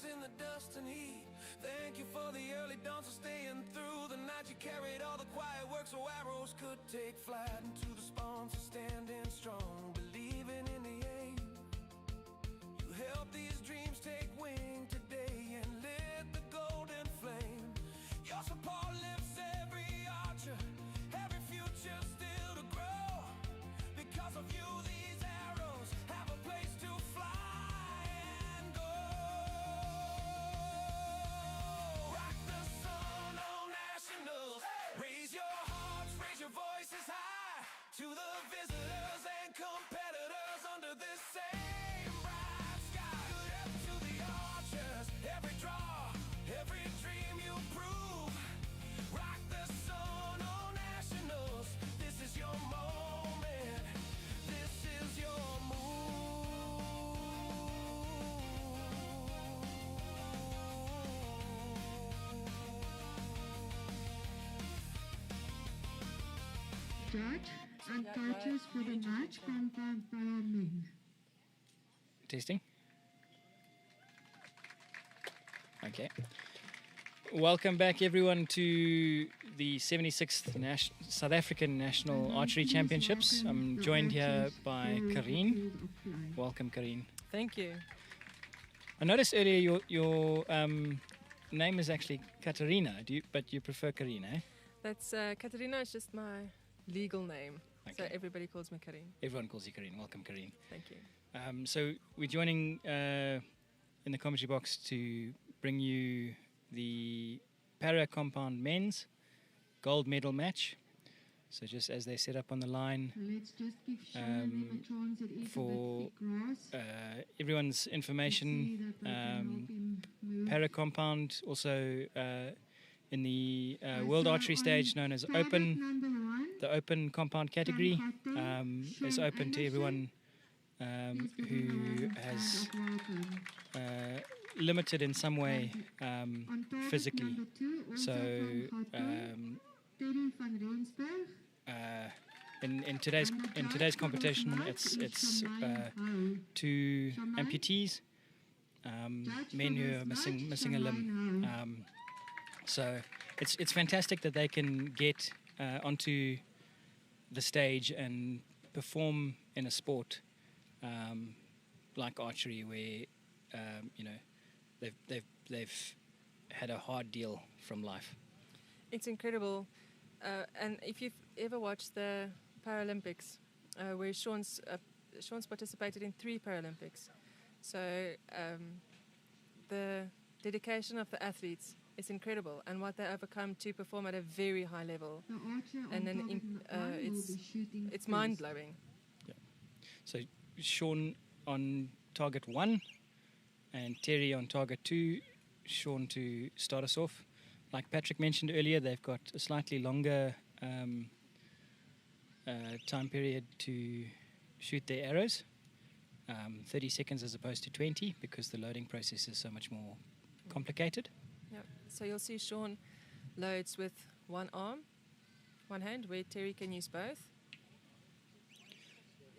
fires in the dust and heat. Thank you for the early dawns for staying through the night. You carried all the quiet work so arrows could take flight. Into the spawns for standing strong, believing in the aim. You help these dreams take wing today and lit the golden flame. Your support lifts every archer, every future still to grow. Because of you, these arrows have a place to fly and go. Rock the sun on nationals. Raise your hearts, raise your voices high to the visitors and competitors under this same bright sky. Good up to the archers, every draw, every dream you prove. Rock the sun on nationals. This is your moment. This is your Judge and coaches for the match from men. Testing. Okay. Welcome back, everyone, to the 76th South African National Archery Championships. I'm joined here by Karine. Welcome, Karine. Thank you. I noticed earlier your name is actually Katarina, but you prefer Karine, eh? That's Katarina is just my legal name, so Okay. everybody calls me Karine. Everyone calls you Karine. Welcome, Karine. Thank you. So we're joining in the commentary box to bring you the para compound men's gold medal match. So just as they set up on the line, Let's just give Sean a chance. It is for a bit thick grass. everyone's information, para compound also in the World Archery stage known as open. Number 1. The open compound category is open to everyone who has limited in some way physically. So Terry van Rensburg. in today's competition, it's two amputees, men who are missing a limb. So it's fantastic that they can get onto the stage and perform in a sport like archery, where they've had a hard deal from life. It's incredible, and if you've ever watched the Paralympics, where Sean's participated in 3 Paralympics, so the dedication of the athletes is incredible, and what they overcome to perform at a very high level, and then it's mind blowing. Yeah. So Sean on target 1 and Terry on target 2. Sean to start us off. Like Patrick mentioned earlier, they've got a slightly longer time period to shoot their arrows, 30 seconds as opposed to 20, because the loading process is so much more complicated. Yep. So you'll see Sean loads with one arm, one hand, where Terry can use both.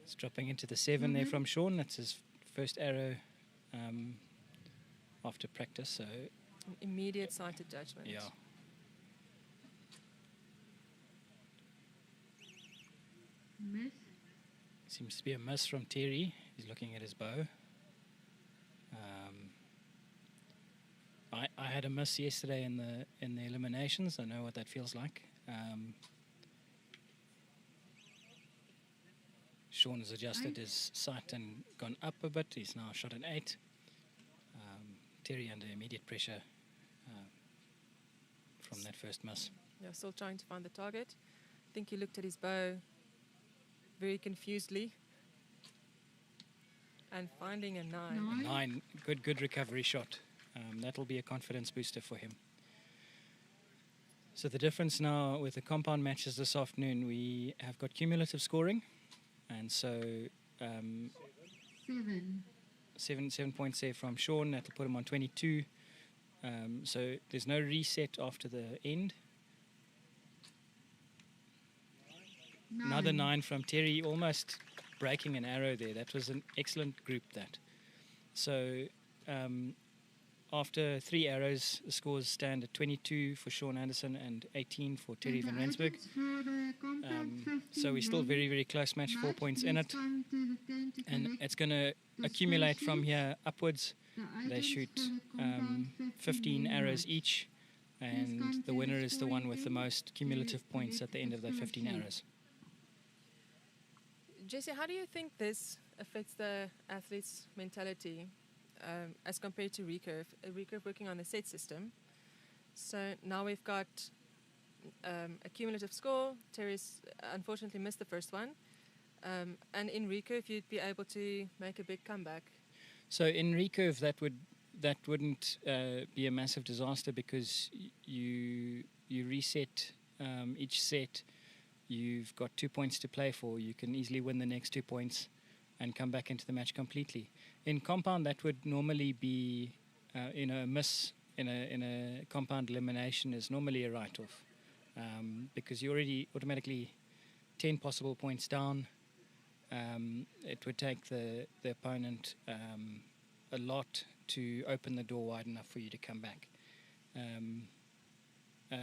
It's dropping into the 7 there from Sean. That's his first arrow after practice. So Immediate sighted judgment. yeah. Miss. Seems to be a miss from Terry. He's looking at his bow. I had a miss yesterday in the eliminations. I know what that feels like. Sean has adjusted his sight and gone up a bit. He's now shot an 8. Terry under immediate pressure from that first miss. Yeah, still trying to find the target. I think he looked at his bow very confusedly and finding a 9. A 9, good recovery shot. That'll be a confidence booster for him. So the difference now with the compound matches this afternoon, we have got cumulative scoring, and so 7 points there from Sean. That'll put him on 22. So there's no reset after the end. Another 9 from Terry, almost breaking an arrow there. That was an excellent group, that. So after 3 arrows, the scores stand at 22 for Sean Anderson and 18 for Terry van Rensburg. So we're still very, very close match, 4 points in it. And it's going to accumulate from here upwards. They shoot 15 arrows each, and the winner is the one with the most cumulative points at the end of the 15 arrows. Jesse, how do you think this affects the athlete's mentality as compared to recurve? Recurve working on the set system. So now we've got a cumulative score. Terry's unfortunately missed the first one. And in recurve, you'd be able to make a big comeback. So in recurve, that wouldn't be a massive disaster because you reset each set. You've got 2 points to play for. You can easily win the next 2 points and come back into the match completely. In compound, that would normally be, a miss in a compound elimination is normally a write-off because you're already automatically 10 possible points down. It would take the opponent a lot to open the door wide enough for you to come back.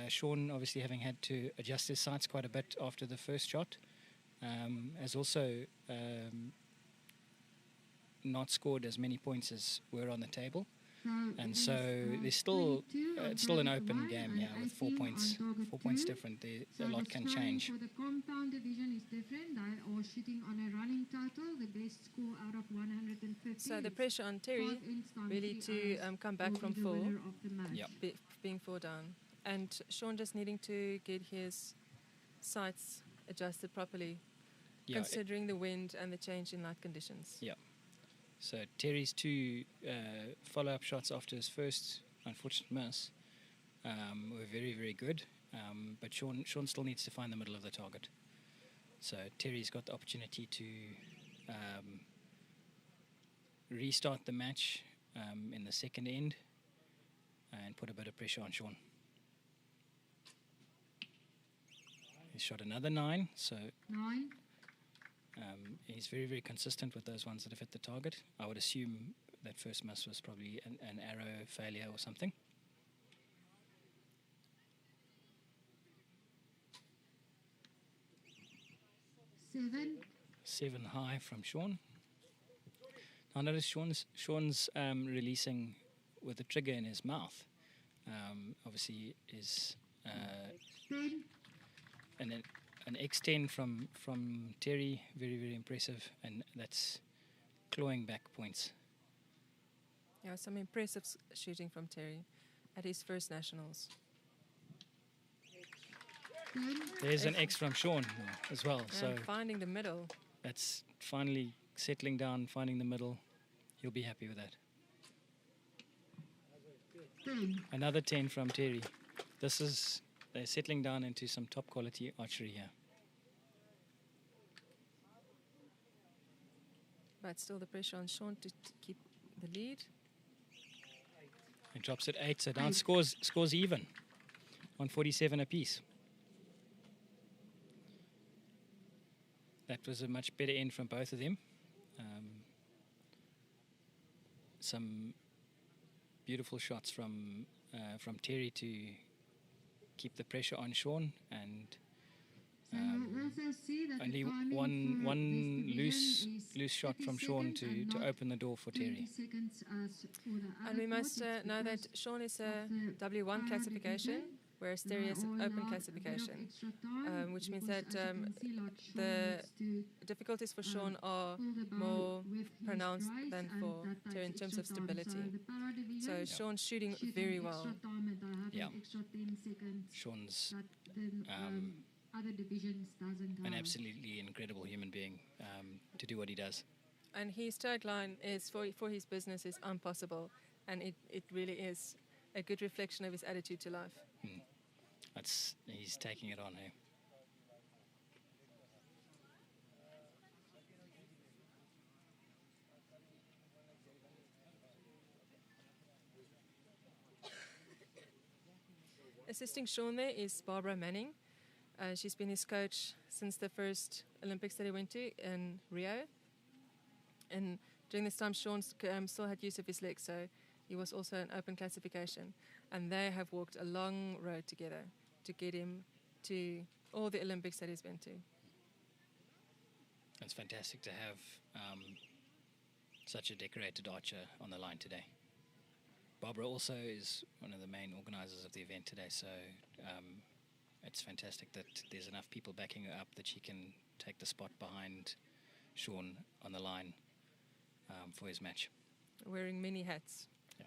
Sean, obviously having had to adjust his sights quite a bit after the first shot, has also not scored as many points as were on the table. And so there's still it's still an open game here with 4 points. 4 points different. A lot can change. For the compound division is different. They are shooting on a running total. The best score out of 150. So the pressure on Terry really to come back from 4, being 4 down. And Sean just needing to get his sights adjusted properly, considering the wind and the change in light conditions. Yeah. So Terry's 2 follow-up shots after his first unfortunate miss were very, very good. But Sean still needs to find the middle of the target. So Terry's got the opportunity to restart the match in the second end and put a bit of pressure on Sean. He's shot another 9, so 9. He's very, very consistent with those ones that have hit the target. I would assume that first miss was probably an arrow failure or something. 7 high from Sean. Now notice Sean's releasing with the trigger in his mouth. Obviously is an X10 from Terry, very, very impressive, and that's clawing back points. Yeah, some impressive shooting from Terry at his first nationals. There's an X from Sean as well. And so finding the middle. That's finally settling down, finding the middle. He'll be happy with that. 10. Another 10 from Terry. They're settling down into some top quality archery here. But still the pressure on Sean to keep the lead. He drops at 8, so down scores even on 47 apiece. That was a much better end from both of them. Some beautiful shots from Terry to keep the pressure on Sean, and only one loose shot from Sean to open the door for Terry. And we must know that Sean is a W1 classification, whereas Terry is an open classification, which means that the difficulties for Sean are more pronounced than for Terry in terms of stability. So Sean's shooting very well. Yeah. Sean's an absolutely incredible human being to do what he does. And his tagline is, for his business is impossible, and it really is a good reflection of his attitude to life. He's taking it on, hey? Assisting Sean there is Barbara Manning. She's been his coach since the first Olympics that he went to in Rio. And during this time, Sean still had use of his legs, so He was also an open classification. And they have walked a long road together to get him to all the Olympics that he's been to. It's fantastic to have such a decorated archer on the line today. Barbara also is one of the main organizers of the event today, so it's fantastic that there's enough people backing her up that she can take the spot behind Sean on the line for his match. Wearing many hats. Yeah.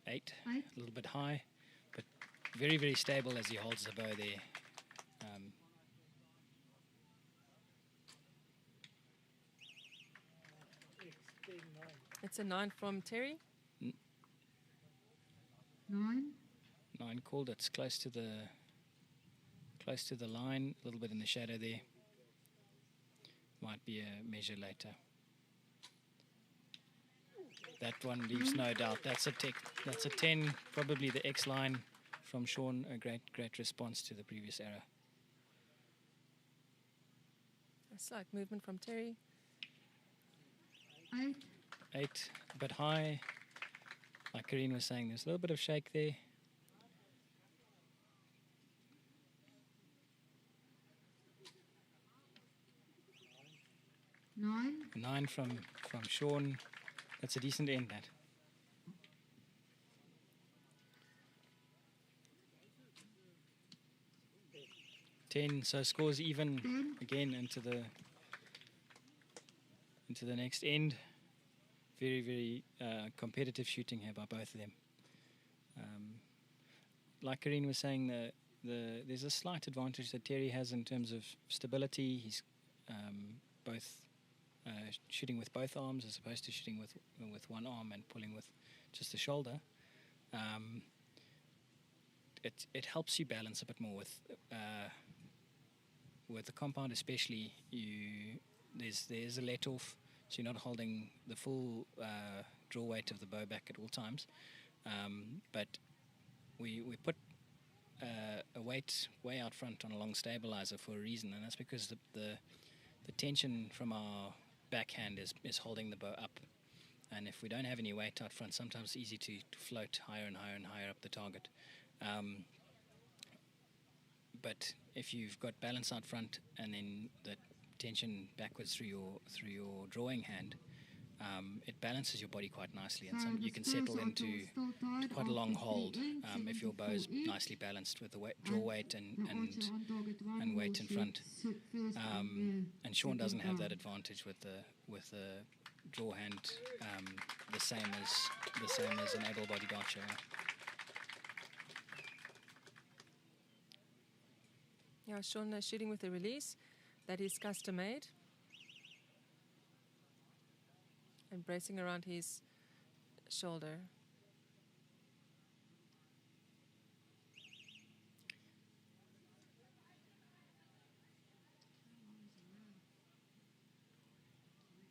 Eight, a little bit high, but very, very stable as he holds the bow there. It's a 9 from Terry. 9. 9 called. It's close to the line, a little bit in the shadow there. Might be a measure later. That one leaves no doubt. That's a 10, probably the X line from Sean. A great response to the previous error. A slight movement from Terry. 8. 8, a bit high. Like Karine was saying, there's a little bit of shake there. 9. 9 from Sean. That's a decent end, that. Ten, so scores even 10. again into the next end. Very, very competitive shooting here by both of them. Like Karine was saying, there's a slight advantage that Terry has in terms of stability. He's both shooting with both arms as opposed to shooting with one arm and pulling with just the shoulder. It helps you balance a bit more with the compound, especially. There's a let off, so you're not holding the full draw weight of the bow back at all times. But we put a weight way out front on a long stabilizer for a reason, and that's because the tension from our backhand is holding the bow up. And if we don't have any weight out front, sometimes it's easy to float higher and higher and higher up the target. But if you've got balance out front and then the tension backwards through your drawing hand, it balances your body quite nicely, and you can settle into quite a long hold if your bow is nicely balanced with the draw weight and weight in front. And Sean doesn't have that advantage with the draw hand, the same as an able-bodied archer. Yeah, Sean is shooting with a release that is custom made and bracing around his shoulder.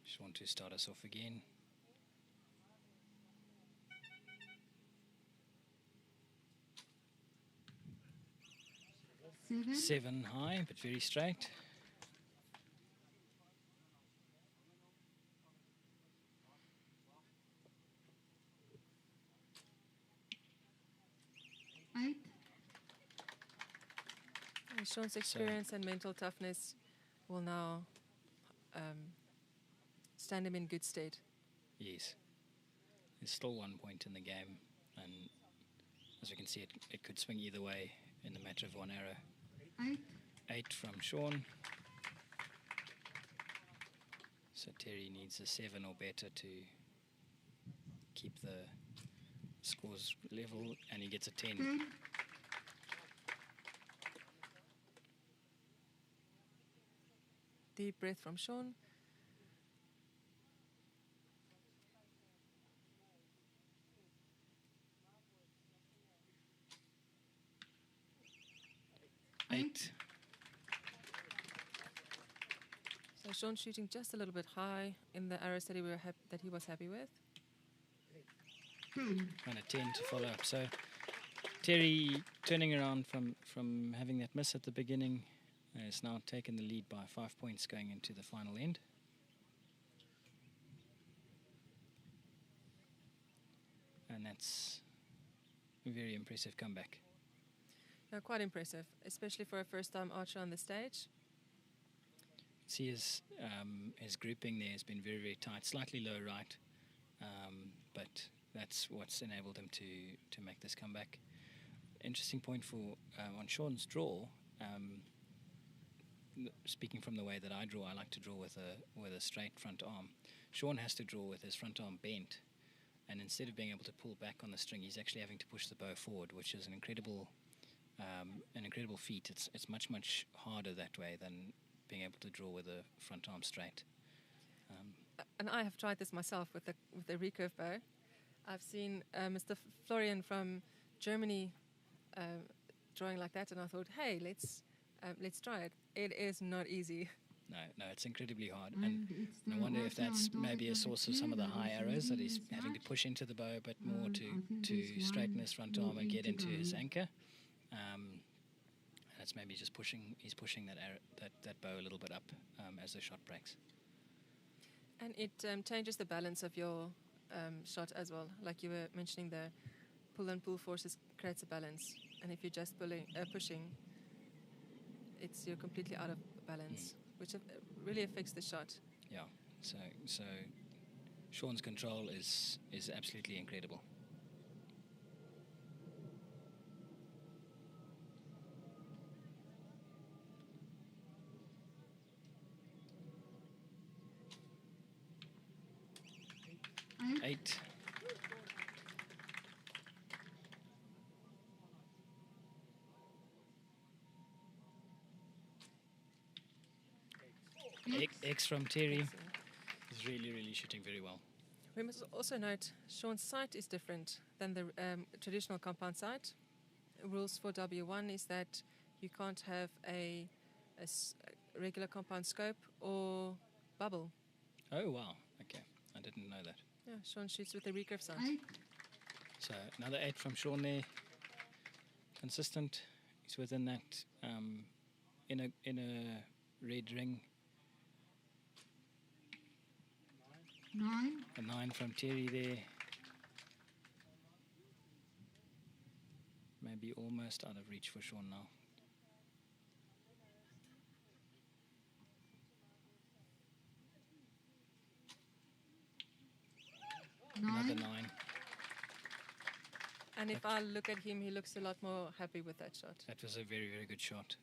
Just want to start us off again. Seven high, but very straight. Sean's experience and mental toughness will now stand him in good stead. Yes. There's still 1 point in the game, and as you can see, it could swing either way in the matter of one arrow. 8 from Sean. So Terry needs a 7 or better to keep the scores level, and he gets a 10. Deep breath from Sean. Eight. So Sean shooting just a little bit high in the arrows that he was happy with. And a 10 to follow up. So Terry turning around from having that miss at the beginning has now taken the lead by 5 points going into the final end. And that's a very impressive comeback. No, quite impressive, especially for a first-time archer on the stage. See his grouping there has been very, very tight, slightly low right, but that's what's enabled him to make this comeback. Interesting point for on Sean's draw. Speaking from the way that I draw, I like to draw with a straight front arm. Sean has to draw with his front arm bent, and instead of being able to pull back on the string, he's actually having to push the bow forward, which is an incredible feat. It's much harder that way than being able to draw with a front arm straight. And I have tried this myself with the recurve bow. I've seen Mr. Florian from Germany drawing like that, and I thought, hey, let's try it. It is not easy. No, it's incredibly hard, and I wonder if that's maybe a source of some of the high arrows that he's having to push into the bow a bit more to straighten his front arm and get into his anchor. That's maybe just he's pushing that bow a little bit up as the shot breaks. And it changes the balance of your shot as well. Like you were mentioning, the pull and pull forces creates a balance, and if you're just pushing, you're completely out of balance, which really affects the shot. Yeah. So Sean's control is absolutely incredible. Eight. X from Terry. He's really shooting very well. We must also note Sean's sight is different than the traditional compound sight. Rules for W1 is that you can't have a regular compound scope or bubble. Oh wow, okay, I didn't know that. Yeah, Sean shoots with the recurve sight. So another 8 from Sean there. Consistent. He's within that in a red ring. 9. A 9 from Terry there. Maybe almost out of reach for Sean now. 9. Another 9. And if I look at him, he looks a lot more happy with that shot. That was a very good shot.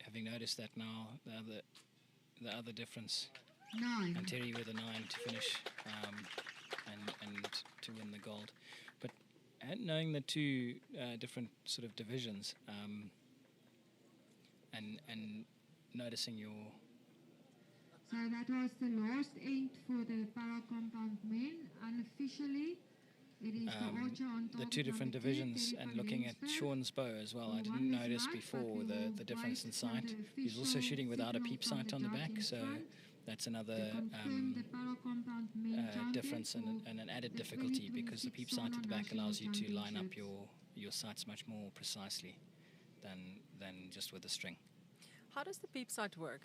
Having noticed that now, the other difference, 9. and Terry with a 9 to finish and to win the gold. But knowing the two different sort of divisions and noticing your... So that was the last 8 for the para compound men. Unofficially, it is the archer on top. The two different number 2, divisions, Terry and van looking at Rensburg. Sean's bow as well. I One didn't is notice right, before but we the will difference in wait for sight. the He's also official shooting without a signal peep from sight the on the judge back, in so front that's to another confirm the para compound men champion difference and for an added the difficulty, because the 2026 peep sight at the back National allows you to line up Championships. your sights much more precisely than just with a string. How does the peep sight work?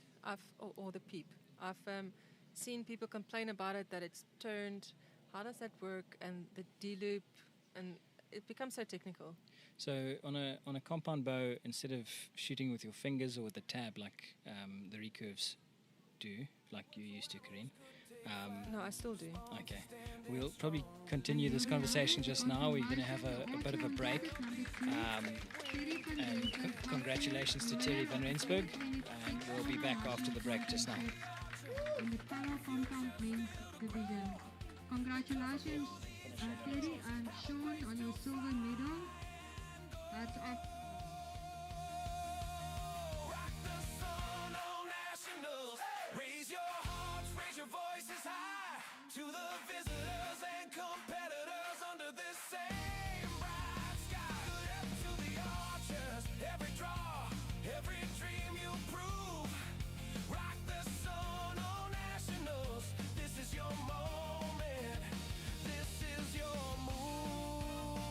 Or the peep? I've seen people complain about it, that it's turned. How does that work? And the D-loop, and it becomes so technical. So on a compound bow, instead of shooting with your fingers or with the tab like the recurves do, like you used to, Karine. No, I still do. Okay, we'll probably continue this conversation just now. We're going to have a bit of a break. And congratulations to Terry van Rensburg, and we'll be back after the break just now. In the para compound men's division. Congratulations, Terry and Sean, on your silver medal. That's off. Rock the sun, all nationals. Raise your hearts, raise your voices high to the visitors and competitors under this same bright sky. Good up to the archers, every draw, every dream you prove. Rock the sun, all nationals. This is your moment. This is your move.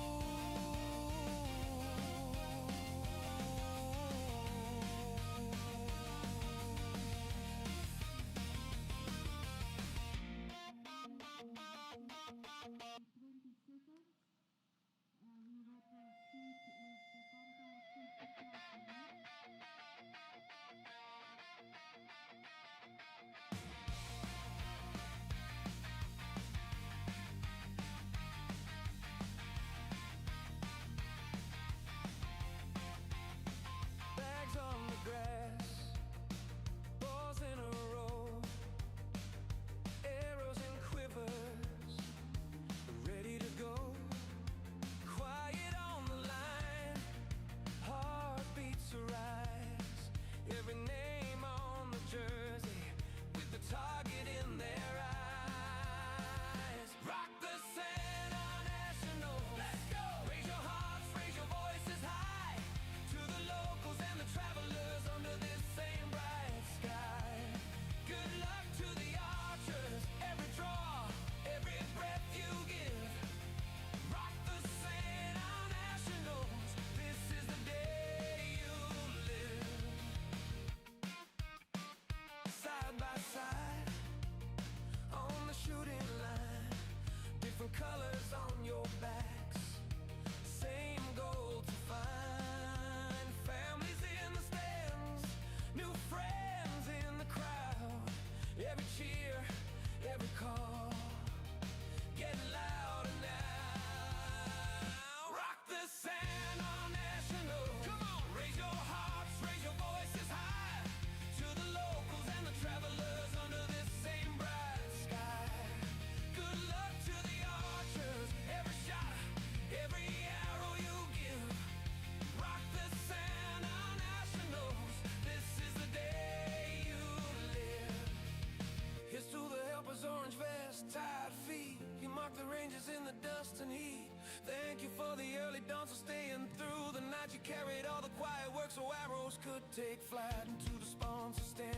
you for the early dawn, so staying through the night. You carried all the quiet work so arrows could take flight into the spawns.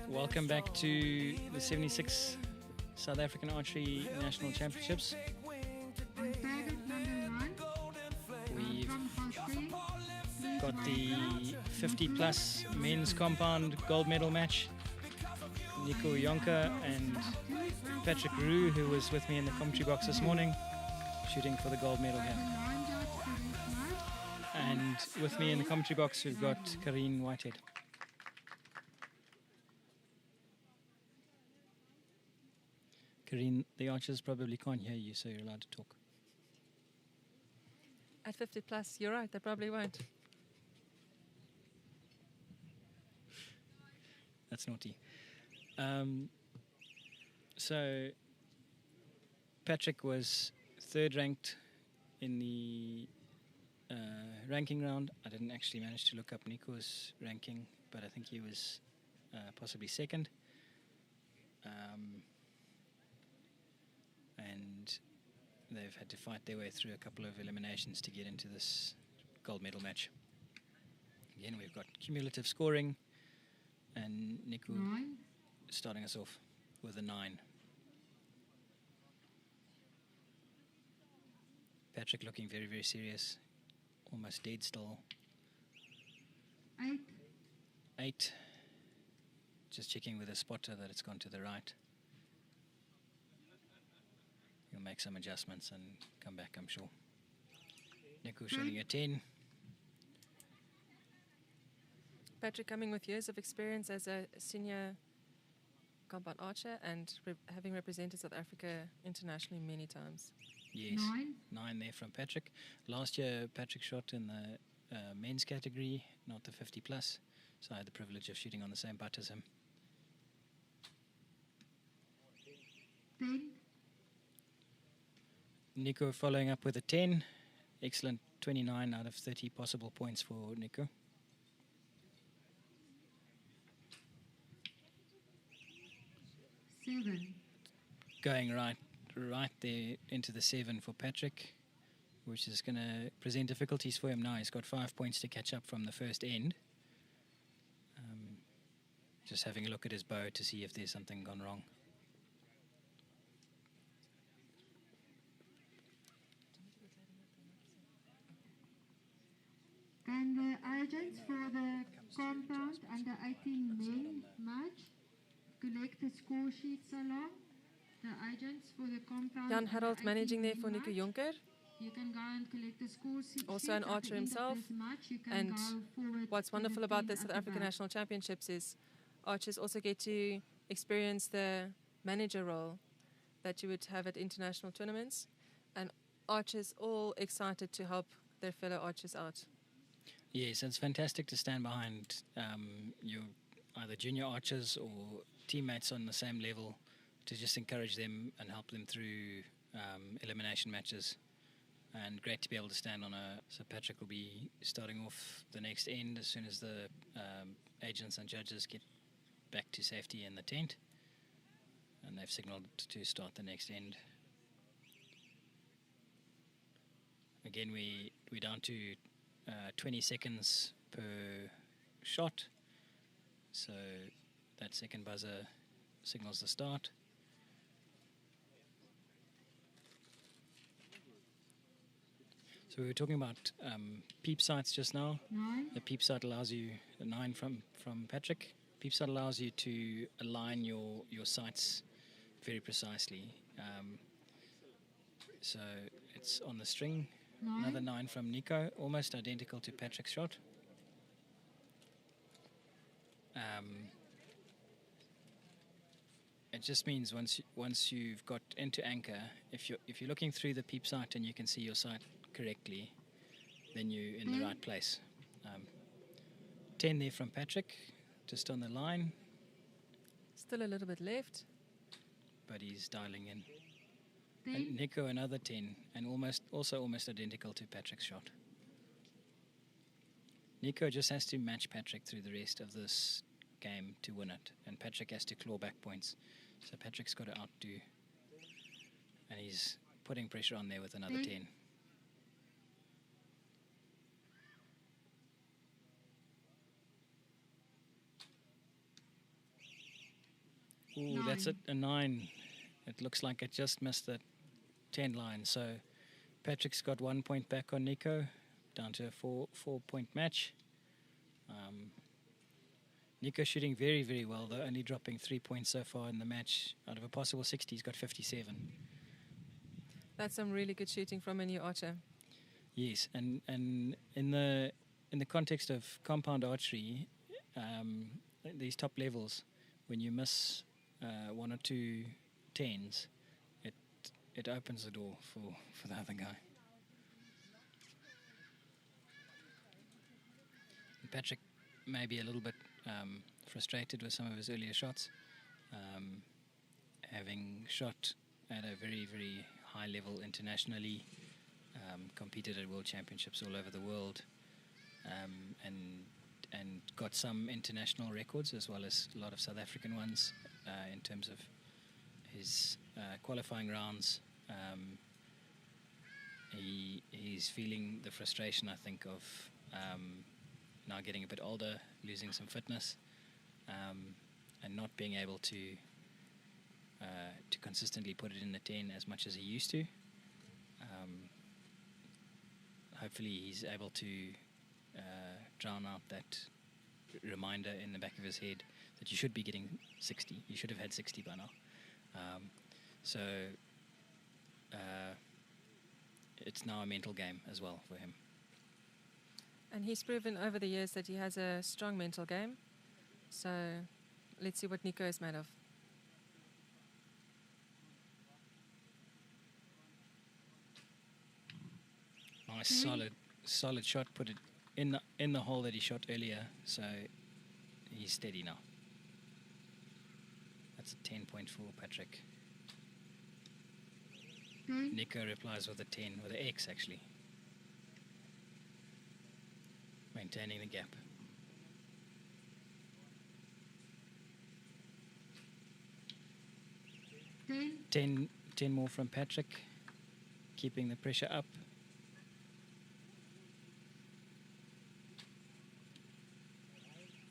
Welcome back to the 76th South African Archery National Championships. On target number 1, We've from Jose, please got the welcome 50 plus men's compound gold medal match. Nico Yonka and Patrick Roux, who was with me in the commentary box this morning, shooting for the gold medal the here. line judge for this match. And with me in the commentary box, we've got Karine Whitehead. Karine, the archers probably can't hear you, so you're allowed to talk. At 50 plus, you're right, they probably won't. That's naughty. So Patrick was third ranked in the ranking round. I didn't actually manage to look up Nico's ranking, but I think he was possibly second. And they've had to fight their way through a couple of eliminations to get into this gold medal match. Again, we've got cumulative scoring, and Nico 9, starting us off with a 9. Patrick looking very, very serious, almost dead still. 8, 8. Just checking with a spotter that it's gone to the right. He'll make some adjustments and come back, I'm sure. Nico shooting a 10. Patrick coming with years of experience as a senior compound archer and having represented South Africa internationally many times. Yes, 9, 9 there from Patrick. Last year, Patrick shot in the men's category, not the 50 plus. So I had the privilege of shooting on the same putt as him. 10, Nico following up with a 10. Excellent 29 out of 30 possible points for Nico. 7, Going right there into the 7 for Patrick, which is going to present difficulties for him now. He's got 5 points to catch up from the first end. Just having a look at his bow to see if there's something gone wrong. and the agents for the compound under 18 men match collect the score sheets along. The agents for the compound Jan under Harold 18 managing there men for Nico match. Jonker. You can go and collect the score sheets. Also an at the archer end of himself. this match. You can And go forward what's to wonderful the about tent the at South the African back. National Championships is archers also get to experience the manager role that you would have at international tournaments. And archers all excited to help their fellow archers out. Yes, it's fantastic to stand behind your either junior archers or teammates on the same level to just encourage them and help them through elimination matches. And great to be able to stand on a... So Patrick will be starting off the next end as soon as the agents and judges get back to safety in the tent. And they've signaled to start the next end. Again, we're down to 20 seconds per shot. So that second buzzer signals the start. So we were talking about peep sights just now. 9, The peep sight allows you, a 9 from Patrick. Peep sight allows you to align your sights very precisely. So it's on the string. 9, Another 9 from Nico, almost identical to Patrick's shot. It just means once you've got into anchor, if you're looking through the peep sight and you can see your sight correctly, then you're in the right place. 10 there from Patrick, just on the line, Still a little bit left. but he's dialing in. 10, And Nico another 10, and also almost identical to Patrick's shot. Nico just has to match Patrick through the rest of this game to win it, and Patrick has to claw back points. So Patrick's got to outdo, and he's putting pressure on there with another 10. that's it, a 9. It looks like it just missed the 10 line. So Patrick's got 1 point back on Nico, down to a 4-point match. Nico shooting very, very well, though, only dropping 3 points so far in the match. Out of a possible 60, he's got 57. That's some really good shooting from a new archer. Yes, and in the context of compound archery, these top levels, when you miss 1 or 2 10s, it opens the door for the other guy. And Patrick may be a little bit frustrated with some of his earlier shots, having shot at a very, very high level internationally, competed at world championships all over the world, and got some international records as well as a lot of South African ones in terms of his qualifying rounds. He's feeling the frustration, I think, of now getting a bit older, losing some fitness, and not being able to consistently put it in the 10 as much as he used to. Hopefully he's able to drown out that reminder in the back of his head that you should be getting 60. You should have had 60 by now. So it's now a mental game as well for him. And he's proven over the years that he has a strong mental game. So let's see what Nico is made of. Nice, solid shot. Put it in the hole that he shot earlier. So he's steady now. That's a 10.4, Patrick. Nico replies with a 10, with an X actually. Maintaining the gap. 10 more from Patrick, keeping the pressure up.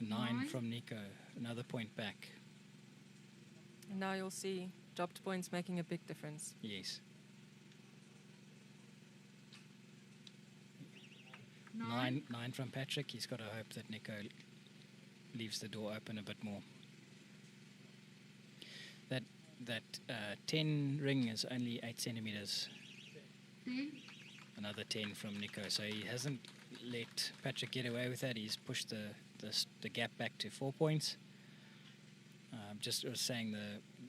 Nine from Nico, another point back. And now you'll see dropped points making a big difference. Yes. 9 from Patrick. He's got to hope that Nico leaves the door open a bit more. That 10 ring is only 8 centimeters. Another 10 from Nico. So he hasn't let Patrick get away with that. He's pushed the gap back to 4 points. Just was saying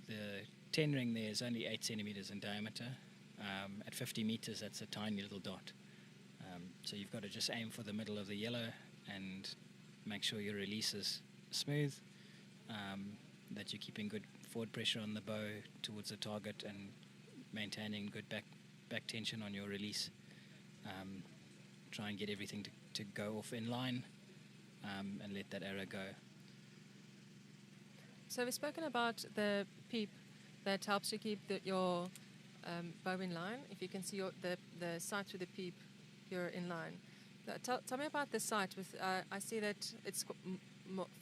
the 10 ring there is only 8 centimeters in diameter. At 50 meters, that's a tiny little dot. So you've got to just aim for the middle of the yellow and make sure your release is smooth, that you're keeping good forward pressure on the bow towards the target and maintaining good back tension on your release. Try and get everything to go off in line, and let that arrow go. So we've spoken about the peep that helps you keep your bow in line. If you can see the sight through the peep, you're in line. Tell me about the sight. I see that it's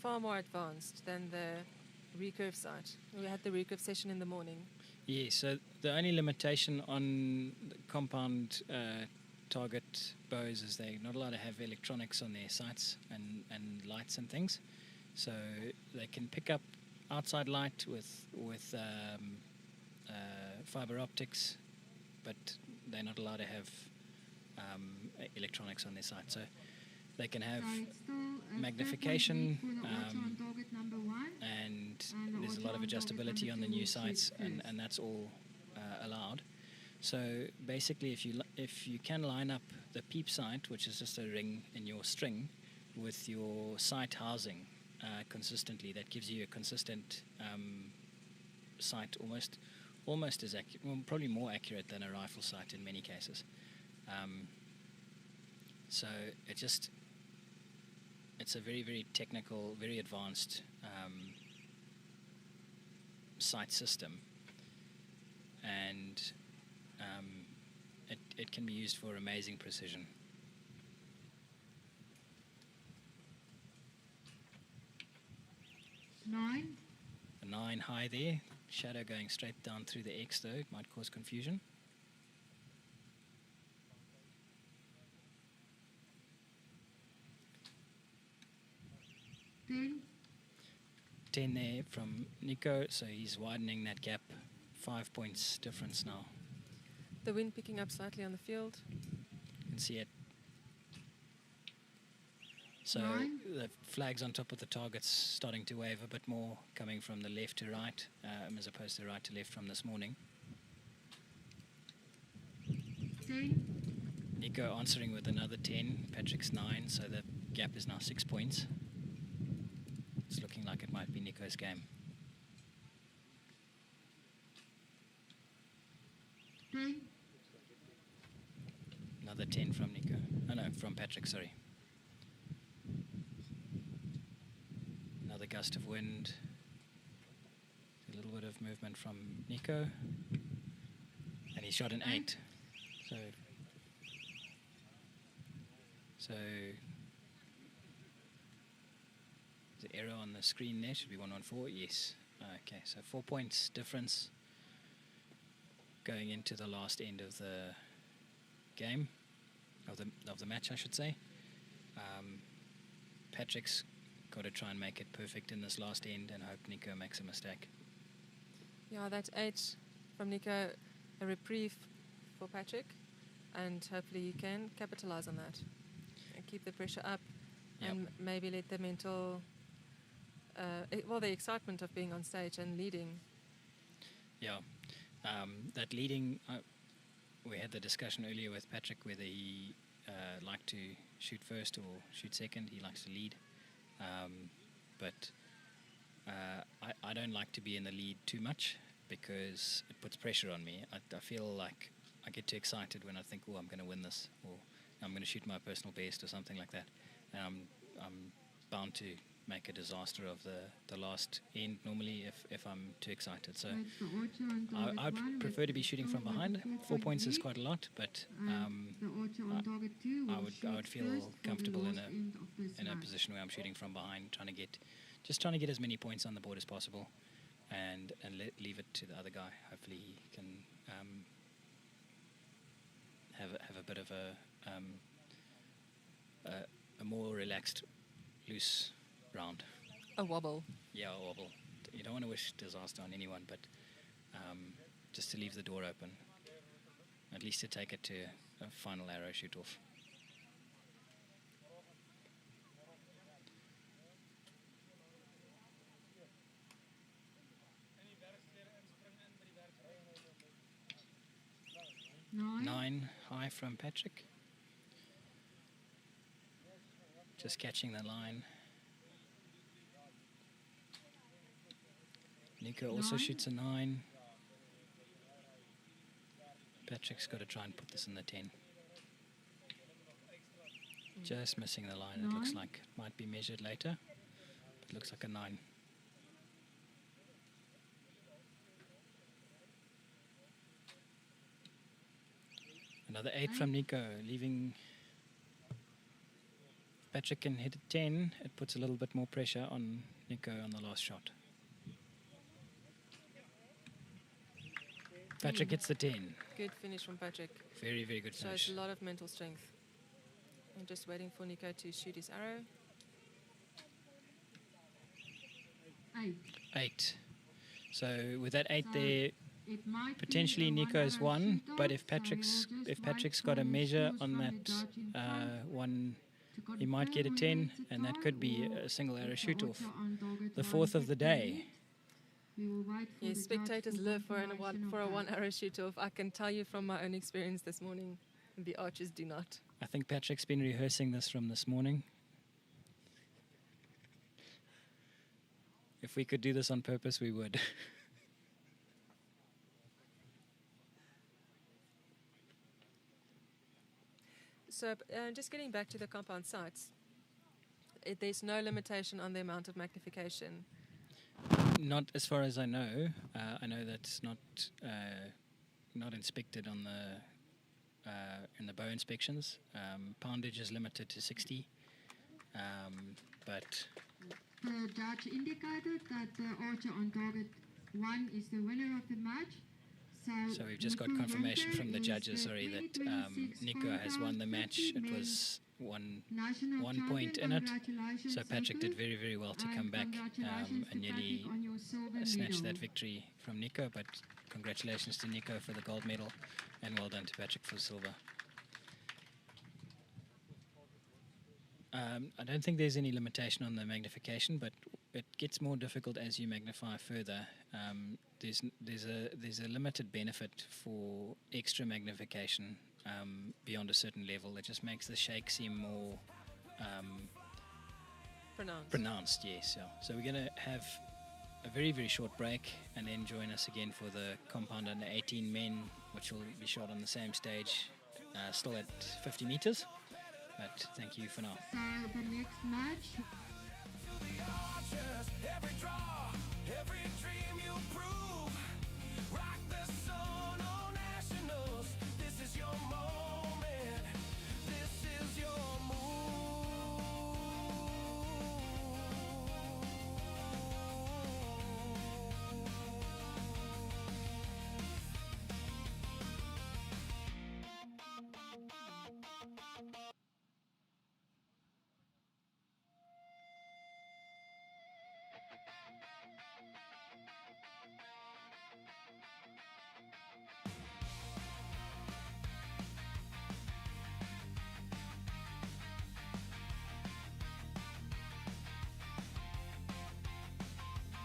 far more advanced than the recurve sight. We had the recurve session in the morning. Yeah, so the only limitation on the compound target bows is they're not allowed to have electronics on their sights and lights and things. So they can pick up outside light with fiber optics, but they're not allowed to have electronics on their sight. So they can have magnification, and there's a lot of adjustability on the new sights, and that's all allowed. So basically, if you can line up the peep sight, which is just a ring in your string, with your sight housing consistently, that gives you a consistent sight, almost as accurate, well, probably more accurate than a rifle sight in many cases. So it's a very, very technical, very advanced sight system, and it can be used for amazing precision. 9. A 9 high there. shadow going straight down through the X though. It might cause confusion. Ten. 10 there from Nico, so he's widening that gap. 5 points difference now. The wind picking up slightly on the field. You can see it. So 9. the flags on top of the target's starting to wave a bit more, coming from the left to right, as opposed to right to left from this morning. 10. Nico answering with another 10, Patrick's 9, so the gap is now 6 points. It's looking like it might be Nico's game. 10. Another 10 from Nico. Oh no, from Patrick, sorry. Another gust of wind. A little bit of movement from Nico. And he shot an 8. So the error on the screen there should be 114. Yes. Okay, so 4 points difference going into the last end of the game, of the match, I should say. Patrick's got to try and make it perfect in this last end and hope Nico makes a mistake. Yeah, that 8 from Nico, a reprieve for Patrick, and hopefully he can capitalize on that and keep the pressure up. Yep. And maybe let the mental, the excitement of being on stage and leading. Yeah, that leading, we had the discussion earlier with Patrick whether he liked to shoot first or shoot second. He likes to lead, but I don't like to be in the lead too much because it puts pressure on me. I feel like I get too excited when I think, oh, I'm going to win this, or I'm going to shoot my personal best or something like that. And I'm bound to make a disaster of the last end normally if I'm too excited. So I'd prefer to be shooting from behind. 4 points is quite a lot, but I would feel comfortable in a position where I'm shooting from behind, trying to get as many points on the board as possible, and leave it to the other guy. Hopefully he can have a bit of a more relaxed, loose round. A wobble. Yeah, a wobble. You don't want to wish disaster on anyone, but just to leave the door open, at least to take it to a final arrow shoot off. Nine high from Patrick. Just catching the line. Nico also shoots a 9. Patrick's got to try and put this in the 10. Just missing the line. It looks like it might be measured later. But it looks like a 9. Another 8 from Nico, leaving. If Patrick can hit a 10, it puts a little bit more pressure on Nico on the last shot. Patrick hits the 10. Good finish from Patrick. Very, very good finish. Shows a lot of mental strength. I'm just waiting for Nico to shoot his arrow. 8. So with that 8 there, potentially Nico's won, but if Patrick's got a measure on that one, he might get a 10, and that could be a single arrow shoot off. The 4th of the day. Yes, spectators live for a one arrow shoot off. I can tell you from my own experience this morning, the archers do not. I think Patrick's been rehearsing this from this morning. If we could do this on purpose, we would. So just getting back to the compound sights, there's no limitation on the amount of magnification. Not as far as I know. I know that's not inspected on the in the bow inspections. Poundage is limited to 60, but the judge indicated that the archer on target 1 is the winner of the match. So we've just got Nico confirmation Winter from the is judges, the sorry, that 2026 Nico has won the match. 50 It men was one national point champion. in it. Congratulations, So Patrick did Nico. very, very well to And come back congratulations and to nearly Patrick on your silver snatch medal. that victory from Nico. But congratulations to Nico for the gold medal, and well done to Patrick for silver. I don't think there's any limitation on the magnification, but it gets more difficult as you magnify further. There's a limited benefit for extra magnification beyond a certain level. It just makes the shake seem more pronounced. Yes. Yeah. So we're going to have a very, very short break, and then join us again for the compound under 18 men, which will be shot on the same stage, still at 50 meters. But thank you for now. So the next match. Every draw, every dream you prove. Rock the sun on nationals. This is your moment. This is your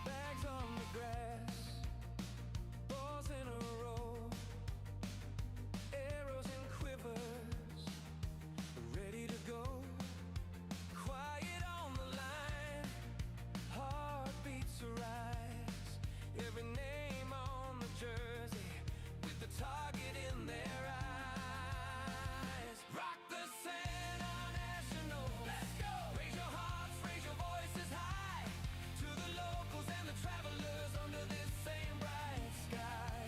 bags on the grass, balls in a row, arrows and quivers, ready to go. Quiet on the line, heartbeats rise. Every name on the jersey, with the target in their eyes. Rock the Santa National. Let's go. Raise your hearts, raise your voices high. To the locals and the travelers under this same bright sky.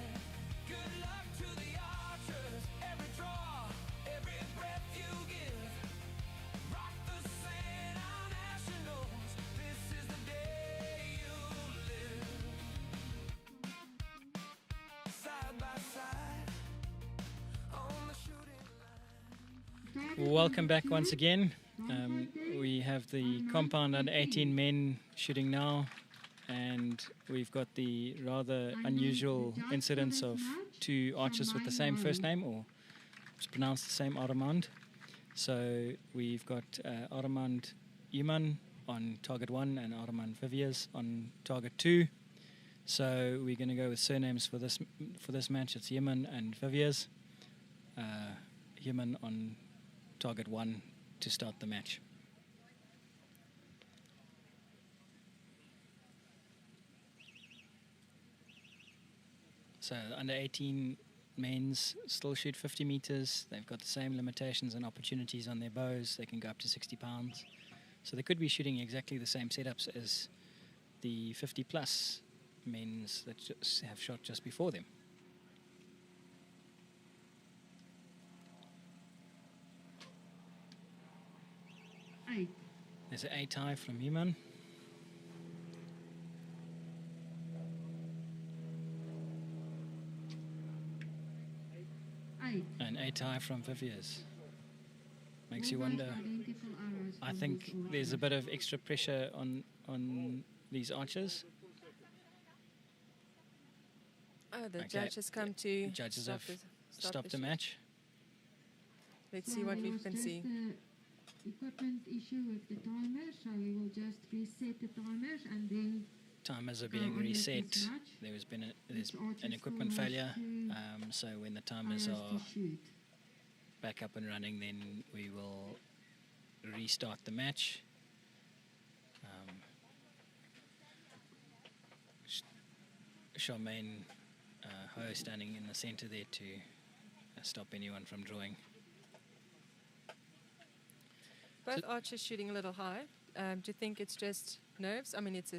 Good luck to the archers. Every draw, every breath you give. Rock the Santa Nationals. This is the day you live. Side by side on the shooting line. Welcome back once again. We have the compound under 18 men shooting now, and we've got the rather unusual incidence of two archers with the same first name, or it's pronounced the same, Armand. So we've got Armand Iman on target 1 and Armand Viviers on target 2. So we're going to go with surnames for this match. It's Yemen and Viviers. Yemen on target 1 to start the match. So under 18 men's still shoot 50 meters. They've got the same limitations and opportunities on their bows. They can go up to 60 pounds. So they could be shooting exactly the same setups as the 50 plus men's that just have shot just before them. There's an 8 high from Iman. An 8 high from Viviers. Makes you wonder. I think there's a bit of extra pressure on these archers. Oh, the Okay. judge has come to Judges stop have the stopped the shoot. match. Let's see what we can see. Equipment issue with the timer, so we will just reset the timers and then Timers are go being on with this reset. match. There's Each archer an equipment still has failure. 2 So when the timers arrows are to shoot. back up and running, then we will restart the match. Charmaine Ho standing in the center there to stop anyone from drawing. Both archers shooting a little high. Do you think it's just nerves? I mean, it's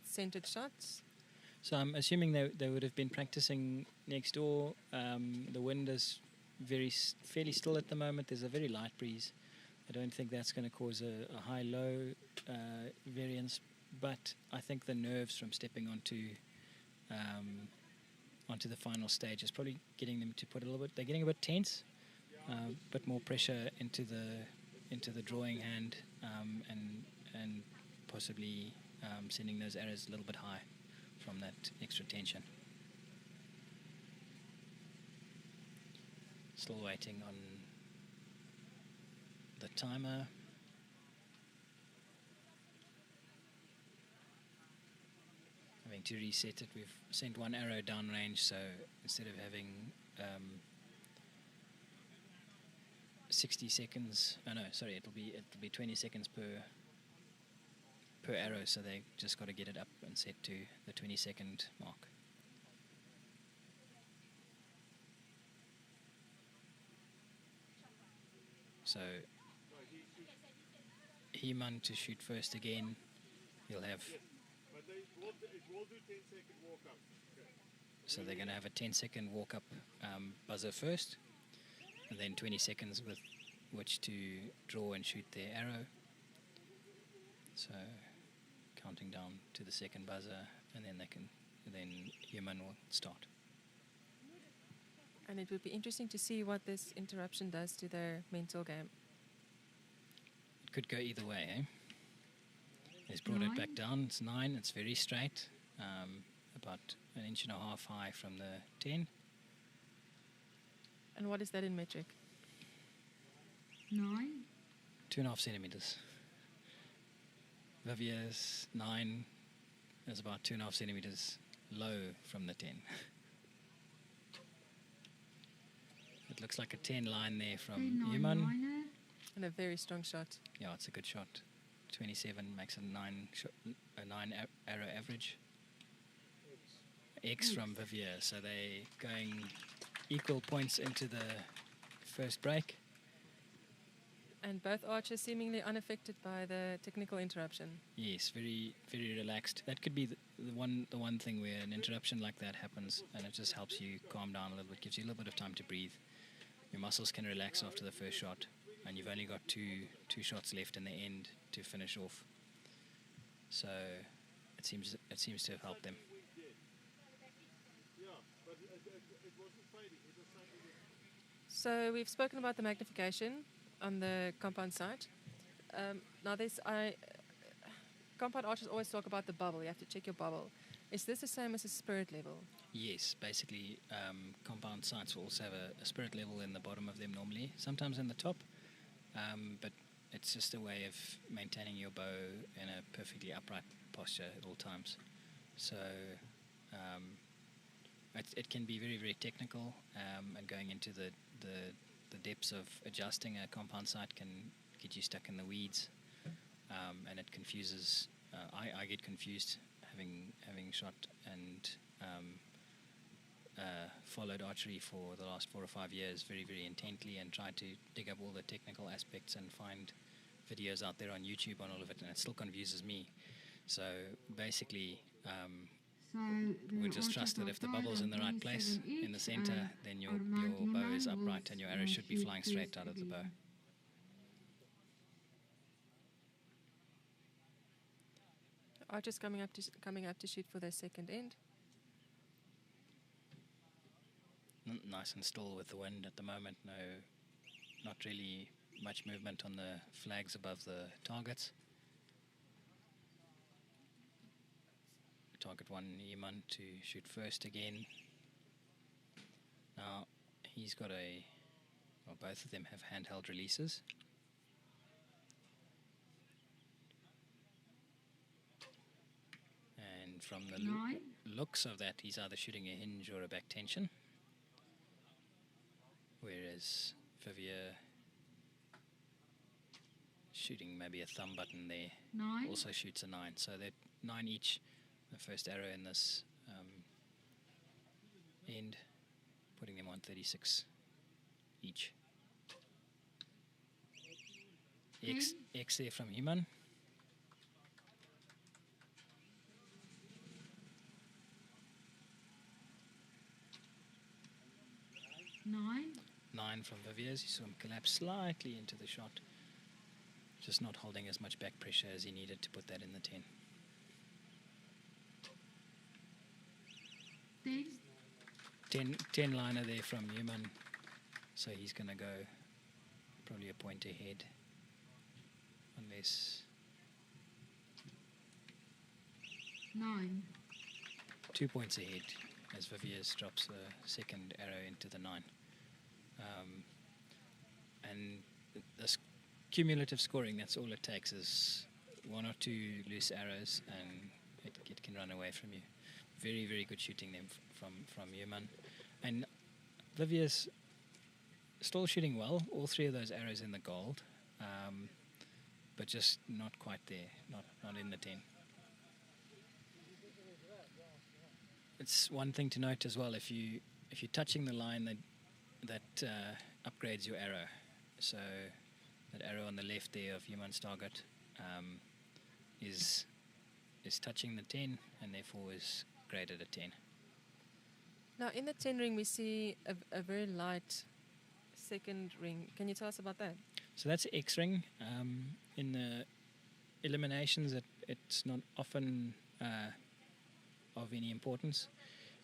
centered shots. So I'm assuming they would have been practicing next door. The wind is fairly still at the moment. There's a very light breeze. I don't think that's going to cause a high-low variance, but I think the nerves from stepping onto onto the final stage is probably getting them to put a little bit. They're getting a bit tense, a bit more pressure into the drawing hand, and possibly sending those arrows a little bit high from that extra tension. Still waiting on the timer. Having to reset it. We've sent one arrow downrange, so instead of having 60 seconds, oh no, sorry, it'll be 20 seconds per arrow, so they just got to get it up and set to the 20-second mark. So Heman to shoot first again. He'll have. So they're going to have a 10-second walk-up buzzer first, and then 20 seconds with which to draw and shoot their arrow. So counting down to the second buzzer, and then Heman will start. And it would be interesting to see what this interruption does to their mental game. It could go either way, eh? He's brought it back down. It's 9. It's very straight, about 1.5 inches high from the 10. And what is that in metric? 9. 2.5 centimeters. Vivier's 9 is about 2.5 centimeters low from the 10. It looks like a 10 line there from Human. And a very strong shot. Yeah, it's a good shot. 27 makes a 9 arrow average. X from Vivier, so they're going equal points into the first break. And both archers seemingly unaffected by the technical interruption. Yes, very, very relaxed. That could be the one thing where an interruption like that happens, and it just helps you calm down a little bit, gives you a little bit of time to breathe. Your muscles can relax after the first shot, and you've only got two shots left in the end to finish off. So it seems to have helped them. So we've spoken about the magnification on the compound side. Now compound archers always talk about the bubble. You have to check your bubble. Is this the same as a spirit level? Yes, basically compound sights will also have a spirit level in the bottom of them normally, sometimes in the top, but it's just a way of maintaining your bow in a perfectly upright posture at all times. So it can be very, very technical, and going into the depths of adjusting a compound sight can get you stuck in the weeds, and it confuses. I get confused having shot and followed archery for the last 4 or 5 years very, very intently, and tried to dig up all the technical aspects and find videos out there on YouTube on all of it, and it still confuses me. So basically, we just trust that if the bubble's in the right place in the center, then your bow is upright and your arrow should be flying straight out of the bow. Archers coming up to shoot for their second end. Nice and still with the wind at the moment. No, not really much movement on the flags above the targets. Target 1, Iman to shoot first again. Now he's got both of them have handheld releases. And from the looks of that, he's either shooting a hinge or a back tension. Whereas Vivier shooting maybe a thumb button there. 9. Also shoots a 9. So they're 9 each. The first arrow in this end, putting them on 36 each. X there from Iman. Nine from Vivier's. You saw him collapse slightly into the shot. Just not holding as much back pressure as he needed to put that in the 10. 10 liner there from Human, so he's going to go probably a point ahead, unless 9. 2 points ahead as Viviers drops the second arrow into the 9. And this cumulative scoring, that's all it takes, is 1 or 2 loose arrows and it can run away from you. Very, very good shooting them from Human. And Viviers still shooting well, all 3 of those arrows in the gold, but just not quite there, not in the 10. It's one thing to note as well, if you're touching the line, that upgrades your arrow. So that arrow on the left there of Human's target is touching the 10 and therefore is graded a 10. Now, in the 10 ring, we see a very light second ring. Can you tell us about that? So that's X ring. In the eliminations, it's not often of any importance.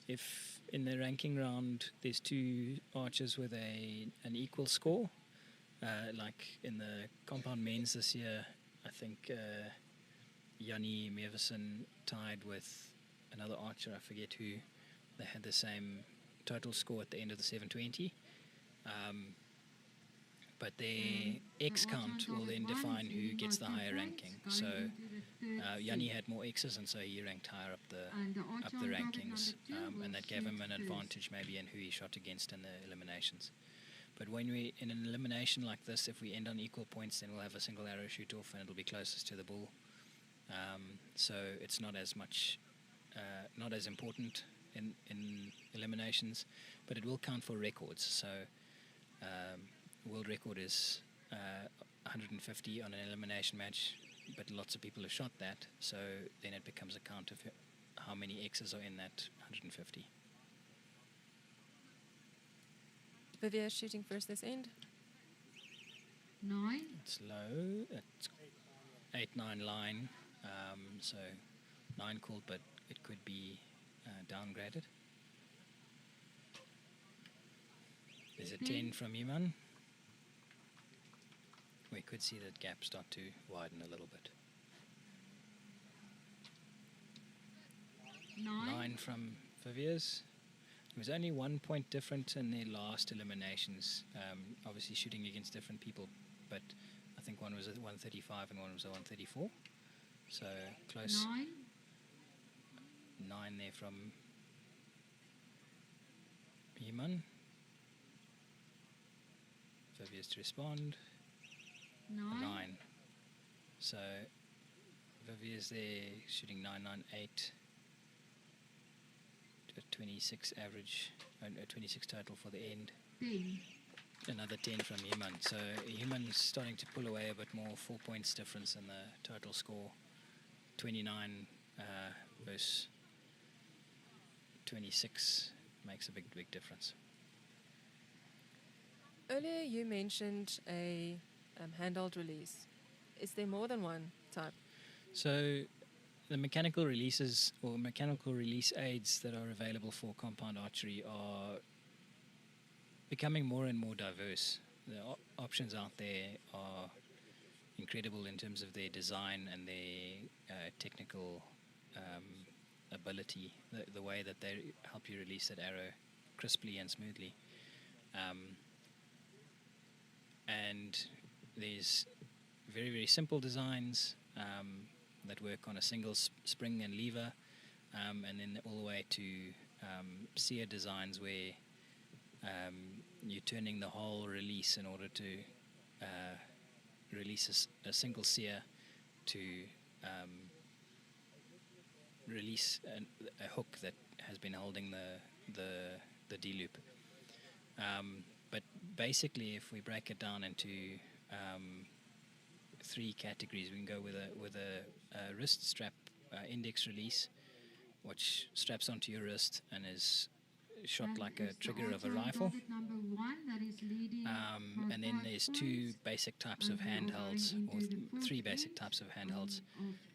If in the ranking round there's 2 archers with an equal score, like in the compound men's this year, I think Jannie Meverson tied with another archer, I forget who. They had the same total score at the end of the 720. But their X count will then define who gets the higher ranking. So Jannie had more X's, and so he ranked higher up the rankings, and that gave him an advantage maybe in who he shot against in the eliminations. But when we in an elimination like this, if we end on equal points, then we'll have a single arrow shoot off, and it'll be closest to the bull. So it's not as much, not as important in eliminations, but it will count for records. So world record is 150 on an elimination match, but lots of people have shot that, so then it becomes a count of how many X's are in that 150. Vivier shooting first this end. 9. It's low. It's 8-9 line, so 9 called, but it could be downgraded. There's a 10 from Iman. We could see that gap start to widen a little bit. 9 from Viviers. It was only 1 point different in their last eliminations, obviously shooting against different people, but I think one was at 135 and one was at 134, so close. 9 there from Iman. Viviers to respond. 9. So Viviers there shooting 998. 26 average, 26 total for the end. 10. Another 10 from Human. So Human's starting to pull away a bit more, 4 points difference in the total score. 29 versus 26 makes a big difference. Earlier you mentioned a handheld release. Is there more than one type? So the mechanical releases or mechanical release aids that are available for compound archery are becoming more and more diverse. The options out there are incredible in terms of their design and their technical ability, the way that they help you release that arrow crisply and smoothly. And there's very, very simple designs that work on a single spring and lever, and then all the way to sear designs where you're turning the whole release in order to release a single sear to release a hook that has been holding the D-loop. But basically, if we break it down into 3 categories, we can go with a wrist strap index release, which straps onto your wrist and is shot like a trigger of a rifle. And then there's 2 basic types of handhelds, or 3 basic types of handhelds.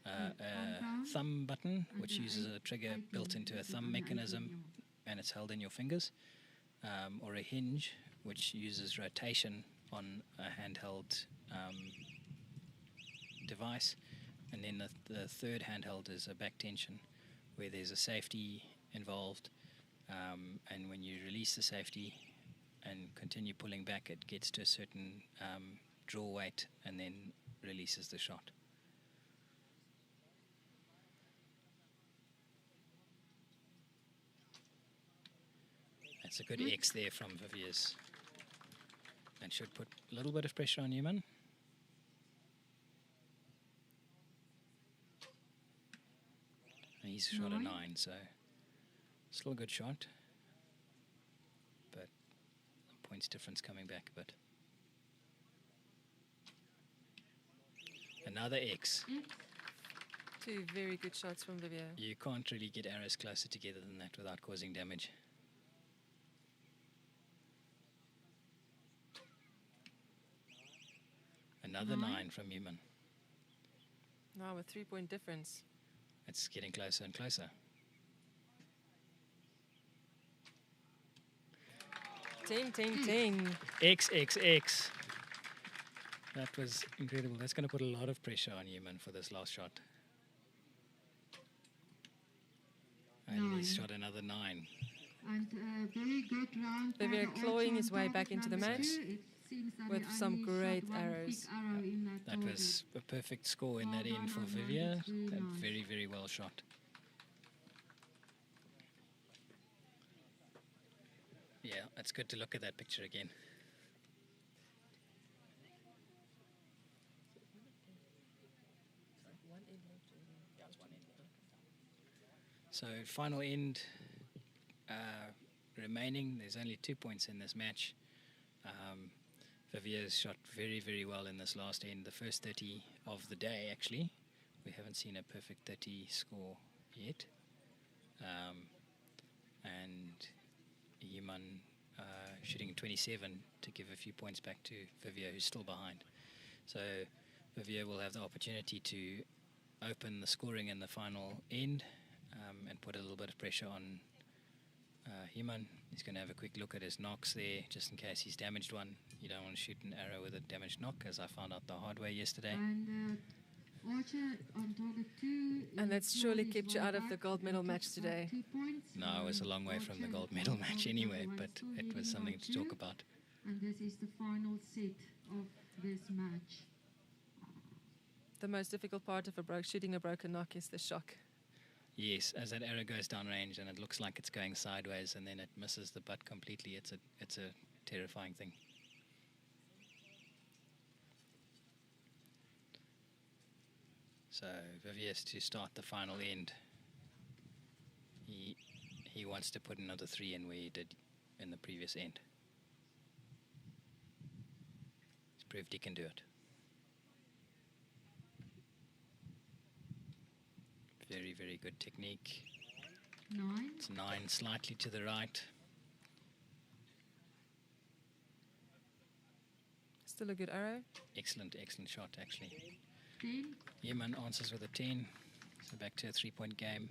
A thumb button, which uses a trigger built into a thumb mechanism, and it's held in your fingers, or a hinge, which uses rotation on a handheld device. And then the third handheld is a back tension, where there's a safety involved, and when you release the safety and continue pulling back, it gets to a certain draw weight and then releases the shot. That's a good X there from Vivier's. And should put a little bit of pressure on Human. And he's shot a 9, so still a good shot. But points difference coming back a bit. Another X. Two very good shots from Vivier. You can't really get arrows closer together than that without causing damage. Another 9 from Human. Now a 3-point difference. It's getting closer and closer. Ting, ting, ting. XXX. That was incredible. That's going to put a lot of pressure on Human for this last shot. And he's shot another 9. And very good round. Vivier clawing his way back into the match with some great arrows. That was a perfect score in that end for Vivier. And very, very well shot. Yeah, it's good to look at that picture again. So final end remaining. There's only 2 points in this match. Vivier's shot very, very well in this last end. The first 30 of the day, actually. We haven't seen a perfect 30 score yet. And Human shooting 27 to give a few points back to Vivier, who's still behind. So Vivier will have the opportunity to open the scoring in the final end and put a little bit of pressure on Human. He's going to have a quick look at his knocks there, just in case he's damaged one. You don't want to shoot an arrow with a damaged knock, as I found out the hard way yesterday. And Archer on target 2. And that's surely kept you out of the gold medal match today. 2 points. No, I was a long way from the gold medal match anyway, but it was something to talk about. And this is the final set of this match. The most difficult part of shooting a broken knock is the shock. Yes, as that arrow goes downrange and it looks like it's going sideways and then it misses the butt completely, it's a terrifying thing. So Vivier's to start the final end. He wants to put another 3 in where he did in the previous end. He's proved he can do it. Very, very good technique. 9. It's 9 slightly to the right. Still a good arrow. Excellent, excellent shot, actually. 10. Yemen answers with a 10. So back to a 3-point game.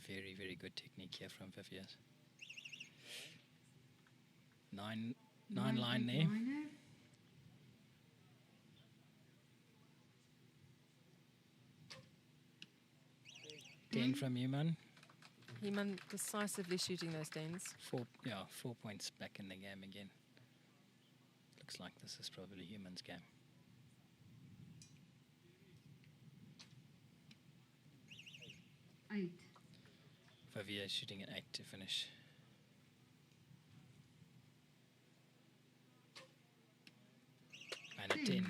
Very, very good technique here from Vivier's. 9 line there. Minor. 10 from Human. Heman decisively shooting those 10s. 4 points back in the game again. Looks like this is probably Human's game. Eight. Vivier shooting an 8 to finish. And a 10.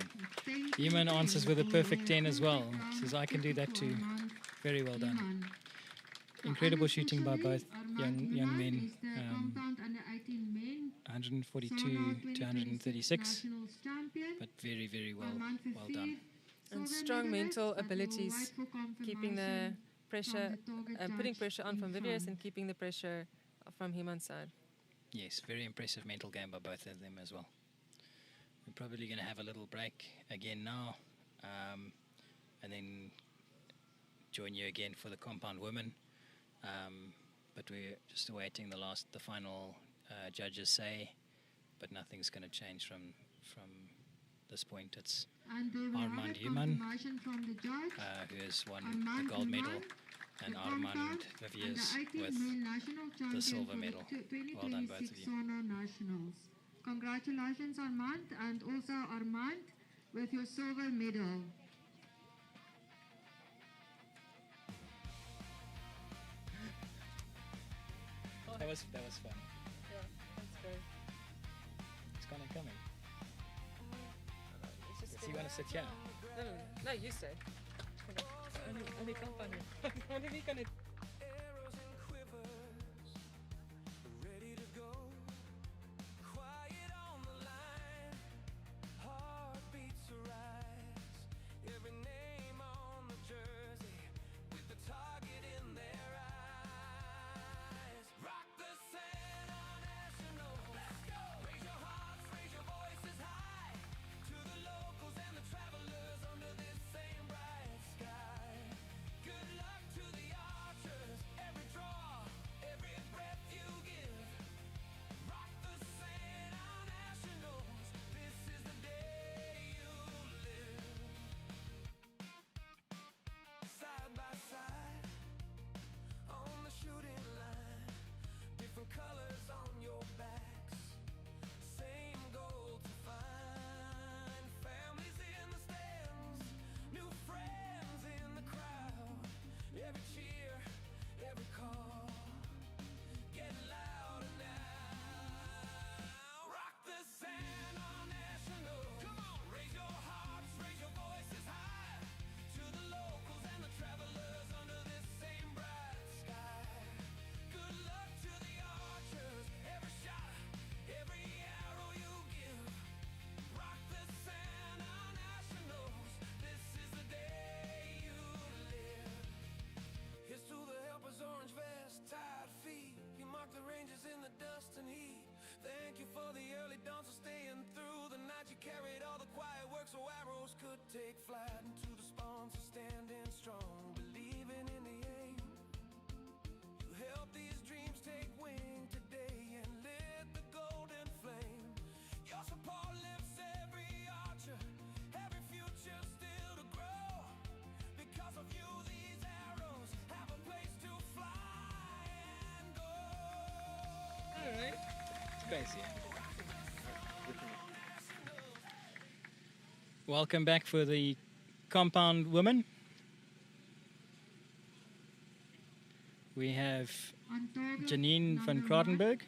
Human answers with a perfect 10 as well. Says, I can do that too. Very well done. Incredible shooting by both young men. 142 to 136. But very, very well done. And strong mental abilities, keeping the pressure, putting pressure on from Vivier's and keeping the pressure from Heman's side. Yes, very impressive mental game by both of them as well. We're probably going to have a little break again now. and then join you again for the compound women. But we're just awaiting the final judges' say. But nothing's going to change from this point. It's And there we have Armand it, Human, confirmation from the judge. who has won Armand the gold medal, Human, and the Armand compound, Viviers and the 18th with male national champion silver for medal. the Well done, both of 2026 you. Sono Nationals. Congratulations, Armand, and also Armand with your silver medal. That was fun. Yeah, that's great. It's kind of coming. It's just Does he want to sit here? No, you stay. Only compound. What are we gonna? Arrows and quivers, ready to go. Quiet on the line, heartbeats arise. Every name on the jersey, with the target in their eyes. Rock the Santa National. Let's go. Raise your hearts, raise your voices high. To the locals and the travelers under this same bright sky. Good luck to the archers. Every draw, every breath you give. Rock the Santa Nationals. This is the day you live. Side by side, on the shooting line. Different colors on your backs. Same goal to find. Families in the stands. New friends in the crowd. Every cheer, every call. Get louder now. Rock the Santa National. Come on, raise your hearts, raise your voices high. To the locals and the travelers under this same bright sky. Good luck to the archers. Every shot, every arrow you give. Rock the Santa Nationals. This is the day you live. Here's to the helpers, orange vest, tired feet. You mark the ranges in the dust and heat. Thank you for the early dawns for staying through the night. You carried all the quiet work so arrows could take flight. And to the sponsors standing strong, believing in the aim. You help these dreams take wing today and lit the golden flame. Your support lifts every archer, every future still to grow. Because of you, these arrows have a place to fly and go. Alright. It's crazy. Welcome back for the compound women. We have On target, Janine van number Kradenberg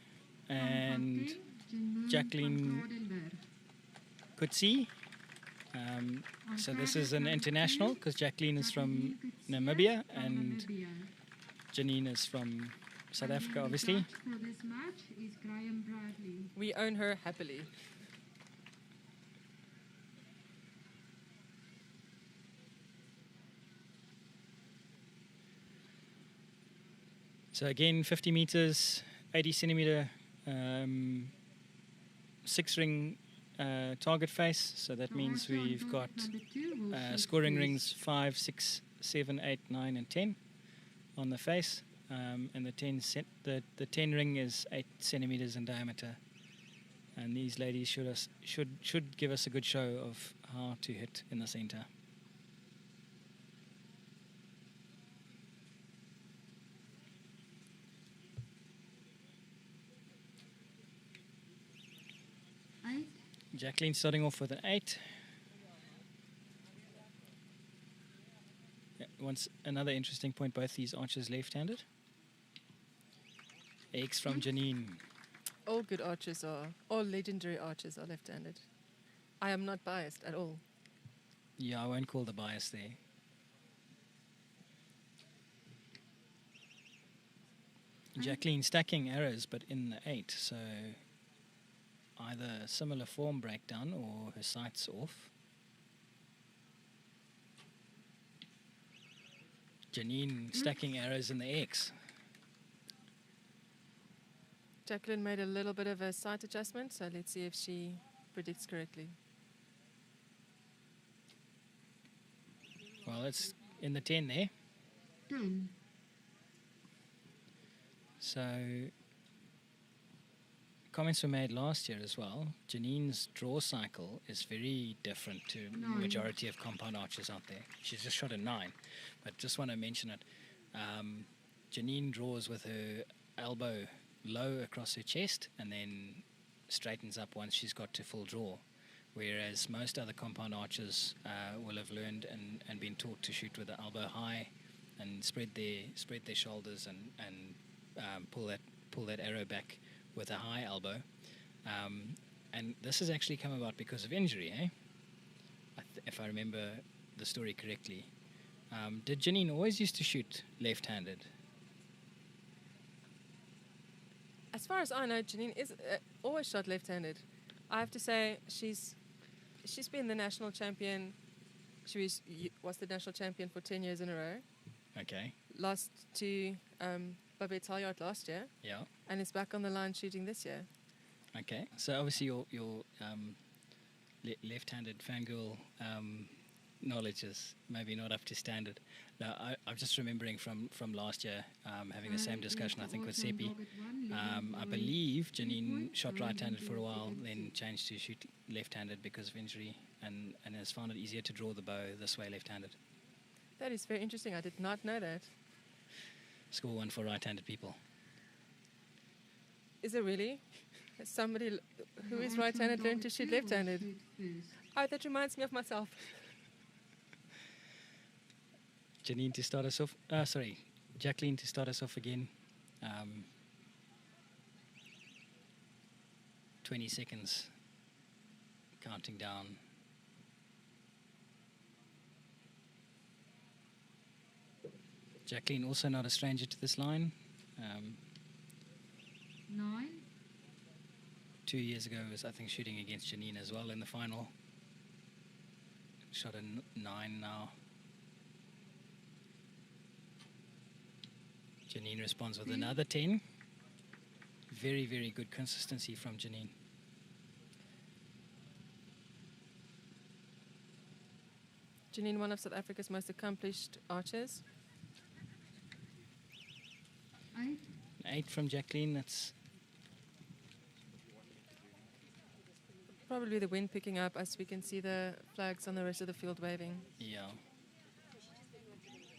one, and Janine Jacqueline van Kradenberg. Kutsi. On So this target, is an number international two, because Jacqueline is from Jacqueline Kutsia Namibia from and Namibia. Janine is from South And Africa, then the obviously. judge for this match is Graham Bradley. We own her happily. So again, 50 meters, 80 centimeter, 6-ring target face. So that So means also on we've got target number two will shoot scoring first. rings 5, 6, 7, 8, 9, and 10 on the face. And the 10 ring is 8 centimeters in diameter. And these ladies should give us a good show of how to hit in the center. Eight. Jacqueline starting off with an 8. Yeah, once another interesting point, both these archers left-handed. X from Janine. All good archers are, all legendary archers are left-handed. I am not biased at all. Yeah, I won't call the bias there. Jacqueline stacking arrows, but in the 8, so either similar form breakdown or her sights off. Janine stacking arrows in the X. Jacqueline made a little bit of a sight adjustment, so let's see if she predicts correctly. Well, Well, it's in the 10 there. 10. So comments were made last year as well. Janine's draw cycle is very different to Nine. majority of compound archers out there. She's just shot a 9, but just want to mention it. Janine draws with her elbow low across her chest and then straightens up once she's got to full draw, whereas most other compound archers will have learned and been taught to shoot with the elbow high and spread their shoulders and pull that arrow back with a high elbow. And this has actually come about because of injury, eh? If I remember the story correctly. Did Janine always used to shoot left-handed? As far as I know, Janine is always shot left-handed. I have to say she's been the national champion. She was the national champion for 10 years in a row. Okay. Lost to Babette Halyard last year. Yeah. And is back on the line shooting this year. Okay. So obviously your left-handed fangirl knowledge is maybe not up to standard. Now, I'm just remembering from last year having the same discussion, I think, with Seppi. I believe Janine shot right-handed for a while, then changed to shoot left-handed because of injury, and has found it easier to draw the bow this way left-handed. That is very interesting. I did not know that. Score 1 for right-handed people. Is it really? Has somebody who is right-handed learned to shoot left-handed? Oh, that reminds me of myself. Janine to start us off. Jacqueline to start us off again. 20 seconds. Counting down. Jacqueline also not a stranger to this line. 9. 2 years ago was, I think, shooting against Janine as well in the final. Shot a 9 now. Janine responds with another 10. Very, very good consistency from Janine. Janine, one of South Africa's most accomplished archers. 8. 8 from Jacqueline. That's Probably the wind picking up as we can see the flags on the rest of the field waving. yeah.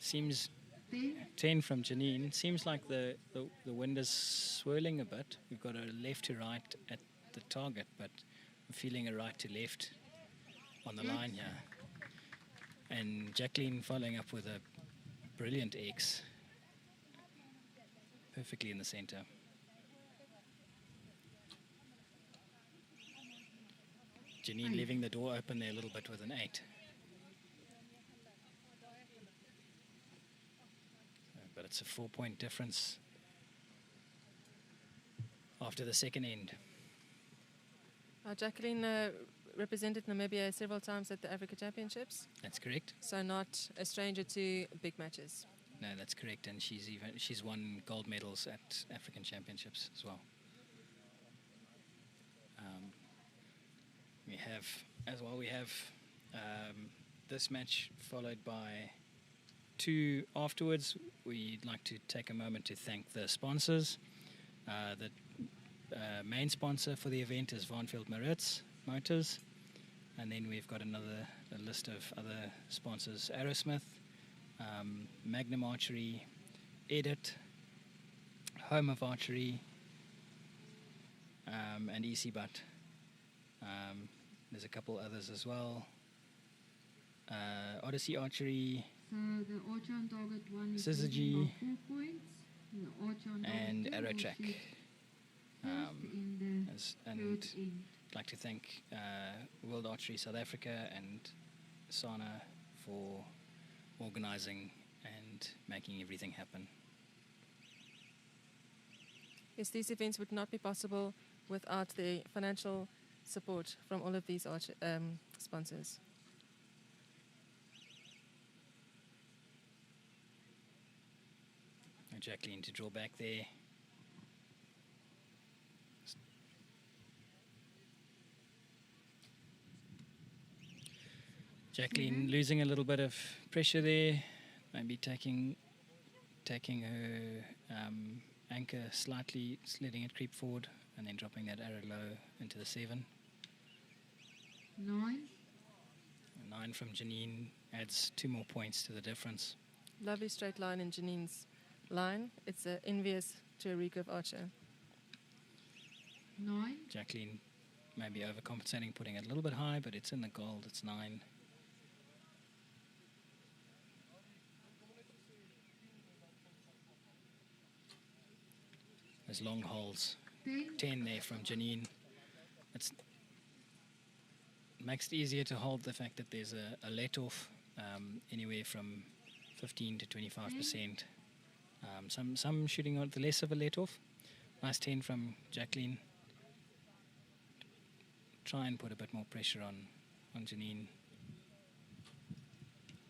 Seems 10. 10 from Janine. Seems like the wind is swirling a bit. We've got a left to right at the target, but I'm feeling a right to left on the line here. And Jacqueline following up with a brilliant X. Perfectly in the center. Janine leaving the door open there a little bit with an 8. But it's a 4-point difference after the second end. Jacqueline represented Namibia several times at the Africa Championships, That's correct. so not a stranger to big matches. No, that's correct. And she's won gold medals at African Championships as well. We have this match followed by 2 afterwards. We'd like to take a moment to thank the sponsors. The main sponsor for the event is Vaanveld Maritz Motors, and then we've got a list of other sponsors: Aerosmith, Magnum Archery, Edit, Home of Archery, and EC Butt. There's a couple others as well. Odyssey Archery, So the archer on target 1 is Syzygy, winning by 4 points. The archer on target and 2 will Aerotrack. shoot first in the And third end. I'd like to thank World Archery South Africa and Sana for organising and making everything happen. Yes, these events would not be possible without the financial support from all of these sponsors. And Jacqueline to draw back there. Jacqueline losing a little bit of pressure there, maybe taking her anchor slightly, letting it creep forward, and then dropping that arrow low into the 7. 9. 9 from Janine adds 2 more points to the difference. Lovely straight line in Janine's line. It's envious to a recurve archer. 9. Jacqueline maybe overcompensating, putting it a little bit high, but it's in the gold. It's 9. There's long holes. 10 there from Janine. It makes it easier to hold the fact that there's a let-off anywhere from 15 to 25%. Some shooting on the less of a let-off. Nice 10 from Jacqueline. Try and put a bit more pressure on Janine.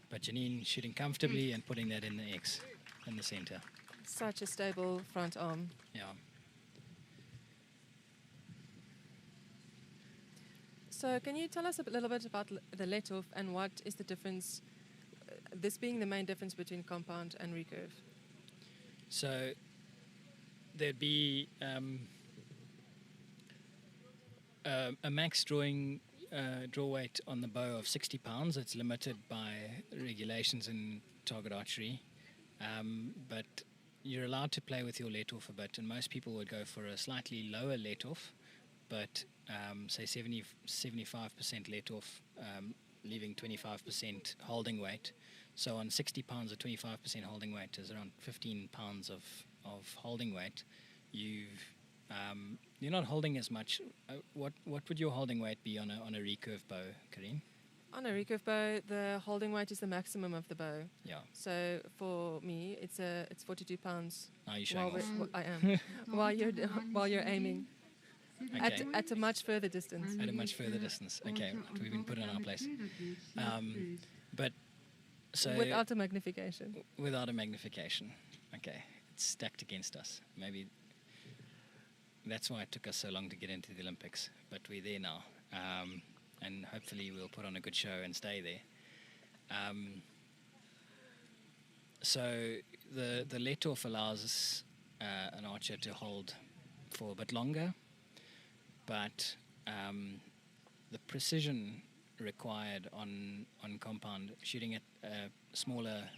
But Janine shooting comfortably and putting that in the X in the center. Such a stable front arm. Yeah. So can you tell us a little bit about the let-off and what is the difference, this being the main difference between compound and recurve? So there'd be a max draw weight on the bow of 60 pounds. It's limited by regulations in target archery, but you're allowed to play with your let-off a bit, and most people would go for a slightly lower let-off, but say 75% let-off, leaving 25% holding weight. So on 60 pounds of 25% holding weight is around 15 pounds of holding weight. You're not holding as much. What would your holding weight be on a recurve bow, Karine? On a recurve bow, the holding weight is the maximum of the bow. Yeah. So for me, it's 42 pounds. Are you showing off? I am. while you're aiming. Okay. At a much further distance. At a much further distance. Okay, right, we've been put in our place. But so Without a magnification. Without a magnification. Okay, it's stacked against us. Maybe that's why it took us so long to get into the Olympics. But we're there now, and hopefully we'll put on a good show and stay there. So the let-off allows us, an archer to hold for a bit longer, but the precision required on compound shooting at a smaller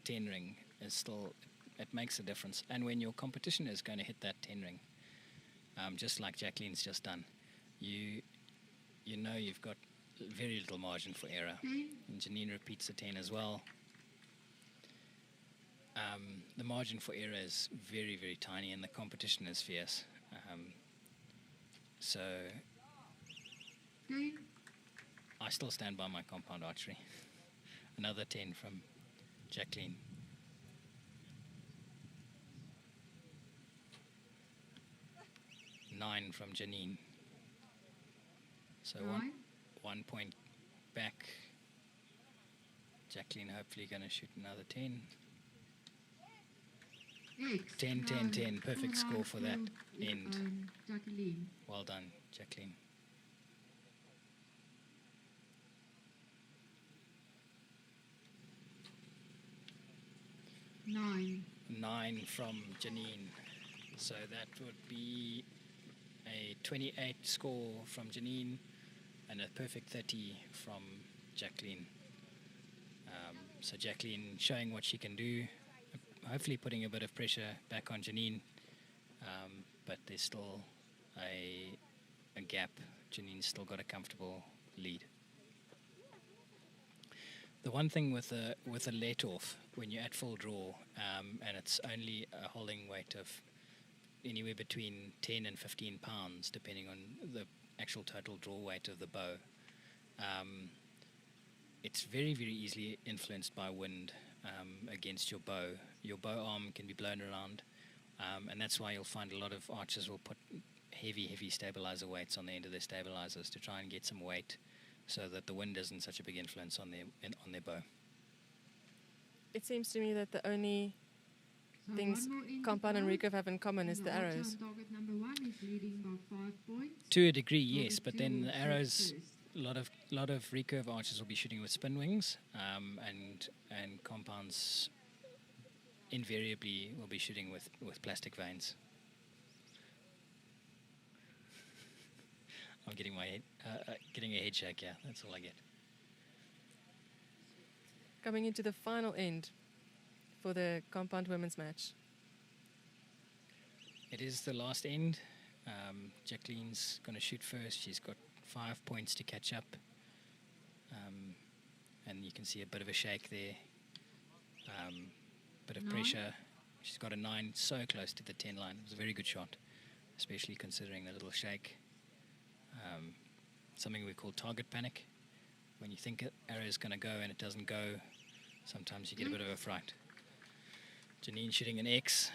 10 ring is still, it makes a difference. And when your competition is going to hit that 10 ring, just like Jacqueline's just done, you know you've got very little margin for error. And Janine repeats the 10 as well. The margin for error is very, very tiny, and the competition is fierce. So I still stand by my compound archery. Another 10 from Jacqueline. Nine from Janine. So one point back. Jacqueline hopefully going to shoot another 10. 10, 10, 10. Perfect score for that end. Jacqueline. Well done, Jacqueline. Nine from Janine. So that would be a 28 score from Janine and a perfect 30 from Jacqueline. So Jacqueline showing what she can do, hopefully putting a bit of pressure back on Janine, but there's still a gap. Janine's still got a comfortable lead. The one thing with a let-off, when you're at full draw, and it's only a holding weight of anywhere between 10 and 15 pounds, depending on the actual total draw weight of the bow, it's very, very easily influenced by wind against your bow. Your bow arm can be blown around, and that's why you'll find a lot of archers will put heavy stabilizer weights on the end of their stabilizers to try and get some weight, so that the wind isn't such a big influence on their bow. It seems to me that the only things compound and recurve have in common is the arrows. Target number 1 is leading by 5 points. To a degree, yes, but then the arrows lot of recurve archers will be shooting with spin wings, and compounds invariably will be shooting with plastic vanes. I'm getting my head, getting a head shake. Yeah, that's all I get. Coming into the final end for the compound women's match. It is the last end. Jacqueline's going to shoot first. She's got 5 points to catch up. And you can see a bit of a shake there. Bit of pressure. She's got a 9 so close to the 10 line. It was a very good shot, especially considering the little shake. Something we call target panic. When you think an arrow is going to go and it doesn't go, sometimes you get a bit of a fright. Janine shooting an X.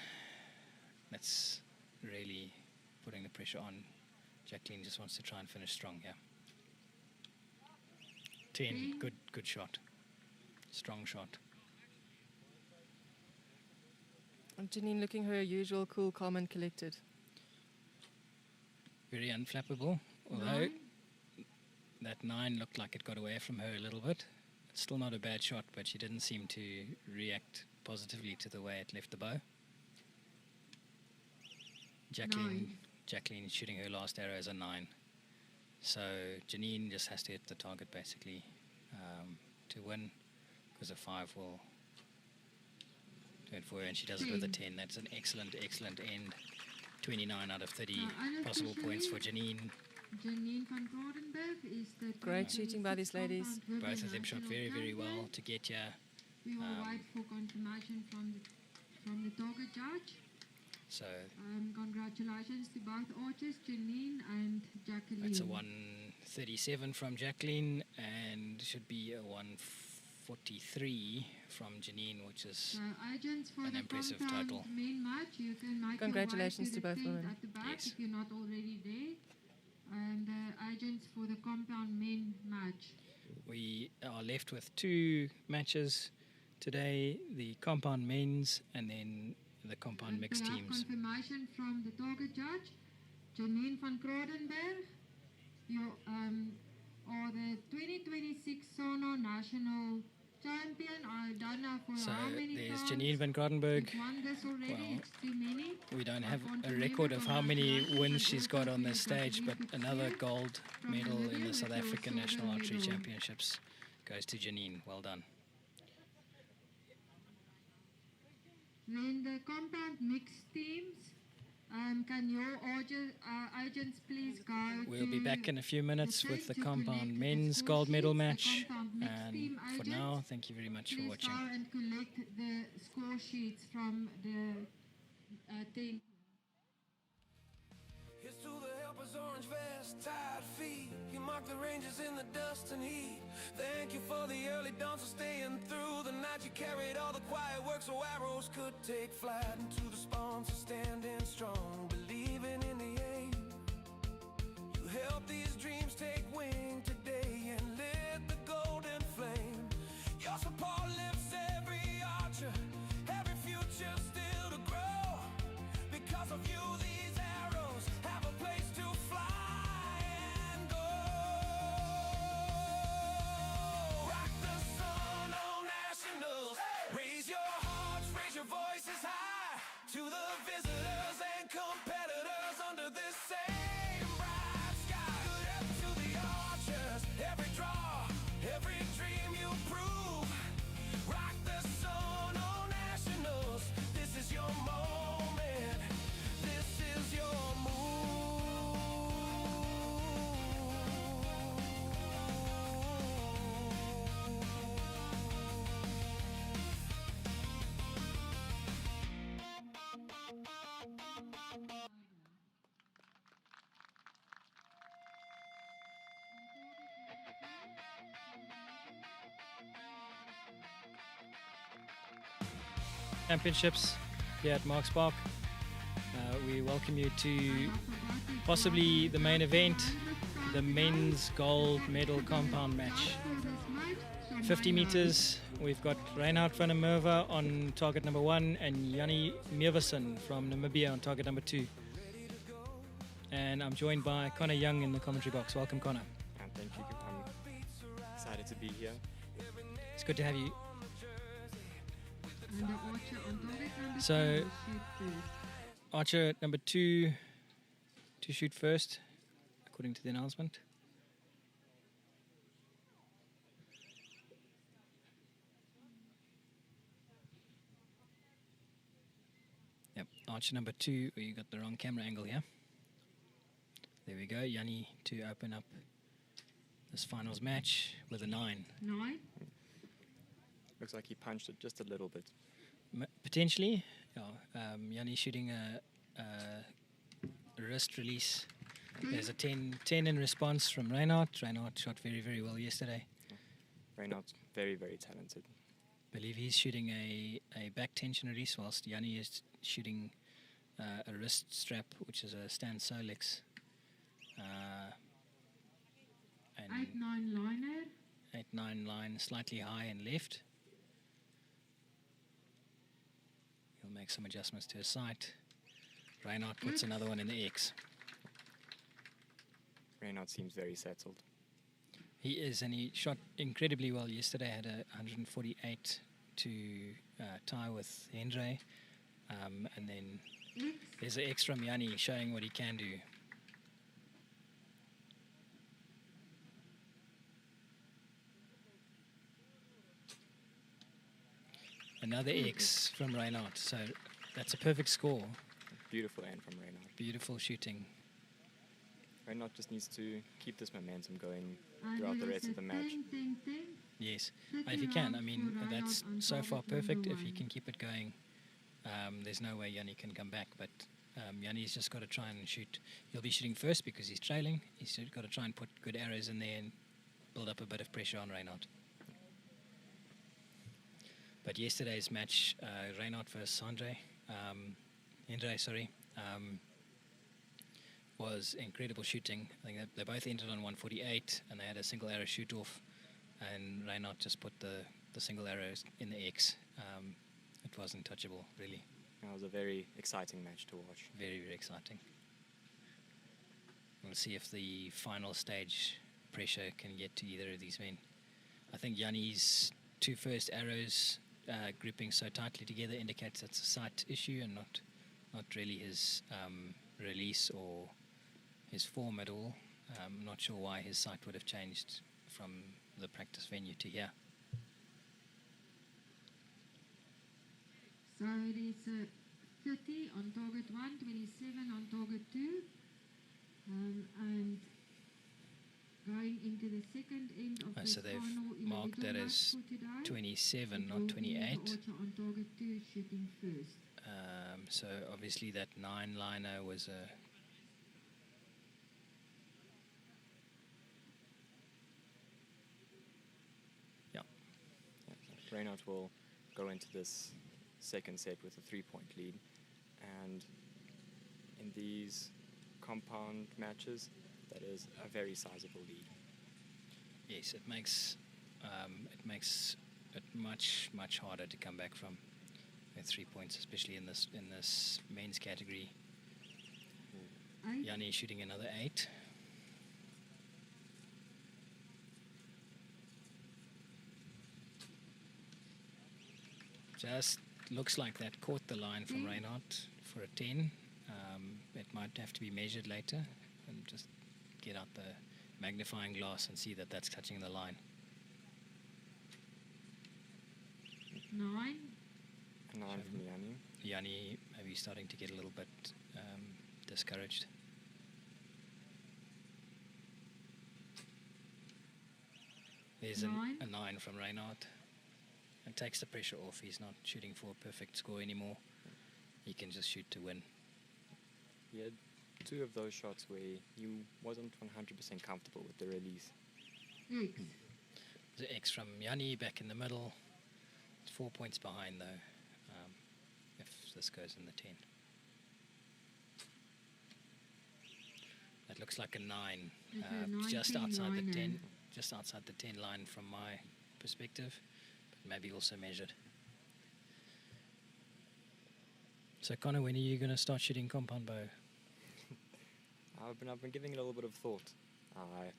That's really putting the pressure on. Jacqueline just wants to try and finish strong here. 10, good shot. Strong shot. And Janine looking her usual cool, calm and collected. Very unflappable, although that 9 looked like it got away from her a little bit. It's still not a bad shot, but she didn't seem to react positively to the way it left the bow. Jacqueline shooting her last arrow as a 9. So Janine just has to hit the target basically to win, because a 5 will do it for her, and she does it with a 10. That's an excellent end. 29 out of 30 possible points for Janine. Janine van Grodenberg is the Great shooting by these ladies. Both of them shot very, very well to get here. We will wait for confirmation from the target judge. So congratulations to both archers, Janine and Jacqueline. it's a 137 from Jacqueline, and should be a 143 from Janine, which is agents for an the impressive compound total. main match, you can make Congratulations your way to the both tent women. at the back Yes. if you're not already there. And the agents for the compound men match. We are left with 2 matches today, the compound men's and then the compound And mixed we have teams. confirmation from the target judge, Janine van Grodenberg. You are the 2026 Sono National Champion. I don't know for So how many there's times. Janine van Grodenberg. You've won this already. Well, It's too many. We don't I have can't a remember record of how many congratulations, wins but she's got also on to this stage, but Jacqueline another Coetzee gold from medal in Bolivia the South with your African silver National Archery medal. Championships goes to Janine. Well done. Then the compound mixed teams. Can your agents please go We'll be to back in a few minutes the with the tent to compound collect the men's score gold medal sheets, the match. compound mixed And team for agents. now, thank you very much for Please watching. go and collect the score sheets from the tent. Here's to the helper's orange vest, tired feet. He marked the ranges in the dust and heat. Thank you for the early dawns for staying through the night. You carried all the quiet work so arrows could take flight. And to the sponsor standing strong, believing in the aim. You helped these dreams take wing today and lit the golden flame. Your support lifts every archer, every future still to grow. Because of you, these arrows have a place to fly and go. Rock the sun on nationals. Raise your hearts, raise your voices high to the visitors and competitors under this same bright sky. Good up to the archers, every draw, every dream you prove. Rock the sun on nationals. This is your moment. This is your Championships here at Marks Park. We welcome you to possibly the main event, the men's gold medal compound match. 50 meters, we've got Reinhard van der Merwe on target number 1 and Jannie Meversen from Namibia on target number 2. And I'm joined by Connor Young in the commentary box. Welcome, Connor. Thank you. to be here. It's good to have you. And the archer on target number So- 2 will shoot first. Archer number 2 to shoot first, according to the announcement. Yep, Archer number 2. Oh, you got the wrong camera angle here. There we go. Yanni to open up this finals match with a 9. 9. Looks like he punched it just a little bit. Potentially, yeah. Yanni shooting a wrist release. There's a 10 in response from Reinhardt. Reinhardt shot very, very well yesterday. Reinhardt's very, very talented. Believe he's shooting a back tension release, whilst Yanni is shooting a wrist strap, which is a stand Solex. And 8-9 liner. 8-9 line, slightly high and left. He'll make some adjustments to his sight. Reinhardt puts another one in the X. Reinhardt seems very settled. He is, and he shot incredibly well yesterday. Had a 148 to tie with Hendry. And then X. there's an X from Yanni showing what he can do. Another X from Reinhardt. So that's a perfect score. Beautiful end from Reinhardt. Beautiful shooting. Reinhardt just needs to keep this momentum going And throughout the here rest is of the a match. 10-10-10. Yes, 30 if he can. I rounds mean, for that's Reinhardt on so far target number perfect. If he 1. can keep it going, there's no way Yanni can come back. But Yanni's just got to try and shoot. He'll be shooting first because he's trailing. He's got to try and put good arrows in there and build up a bit of pressure on Reinhardt. But yesterday's match, Reinhardt versus Hendry, was incredible shooting. I think they both entered on 148, and they had a single arrow shoot off, and Reinhardt just put the single arrows in the X. It was untouchable, really. It was a very exciting match to watch. Very, very exciting. We'll see if the final stage pressure can get to either of these men. I think Yanni's 2 first arrows grouping so tightly together indicates it's a sight issue and not really his release or his form at all. I'm not sure why his sight would have changed from the practice venue to here. So it is 30 on target 1, 27 on target 2. And going into the second end of the So they've final marked that individual as match for today. 27, It not will be 28. the archer on target 2 shooting first. So obviously that 9 liner was a... Yeah. Reinhardt will go into this second set with a 3-point lead, and in these compound matches, that is a very sizable lead. Yes, it makes it much harder to come back from 3 points, especially in this men's category. 8. Yanni shooting another 8. Just looks like that caught the line from Reinhardt for a 10. It might have to be measured later, and just get out the magnifying glass and see that that's touching the line. 9. A 9 from Yanni. Yanni maybe starting to get a little bit discouraged. There's a 9 from Reinhardt. It takes the pressure off. He's not shooting for a perfect score anymore. He can just shoot to win. He had 2 of those shots where he wasn't 100% comfortable with the release. 8. The X from Yanni back in the middle. It's 4 points behind though, if this goes in the 10. That looks like a 9, It's a just 19 outside the liner. 10, just outside the 10 line from my perspective, but maybe also measured. So Connor, when are you going to start shooting compound bow? I've been giving it a little bit of thought. I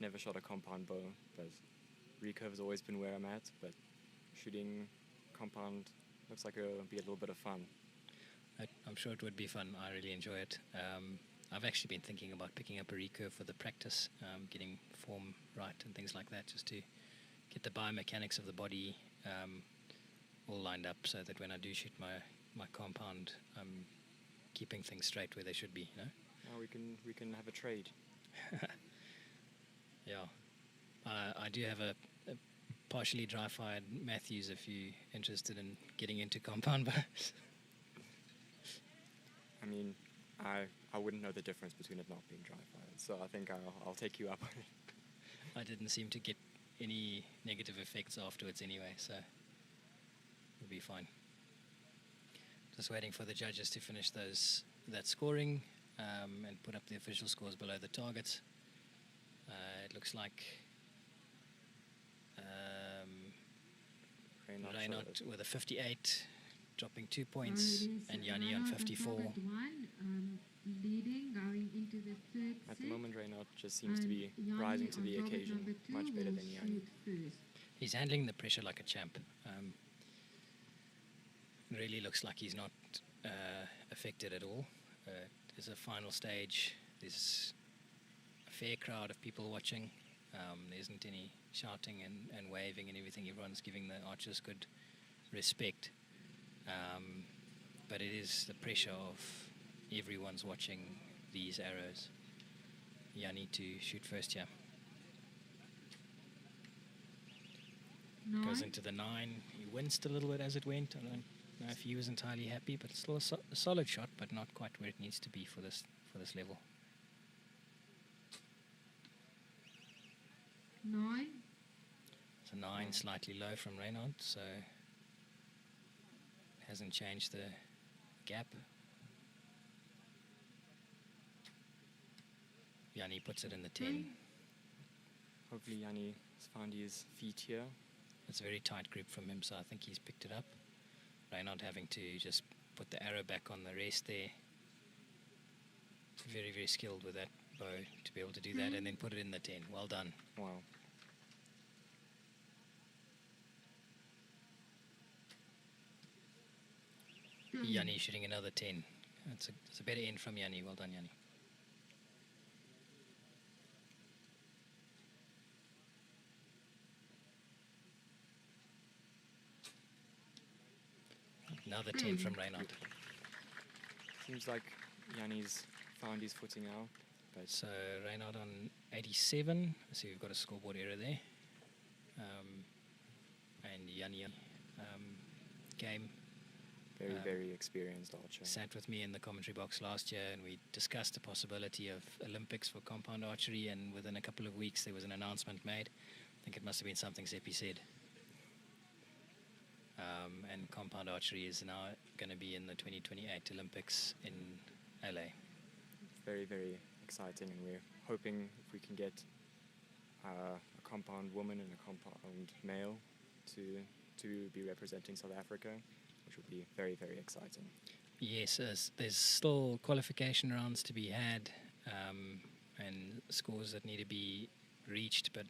never shot a compound bow, but recurve has always been where I'm at, but shooting compound looks like it'll be a little bit of fun. I'm sure it would be fun. I really enjoy it. I've actually been thinking about picking up a recurve for the practice, getting form right and things like that, just to get the biomechanics of the body all lined up, so that when I do shoot my compound, I'm keeping things straight where they should be. You know. Now we can have a trade. Yeah, I do have a partially dry-fired Matthews if you're interested in getting into compound bows. I mean, I wouldn't know the difference between it not being dry fired, so I think I'll take you up on it. I didn't seem to get any negative effects afterwards anyway, so we'll be fine. Just waiting for the judges to finish that scoring and put up the official scores below the targets. It looks like Reinhardt with a 58, dropping 2 points, and Yanni on 54. Leading, going into the third At set. the moment, Reinhardt just seems to be rising to the occasion much better than Yanni. He's handling the pressure like a champ. Really looks like he's not affected at all. There's a final stage. There's a fair crowd of people watching. There isn't any shouting and waving and everything. Everyone's giving the archers good respect. But it is the pressure of everyone's watching these arrows. Yanni to shoot first here. Goes into the 9. He winced a little bit as it went. I don't know if he was entirely happy, but still a solid shot, but not quite where it needs to be for this level. 9. So 9 slightly low from Reinhardt, so hasn't changed the gap. Yanni puts it in the 10. Hopefully Yanni has found his feet here. It's a very tight grip from him, so I think he's picked it up. Reinhardt having to just put the arrow back on the rest there. Very, very skilled with that bow to be able to do that and then put it in the 10. Well done. Wow. Yanni shooting another 10. It's a better end from Yanni. Well done, Yanni. Another 10 from Reinhardt. Seems like Yanni's found his footing now. But So Reinhardt on 87. So we've got a scoreboard error there. And Yanni game. very experienced archer. Sat with me in the commentary box last year, and we discussed the possibility of Olympics for compound archery, and within a couple of weeks there was an announcement made. I think it must have been something Seppi said. And compound archery is now going to be in the 2028 Olympics in LA. Very exciting, and we're hoping if we can get a compound woman and a compound male to be representing South Africa, which would be very exciting. Yes, there's still qualification rounds to be had and scores that need to be reached, but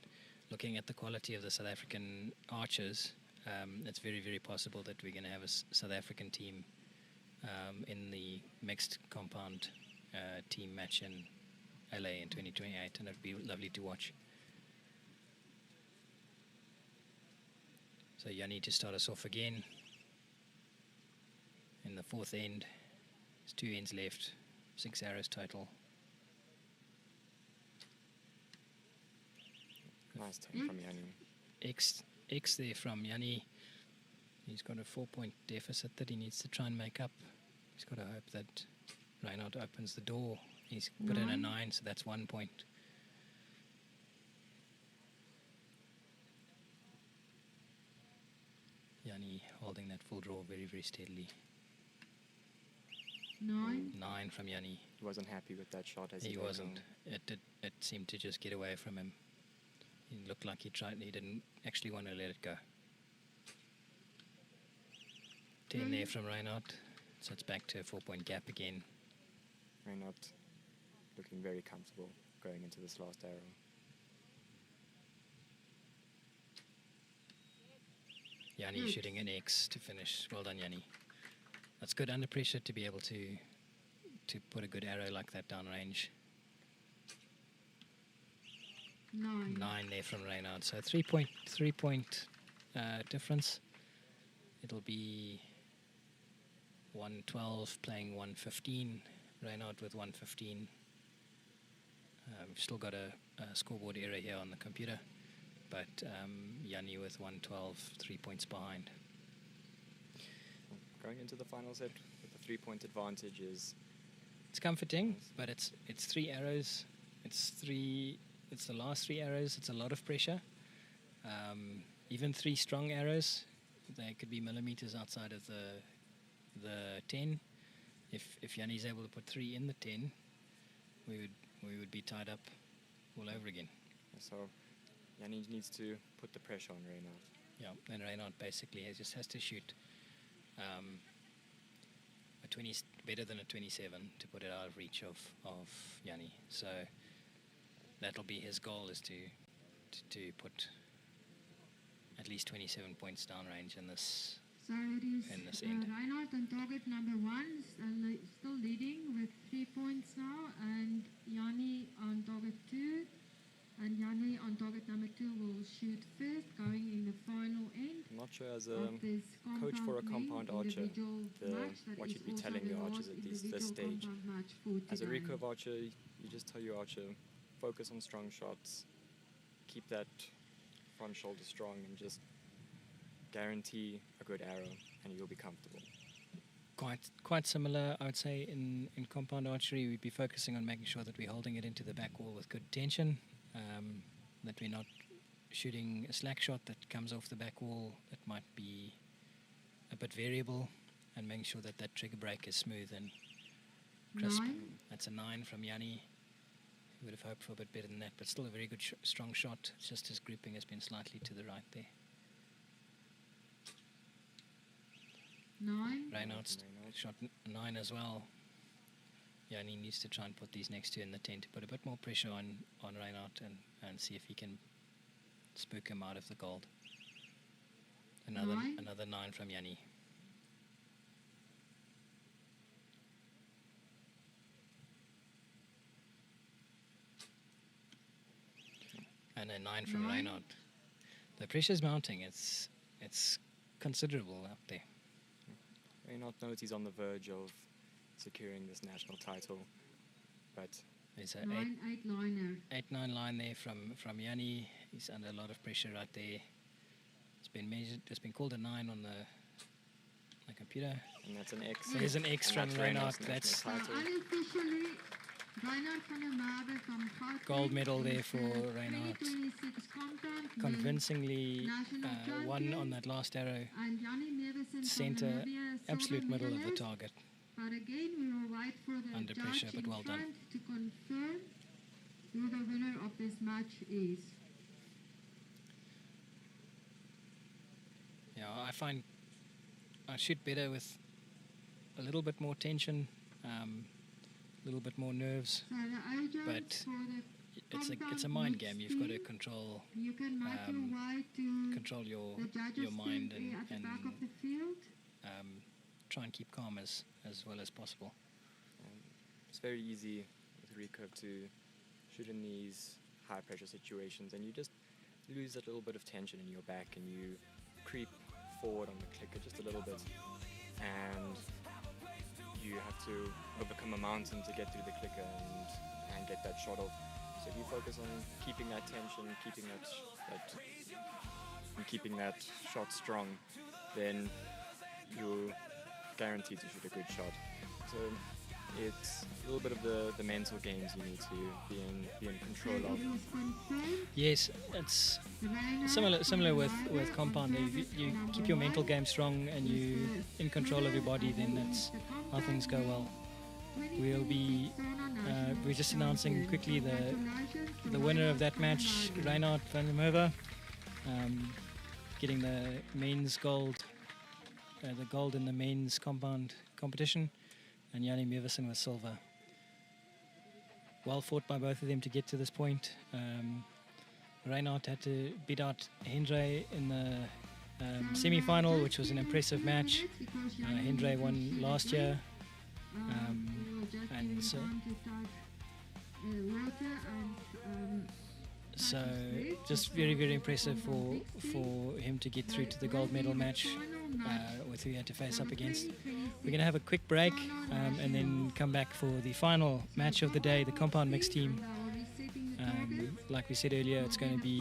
looking at the quality of the South African archers, it's very possible that we're going to have a South African team in the mixed compound team match in LA in 2028, and it would be lovely to watch. So Yanni to start us off again. In the fourth end, there's 2 ends left, 6 arrows total. Nice 10 from Yanni. X there from Yanni. He's got a 4-point deficit that he needs to try and make up. He's got to hope that Reinhardt opens the door. He's put in a 9, so that's 1 point. Yanni holding that full draw very steadily. 9. 9 from Yanni. He wasn't happy with that shot as He goes wasn't. on. It seemed to just get away from him. He looked like he didn't actually want to let it go. 10 there from Reinhardt. So it's back to a 4-point gap again. Reinhardt looking very comfortable going into this last arrow. Yanni shooting an X to finish. Well done, Yanni. That's good under pressure to be able to put a good arrow like that downrange. 9. 9 there from Reynard. So 3-point difference. It'll be 112 playing 115. Reynard with 115. We've still got a scoreboard error here on the computer, but Yanni with 112, 3 points behind. Going into the final set with the 3-point advantage is... It's comforting, but it's 3 arrows. It's the last 3 arrows. It's a lot of pressure. Even 3 strong arrows, they could be millimeters outside of the 10. If Yanni's able to put 3 in the 10, we would be tied up all over again. So Yanni needs to put the pressure on Reynard. Yeah, and Reynard basically just has to shoot a 20, better than a 27 to put it out of reach of Yanni. So that'll be his goal, is to put at least 27 points downrange in this. So it is end. Reinhardt on target number 1, still leading with 3 points now, and Yanni on target 2. And Yanni on target number 2 will shoot first, going in the final end. I'm not sure, as a coach for a compound archer, what you'd be telling your archers at this stage. As a recurve archer, you just tell your archer, focus on strong shots, keep that front shoulder strong, and just guarantee a good arrow, and you'll be comfortable. Quite similar, I would say, in compound archery. We'd be focusing on making sure that we're holding it into the back wall with good tension, that we're not shooting a slack shot that comes off the back wall that might be a bit variable, and making sure that that trigger break is smooth and crisp. 9. That's a 9 from Yanni. We would have hoped for a bit better than that, but still a very good strong shot. It's just his grouping has been slightly to the right there. 9. Reynard's shot 9 as well. Yanni needs to try and put these next two in the 10 to put a bit more pressure on Reynard and see if he can spook him out of the gold. Another 9 from Yanni. And a 9 from 9. Reynard. The pressure's mounting. It's considerable up there. Reynard knows he's on the verge of securing this national title, but there's a 9-8 liner. 8-9 line there from Yanni. He's under a lot of pressure right there. It's been measured. It's been called a 9 on the computer. And that's an X. There's an X from Reynard. That's Unofficially, Reinhard van der Merwe from Gauteng. gold medal there is for the Reynard. 2026 compound Convincingly national won champion. on that last arrow. And Yanni Meversen from Center, Namibia, absolute silver middle of the medalist. target. But again, we will wait for the Under judge pressure, but in well done. front to confirm who the winner of this match is. Yeah, I find I shoot better with a little bit more tension, a little bit more nerves. So the agents But for the it's a compound mind mixed game. You've got to team, control you can make your way to control your the judges' mind tent at the and back of the field. try and keep calm as well as possible. it's very easy with recurve to shoot in these high pressure situations, and you just lose that little bit of tension in your back, and you creep forward on the clicker just a little bit, and you have to overcome a mountain to get through the clicker and get that shot off. So if you focus on keeping that tension, keeping that shot strong, then you're guaranteed to shoot a good shot. So it's a little bit of the mental games you need to be in control of. It is confirmed. Yes, it's Reinhard similar van with der Merwe compound. on If you target number keep your mental 1 game strong and is you the in control of your body, winner then and that's the how things go compound well. We'll be we're just announcing champion. quickly Congratulations to the winner of that Reinhard match, van der Merwe. Reinhard van der Merwe, getting the men's gold, the gold in the men's compound competition, and Yanni Meversen with silver. Well fought by both of them to get to this point. Reinhard had to beat out Hendrey in the semi-final, which was an impressive match. Hendrey won last year. And so just very, very impressive for him to get through to the gold medal match with who he had to face up against. We're going to have a quick break and then come back for the final match of the day, the compound mixed team. Like we said earlier, it's going to be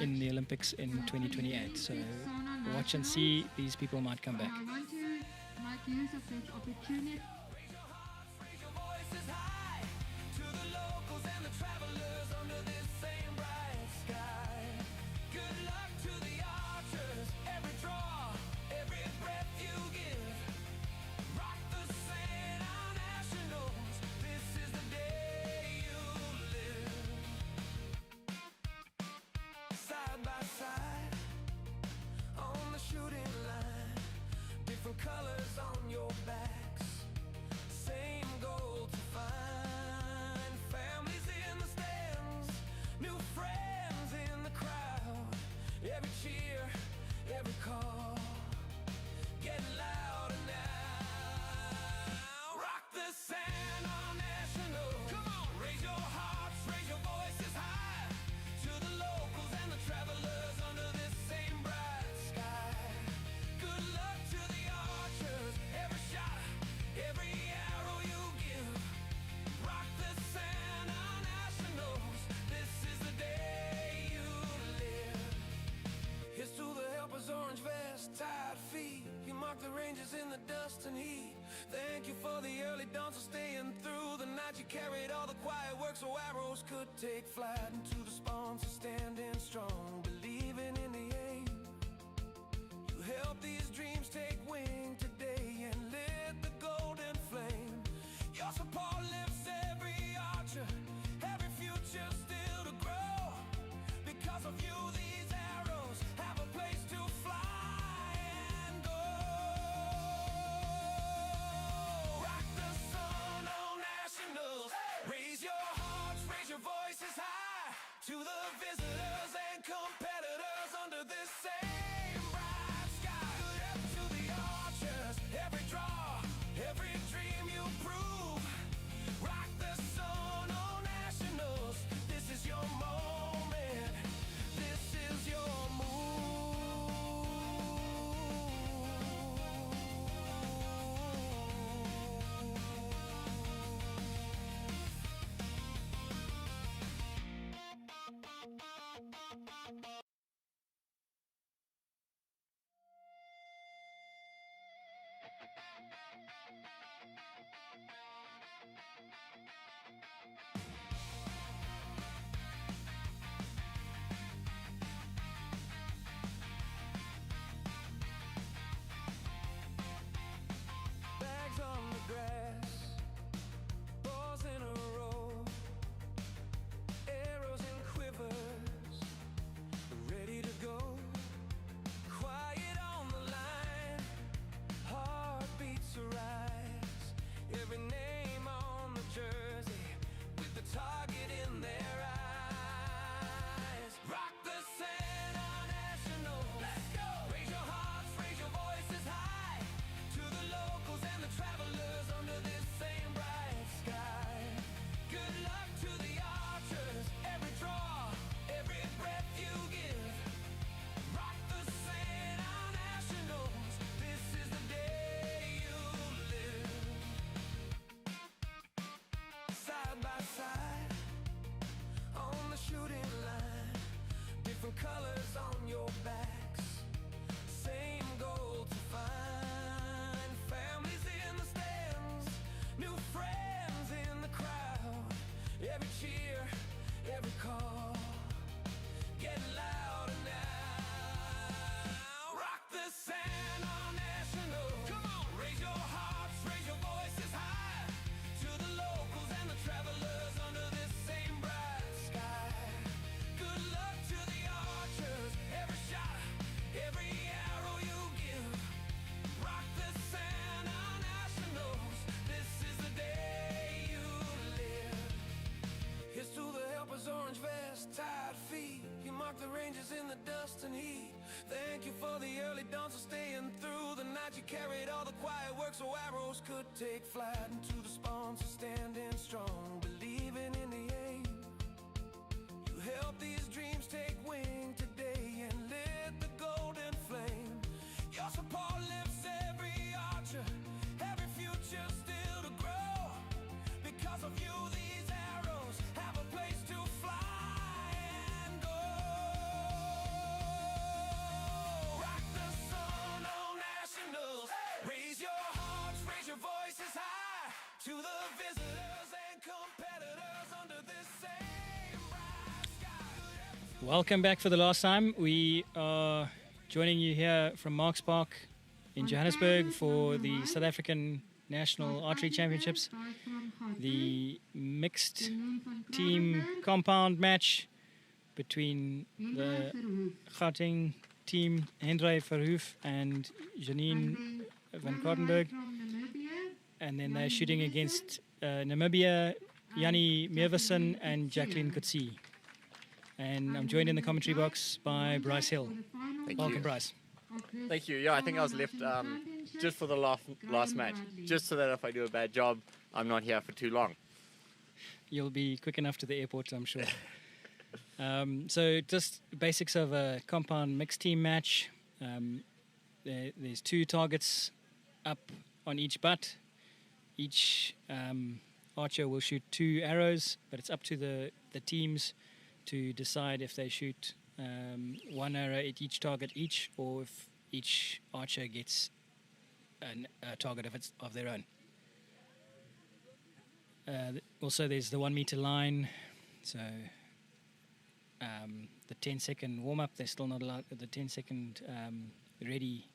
in the Olympics in 2028. So watch and see. These people might come back. I want to make use of this opportunity. Colors on your backs, same goal to find. Families in the stands, new friends in the crowd. Every cheer, every call, getting louder now. Rock the sand on national. Come on, raise your hearts, raise your voices high. To the locals and the travelers under this same bright sky. Good luck to the every shot, every arrow you give. Rock the sand on nationals. This is the day you live. Here's to the helpers, orange vest, tired feet. You mark the ranges in the dust and heat. Thank you for the early dawns, for staying through the night. You carried all the quiet work so arrows could take flight. And to the sponsors standing strong, believing in the aim. You help these dreams take wing today and lit the golden flame. Your support lifts every archer, every future still to grow. Because of you, these arrows have a place to fly and go. Rock the sun on nationals. Raise your hearts, raise your voices high. To the visitors and competitors under this same bright sky. Good up to the archers, every draw, every dream you prove. Rock the sun on nationals. This is your moment. This is your move. Bags on the grass, balls in a row, arrows and quivers, ready to go. Quiet on the line, heartbeats arise. Every name on the jersey, with the target in their eyes. Rock the sand on national. Let's go. Raise your hearts, raise your voices high. To the locals and the travelers under this same bright sky. Good luck to the archers, every draw, every breath you give. Rock the sand on nationals. This is the day you live. Side by side, on the shooting line. Different colors on your backs, same goal to find. Families in the stands, new friends in the crowd. Every cheer, every call, getting louder now. Rock the sand on national. Come on, raise your hearts, raise your voices high. To the locals and the travelers under this same bright sky. Good luck to the archers, every shot, every arrow you give. Rock the sand on nationals. This is the day you live. Here's to the helpers, orange vest, tired feet. You mark the ranges in the dust and heat. Thank Thank you for the early dawn, so staying through the night. You carried all the quiet work so arrows could take flight. Into the sponsor standing strong, believing in the aim. You help these dreams take wing today and lit the golden flame. Your support lifts every archer, every future still to grow. Because of you, these arrows have a place to fly and go. Rock the sun on nationals. Raise your hearts, raise your voices high to the visitors and competitors under this same bright sky. Welcome back for the last time. We are joining you here from Marks Park in Johannesburg for the South African National Archery Championships, the mixed team compound match between the Gauteng team, Hendrey Verhoef and Janine van Kortenberg, and then they're shooting against Namibia, Jannie Meerwissen and Jacqueline Kutsi. And I'm joined in the commentary box by Bryce Hill. Welcome, Bryce. Thank you. Yeah, I think I was left just for the last match, just so that if I do a bad job, I'm not here for too long. You'll be quick enough to the airport, I'm sure. So just basics of a compound mixed team match. There's 2 targets up on each butt. Each archer will shoot 2 arrows, but it's up to the teams to decide if they shoot 1 arrow at each target each, or if each archer gets a target of their own. Also, there's the 1 meter line. So the 10-second warm-up, they're still not allowed. The 10-second ready,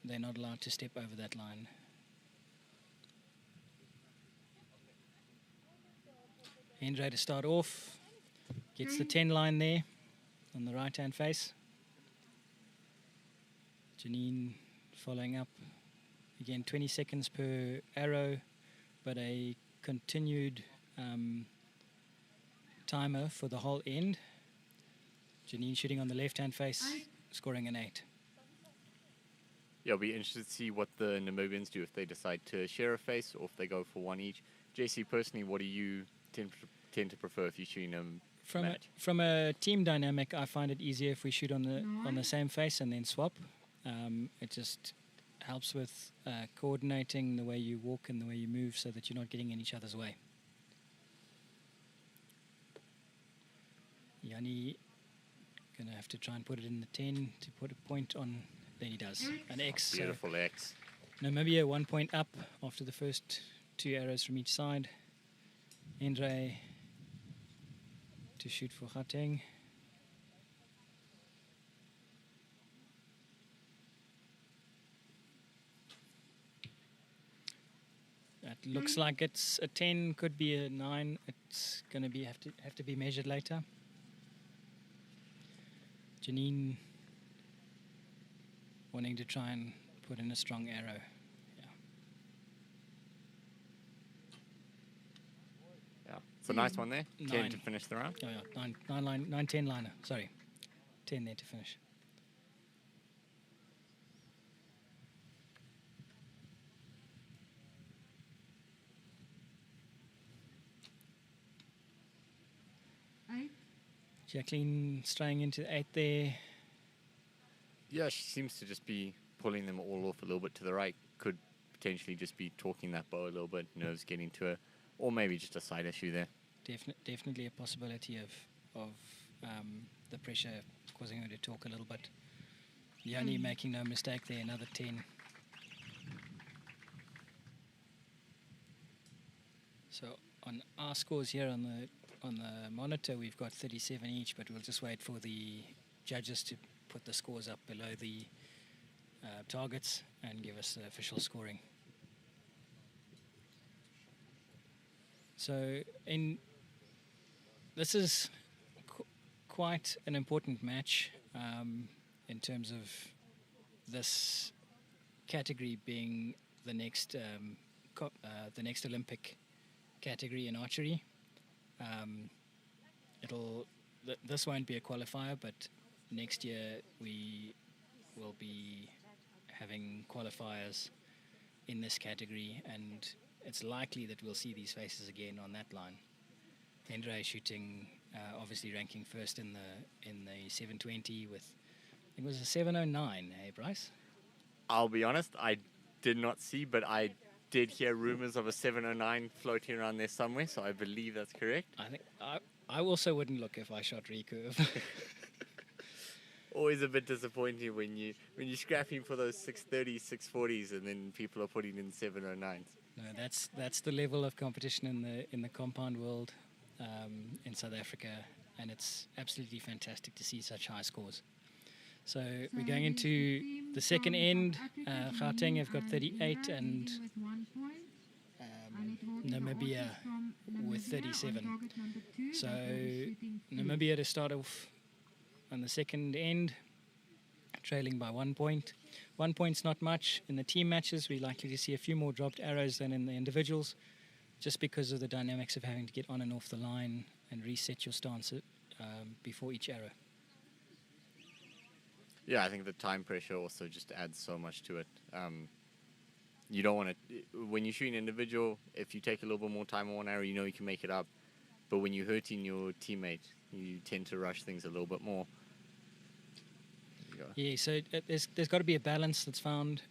they're not allowed to step over that line. Hendrey to start off, gets the 10 line there on the right-hand face. Janine following up. Again, 20 seconds per arrow, but a continued timer for the whole end. Janine shooting on the left-hand face, scoring an 8. Yeah, I'll be interested to see what the Namibians do, if they decide to share a face or if they go for 1 each. JC, personally, what do you tend to prefer if you're shooting a match? From a team dynamic, I find it easier if we shoot on the same face and then swap. It just helps with coordinating the way you walk and the way you move so that you're not getting in each other's way. Jannie going to have to try and put it in the 10 to put a point on. There he does. An X. Beautiful X. Namibia 1 point up after the first 2 arrows from each side. Hendrey to shoot for Gauteng. That looks like it's a 10, could be a 9. It's going to be have to be measured later. Janine wanting to try and put in a strong arrow. Yeah, it's a nice one there. 10 9 to finish the round. Yeah, 9-10 liner. Sorry, 10 there to finish. Jacqueline straying into 8 there. Yeah, she seems to just be pulling them all off a little bit to the right. Could potentially just be talking that bow a little bit, nerves getting to her, or maybe just a side issue there. Definitely a possibility of the pressure causing her to talk a little bit. Jannie making no mistake there, another 10. So on our scores here on the monitor, we've got 37 each, but we'll just wait for the judges to put the scores up below the targets and give us the official scoring. So this is quite an important match in terms of this category being the next Olympic category in archery. This won't be a qualifier, but next year we will be having qualifiers in this category, and it's likely that we'll see these faces again on that line. Hendra shooting, obviously ranking first in the 720 with, I think it was a 709. Hey, Bryce? I'll be honest, I did not see, but I did hear rumors of a 709 floating around there somewhere, so I believe that's correct. I think I also wouldn't look if I shot recurve. Always a bit disappointing when you're scrapping for those 630s, 640s, and then people are putting in 709s. No, that's the level of competition in the compound world in South Africa, and it's absolutely fantastic to see such high scores. So we're going into the second end. Gauteng have got 38 and Namibia with 37. So Namibia to start off on the second end, trailing by 1 point. 1 point's not much. In the team matches, we're likely to see a few more dropped arrows than in the individuals, just because of the dynamics of having to get on and off the line and reset your stance before each arrow. Yeah, I think the time pressure also just adds so much to it. You don't want to, when you're shooting individual, if you take a little bit more time on one arrow, you know you can make it up. But when you're hurting your teammate, you tend to rush things a little bit more. Yeah, so there's got to be a balance that's found.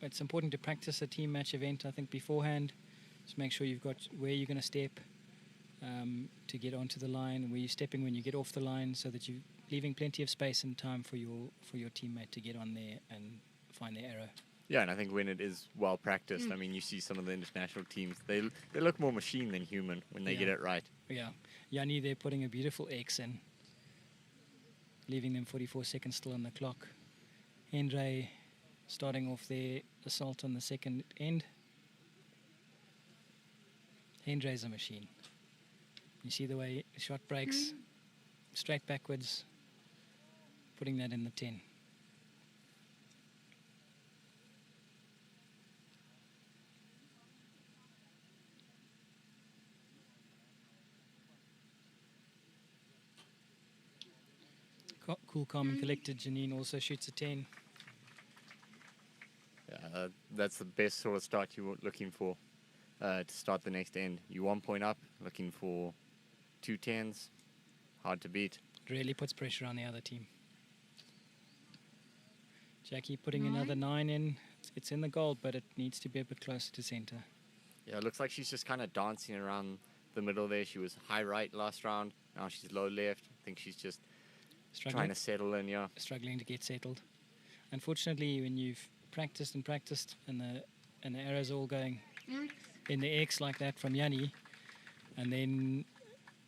It's important to practice a team match event, I think, beforehand. Just make sure you've got where you're going to step to get onto the line, and where you're stepping when you get off the line, so that you're leaving plenty of space and time for your teammate to get on there and find their arrow. Yeah, and I think when it is well practiced, I mean, you see some of the international teams, they look more machine than human when they get it right. Yeah, Yanni, they're putting a beautiful X in, leaving them 44 seconds still on the clock. Hendra starting off their assault on the second end. Hendra is a machine. You see the way the shot breaks, straight backwards, putting that in the 10. Cool, calm and collected. Janine also shoots a 10. Yeah, that's the best sort of start you're looking for to start the next end. You 1 point up, looking for 2 10s. Hard to beat. It really puts pressure on the other team. Jackie putting another 9 in. It's in the gold, but it needs to be a bit closer to center. Yeah, it looks like she's just kind of dancing around the middle there. She was high right last round. Now she's low left. I think she's just trying to settle in, struggling to get settled. Unfortunately, when you've practiced and the arrows are all going in the X like that from Yanni, and then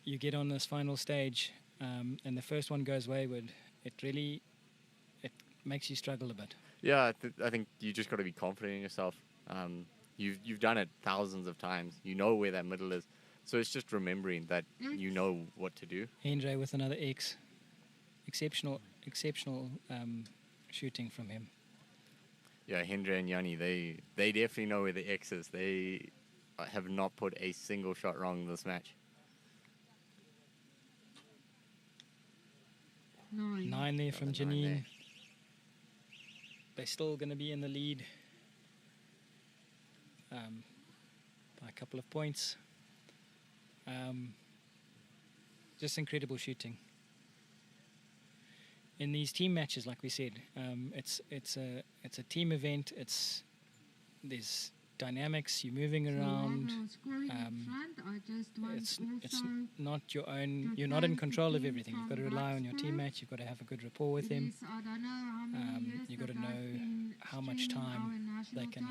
you get on this final stage and the first one goes wayward, it makes you struggle a bit. Yeah, I think you just got to be confident in yourself. You've done it thousands of times. You know where that middle is. So it's just remembering that you know what to do. Hendra with another X. Exceptional shooting from him. Yeah, Hendra and Yanni, they definitely know where the X is. They have not put a single shot wrong in this match. 9 there from Janine. They're still going to be in the lead by a couple of points. Just incredible shooting. In these team matches, like we said, it's a team event. There's dynamics. You're moving around. It's not your own. You're not in control of everything. You've got to rely on your teammates. You've got to have a good rapport with them. You've got to know how much time they can.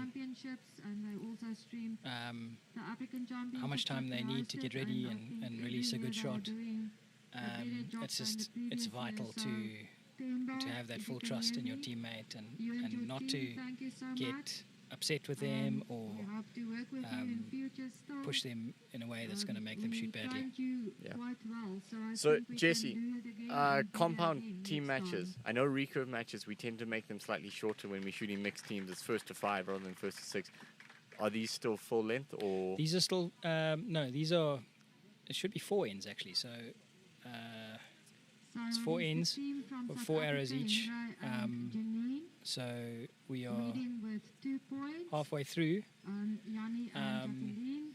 How much time they need to get ready and release a good shot. It's vital to have that full trust in your teammate and not to get upset with them or push them in a way that's going to make them shoot badly. Yeah. So Jesse, compound team matches. I know recurve matches, we tend to make them slightly shorter when we're shooting mixed teams. It's 1st to 5 rather than 1st to 6. Are these still full length or? These are still no. These are. It should be 4 ends actually. So So It's 4 it's the ends, team from with South 4 arrows Africa, each. Hira and Janine, So we are leading with 2 points. halfway through, Yanni and Jacqueline.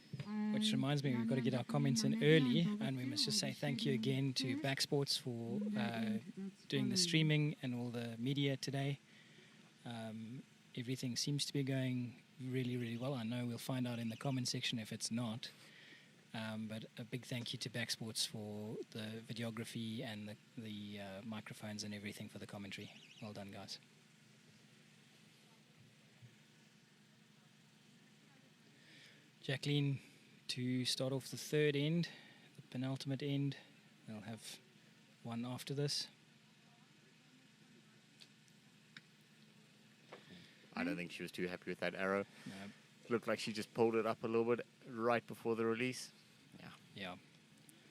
which reminds me we've got to get our comments in early, and we must just say thank you again to Backsports for doing the streaming and all the media today. Everything seems to be going really, really well. I know we'll find out in the comment section if it's not. But a big thank you to Backsports for the videography and the microphones and everything for the commentary. Well done, guys. Jacqueline to start off the third end, the penultimate end. They'll have one after this. I don't think she was too happy with that arrow. No. Looked like she just pulled it up a little bit right before the release. Yeah,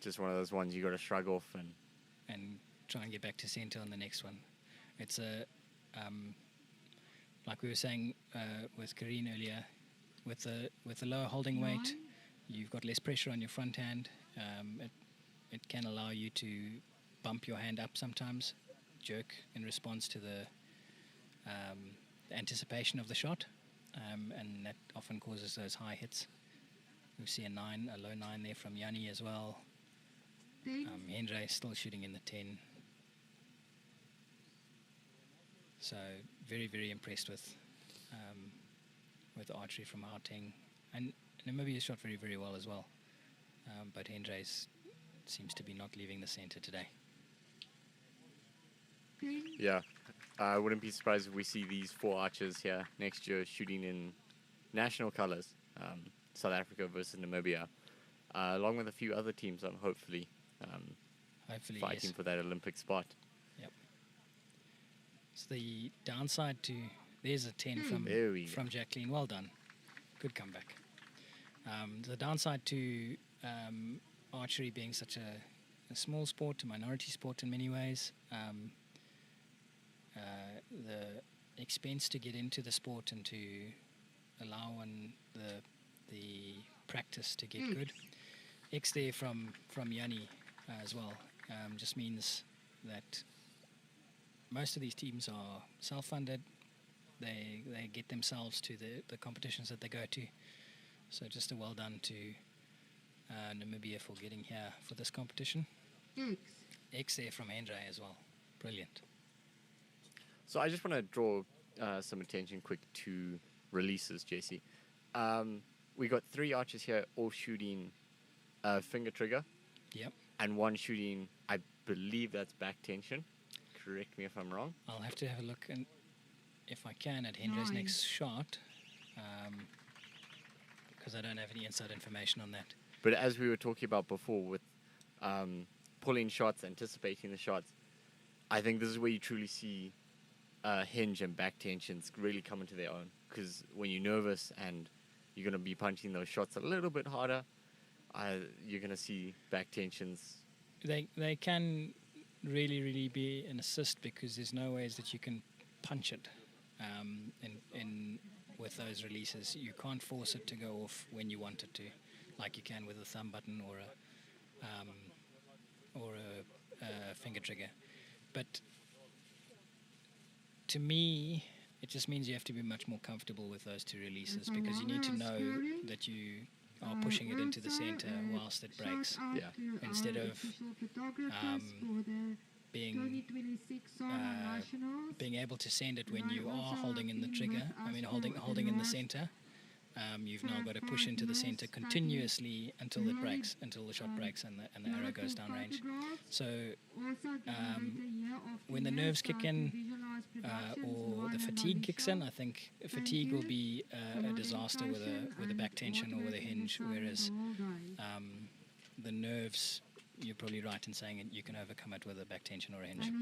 Just one of those ones you got to shrug off and try and get back to center on the next one. It's a like we were saying with Karine earlier, with the lower holding weight, you've got less pressure on your front hand. It can allow you to bump your hand up sometimes, jerk in response to the anticipation of the shot, and that often causes those high hits. We see a low 9 there from Yanni as well. Hendrey still shooting in the 10. So very, very impressed with archery from Gauteng, and Namibia shot very, very well as well. But Hendrey seems to be not leaving the center today. Yeah, I wouldn't be surprised if we see these 4 archers here next year shooting in national colors, South Africa versus Namibia, along with a few other teams, hopefully fighting yes. for that Olympic spot. Yep. So the downside to there's a 10 There we from go. Jacqueline. Well done, good comeback. The downside to archery being such a small sport, a minority sport in many ways. The expense to get into the sport and to allow the practice to get good. X there from Yanni as well just means that most of these teams are self-funded. They get themselves to the competitions that they go to. So just a well done to Namibia for getting here for this competition. X there from Hendrey as well. Brilliant. So I just want to draw some attention quick to releases, JC. We got 3 archers here all shooting finger trigger. Yep. And 1 shooting, I believe that's back tension. Correct me if I'm wrong. I'll have to have a look, and if I can, at Hendrey's next shot, because I don't have any inside information on that. But as we were talking about before with pulling shots, anticipating the shots, I think this is where you truly see hinge and back tensions really come into their own. Because when you're nervous and you're going to be punching those shots a little bit harder, you're going to see back tensions. They can really, really be an assist, because there's no ways that you can punch it in with those releases. You can't force it to go off when you want it to, like you can with a thumb button or a finger trigger. But to me, it just means you have to be much more comfortable with those 2 releases, because you need to know that you are pushing it into the center whilst it breaks. Yeah. Instead of being able to send it when you are holding in the trigger, holding in the center. You've now got to push into the center continuously until it breaks, until the shot breaks and the arrow goes downrange. So when the nerves kick in or the fatigue kicks in, I think fatigue will be a disaster with a back tension or with a hinge, whereas the nerves, you're probably right in saying you can overcome it with a back tension or a hinge.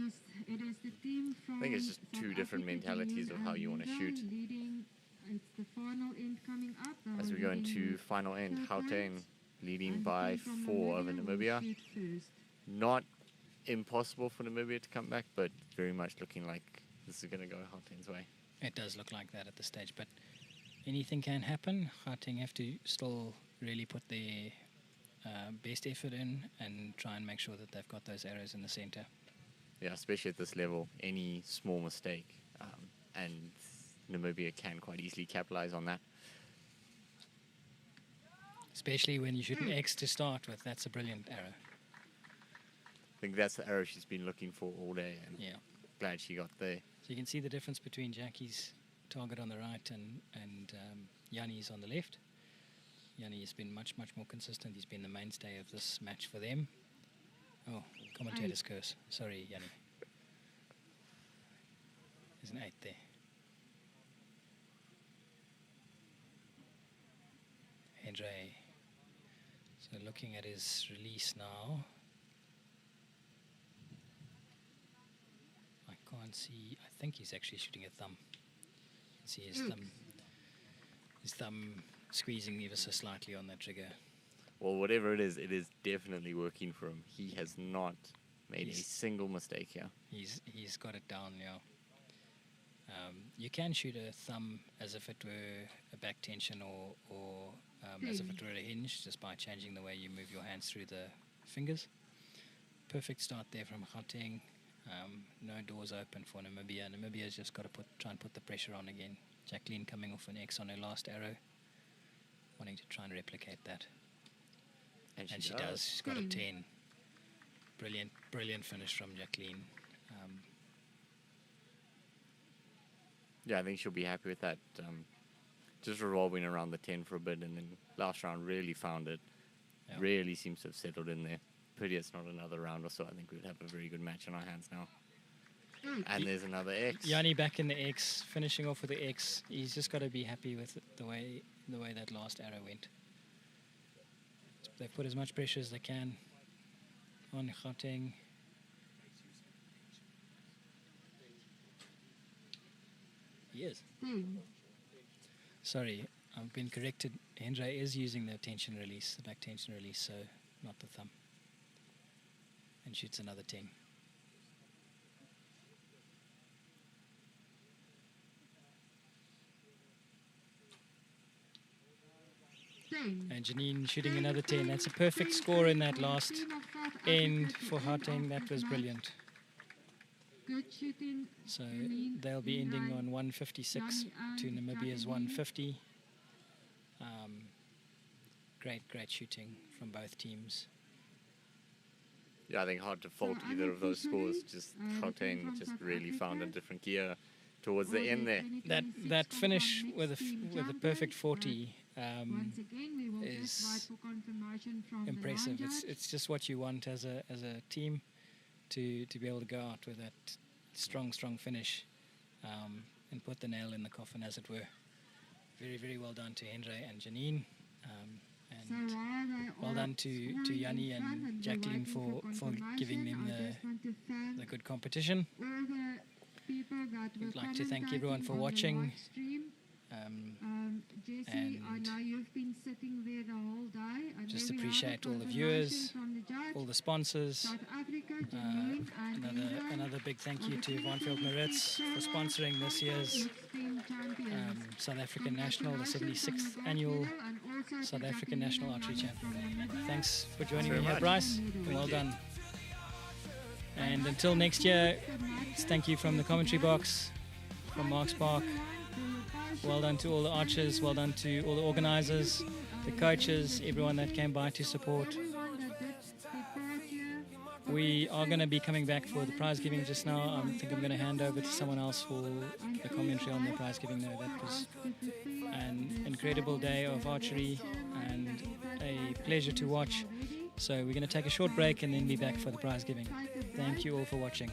I think it's just 2 different mentalities of how you want to shoot. It's the final end coming up. As we go into final end, Gauteng leading by 4 over Namibia. Not impossible for Namibia to come back, but very much looking like this is going to go Gauteng's way. It does look like that at this stage, but anything can happen. Gauteng have to still really put their best effort in and try and make sure that they've got those arrows in the center. Yeah, especially at this level, any small mistake, and Namibia can quite easily capitalize on that. Especially when you shoot an X to start with. That's a brilliant arrow. I think that's the arrow she's been looking for all day, and Yeah. glad she got there. So you can see the difference between Jackie's target on the right and Yanni's on the left. Yanni has been much more consistent. He's been the mainstay of this match for them. Oh, commentator's curse. Sorry, Yanni. There's an 8 there. Andre. So looking at his release now. I can't see. I think he's actually shooting a thumb. You can see his thumb squeezing ever so slightly on that trigger. Well, whatever it is definitely working for him. He has not made a single mistake here. He's got it down, yeah. You can shoot a thumb as if it were a back tension or as if it were a hinge, just by changing the way you move your hands through the fingers. Perfect start there from Gauteng. No doors open for Namibia. Namibia's just got to try and put the pressure on again. Jacqueline coming off an X on her last arrow, wanting to try and replicate that. And she does. She's got a 10. Brilliant finish from Jacqueline. Yeah, I think she'll be happy with that. Just revolving around the 10 for a bit, and then last round really found it. Yeah. Really seems to have settled in there. Pity it's not another round or so. I think we'd have a very good match on our hands now. And there's another X. Yanni back in the X, finishing off with the X. He's just got to be happy with the way that last arrow went. They've put as much pressure as they can on Gauteng. He is. Sorry, I've been corrected. Hendra is using the tension release, the back tension release, so not the thumb. And shoots another 10. And Janine shooting another 10. That's a perfect score in that last end for Gauteng. That was brilliant. Good shooting. So they'll be ending on 156 to Namibia's 150. Great shooting from both teams. Yeah, I think hard to fault either of those scores. Just Gauteng just really found a different gear towards the end there. That finish with a perfect 40 is impressive. It's just what you want as a team to be able to go out with that strong finish and put the nail in the coffin, as it were. Very well done to Hendra and Janine, and well done to Yanni and Jacqueline for giving them the good competition. We'd like to thank everyone for watching. Jesse, and I know you've been sitting there the whole day. just appreciate all the viewers, all the sponsors. Another big thank you to Van Veld Maritz for sponsoring this year's South African National, the 76th annual South African National Archery Champion. Thanks for joining me here, Bryce. Well done. And until next year, thank you from the commentary box, from Mark's Park. Well done to all the archers, well done to all the organizers, the coaches, everyone that came by to support. We are going to be coming back for the prize giving just now. I think I'm going to hand over to someone else for the commentary on the prize giving there. That was an incredible day of archery and a pleasure to watch. So we're going to take a short break and then be back for the prize giving. Thank you all for watching.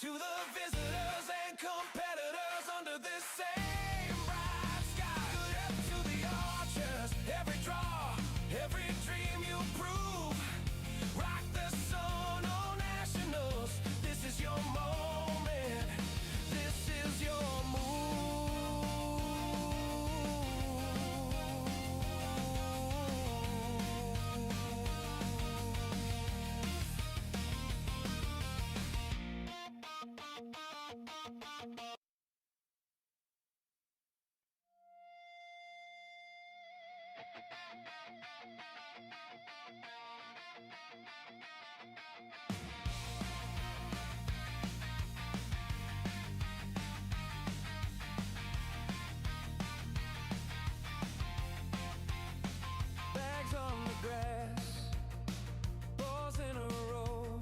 To the visitors and competitors under this same bright sky. Good up to the archers, every draw, every dream you prove. Rock the sun on nationals. This is your moment. This is your move. Bags on the grass, balls in a row,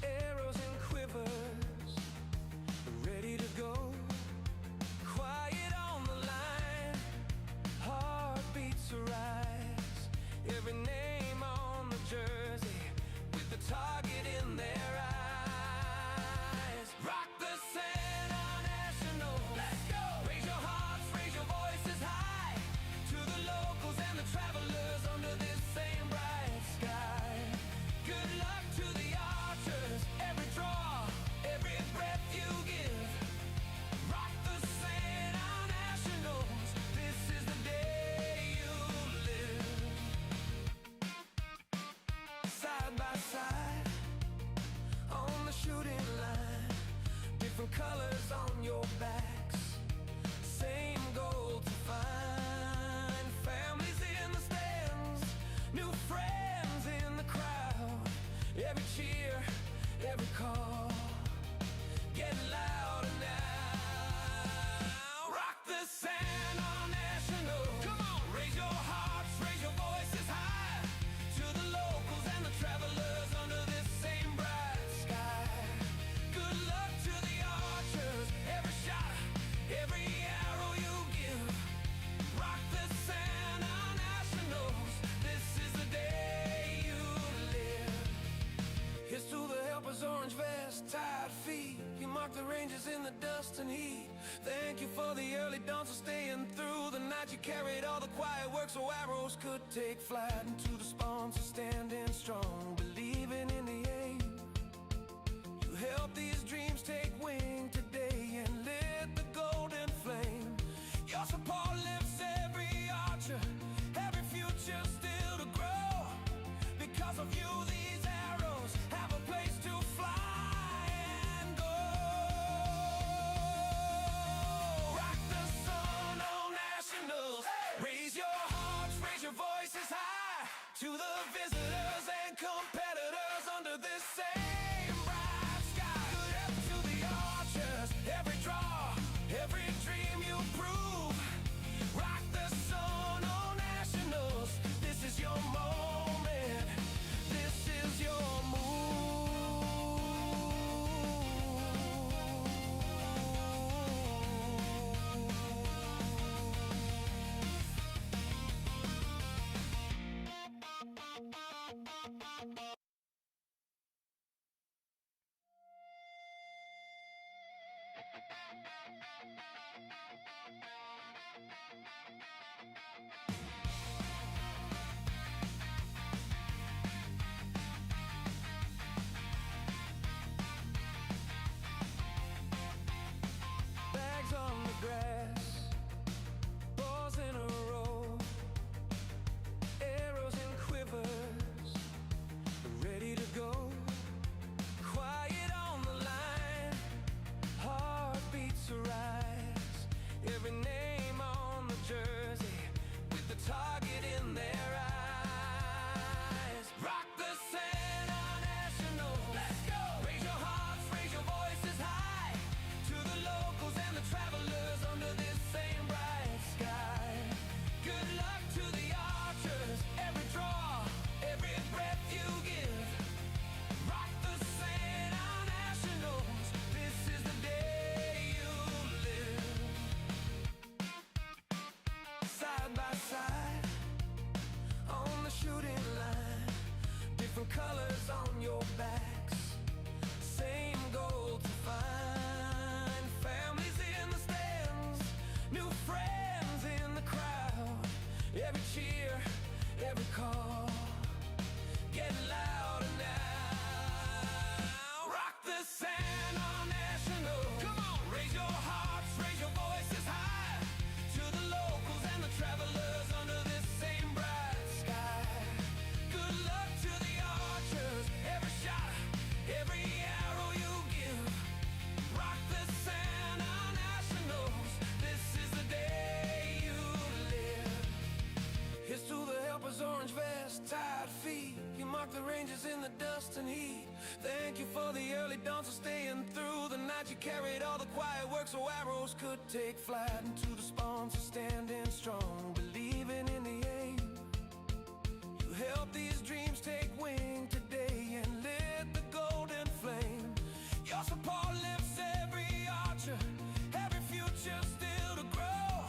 arrows and quivers, ready to go. Quiet on the line, heartbeats arise. Every name on the jersey, with the target in their eyes. Rock the Santa National. Let's go. Raise your hearts, raise your voices high. To the locals and the travelers under this same bright sky. Good luck to the archers. Every draw, every breath you give. Rock the Santa Nationals. This is the day you live. Side by side, on the shooting line, different colors on your backs, same goal to find. Families in the stands, new friends in the crowd. Every cheer, every call, get louder now. Rock the Santa National. Come on, raise your hearts, raise your voices high. To the locals and the travelers under this same bright sky. Good luck to the archers. Every shot, every arrow you give. Rock the Santa Nationals. This is the day you live. Here's to the helpers, orange vest, tired feet. You mark the ranges in the dust and heat. Thank you for the early dawns for staying through the night. You carried all the quiet work so arrows could take flight. And to the sponsors standing strong, believing in the aim. You help these dreams take wing today and lit the golden flame. Your support lifts every archer, every future still to grow. Because of you, these arrows have a place to fly and go. Rock the sun on Nationals. Raise your hearts, raise your voices high. To the visitors and competitors under this same bright sky. Good luck to the archers. Every draw, every dream you prove. Rock the sun on Nationals. This is your moment. This is your bags on the grass, balls in a row, arrows and quivers, ready to go. Quiet on the line, heartbeats arise. Every name on the jersey, with the target in their eyes. Rock the Santa National. Let's go. Raise your hearts, raise your voices high. To the locals and the travelers under this same bright sky. Good luck to the archers. Every draw, every breath you give. Rock the Santa Nationals. This is the day you live. Side by side, on the shooting line, different colors on your backs, same goal to find. Families in the stands, new friends in the crowd. Every cheer, every call, get louder now. Rock the Santa National. Come on, raise your hearts, raise your voices high. To the locals and the travelers under this same bright sky. Good luck to the archers. Every shot, mark the ranges in the dust and heat. Thank you for the early dawns of staying through the night. You carried all the quiet work so arrows could take flight. Into the spawns of standing strong, believing in the aim. You help these dreams take wing today and lit the golden flame. Your support lifts every archer, every future still to grow.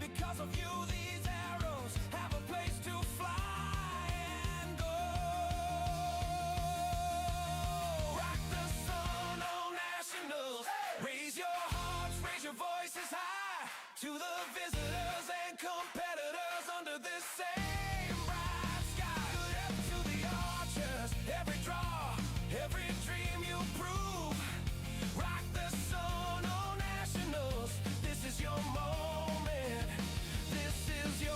Because of you, these arrows have a place to fly and go. Rock the sun, oh nationals. Raise your hearts, raise your voices high to the visitors and competitors under this same bright sky. Good up to the archers, every draw, every dream you prove. Rock the sun, oh nationals. This is your moment. This is your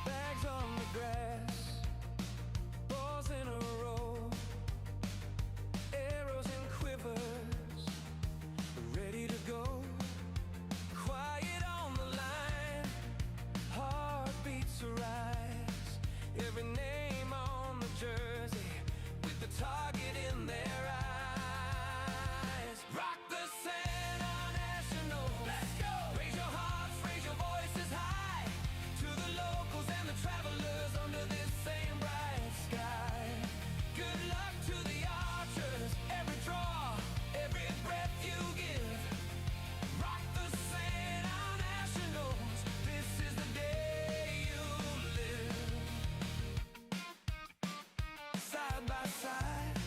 bags on the grass, balls in a row, arrows and quivers, ready to go. Quiet on the line, heartbeats arise. Every name on the jersey with the target in their eyes. Rock the Santa National. Let's go. Raise your hearts, raise your voices high to the locals and the travelers under this same bright sky. Good luck to the archers, every draw, every breath you give. Rock the Santa Nationals. This is the day you live. Side by side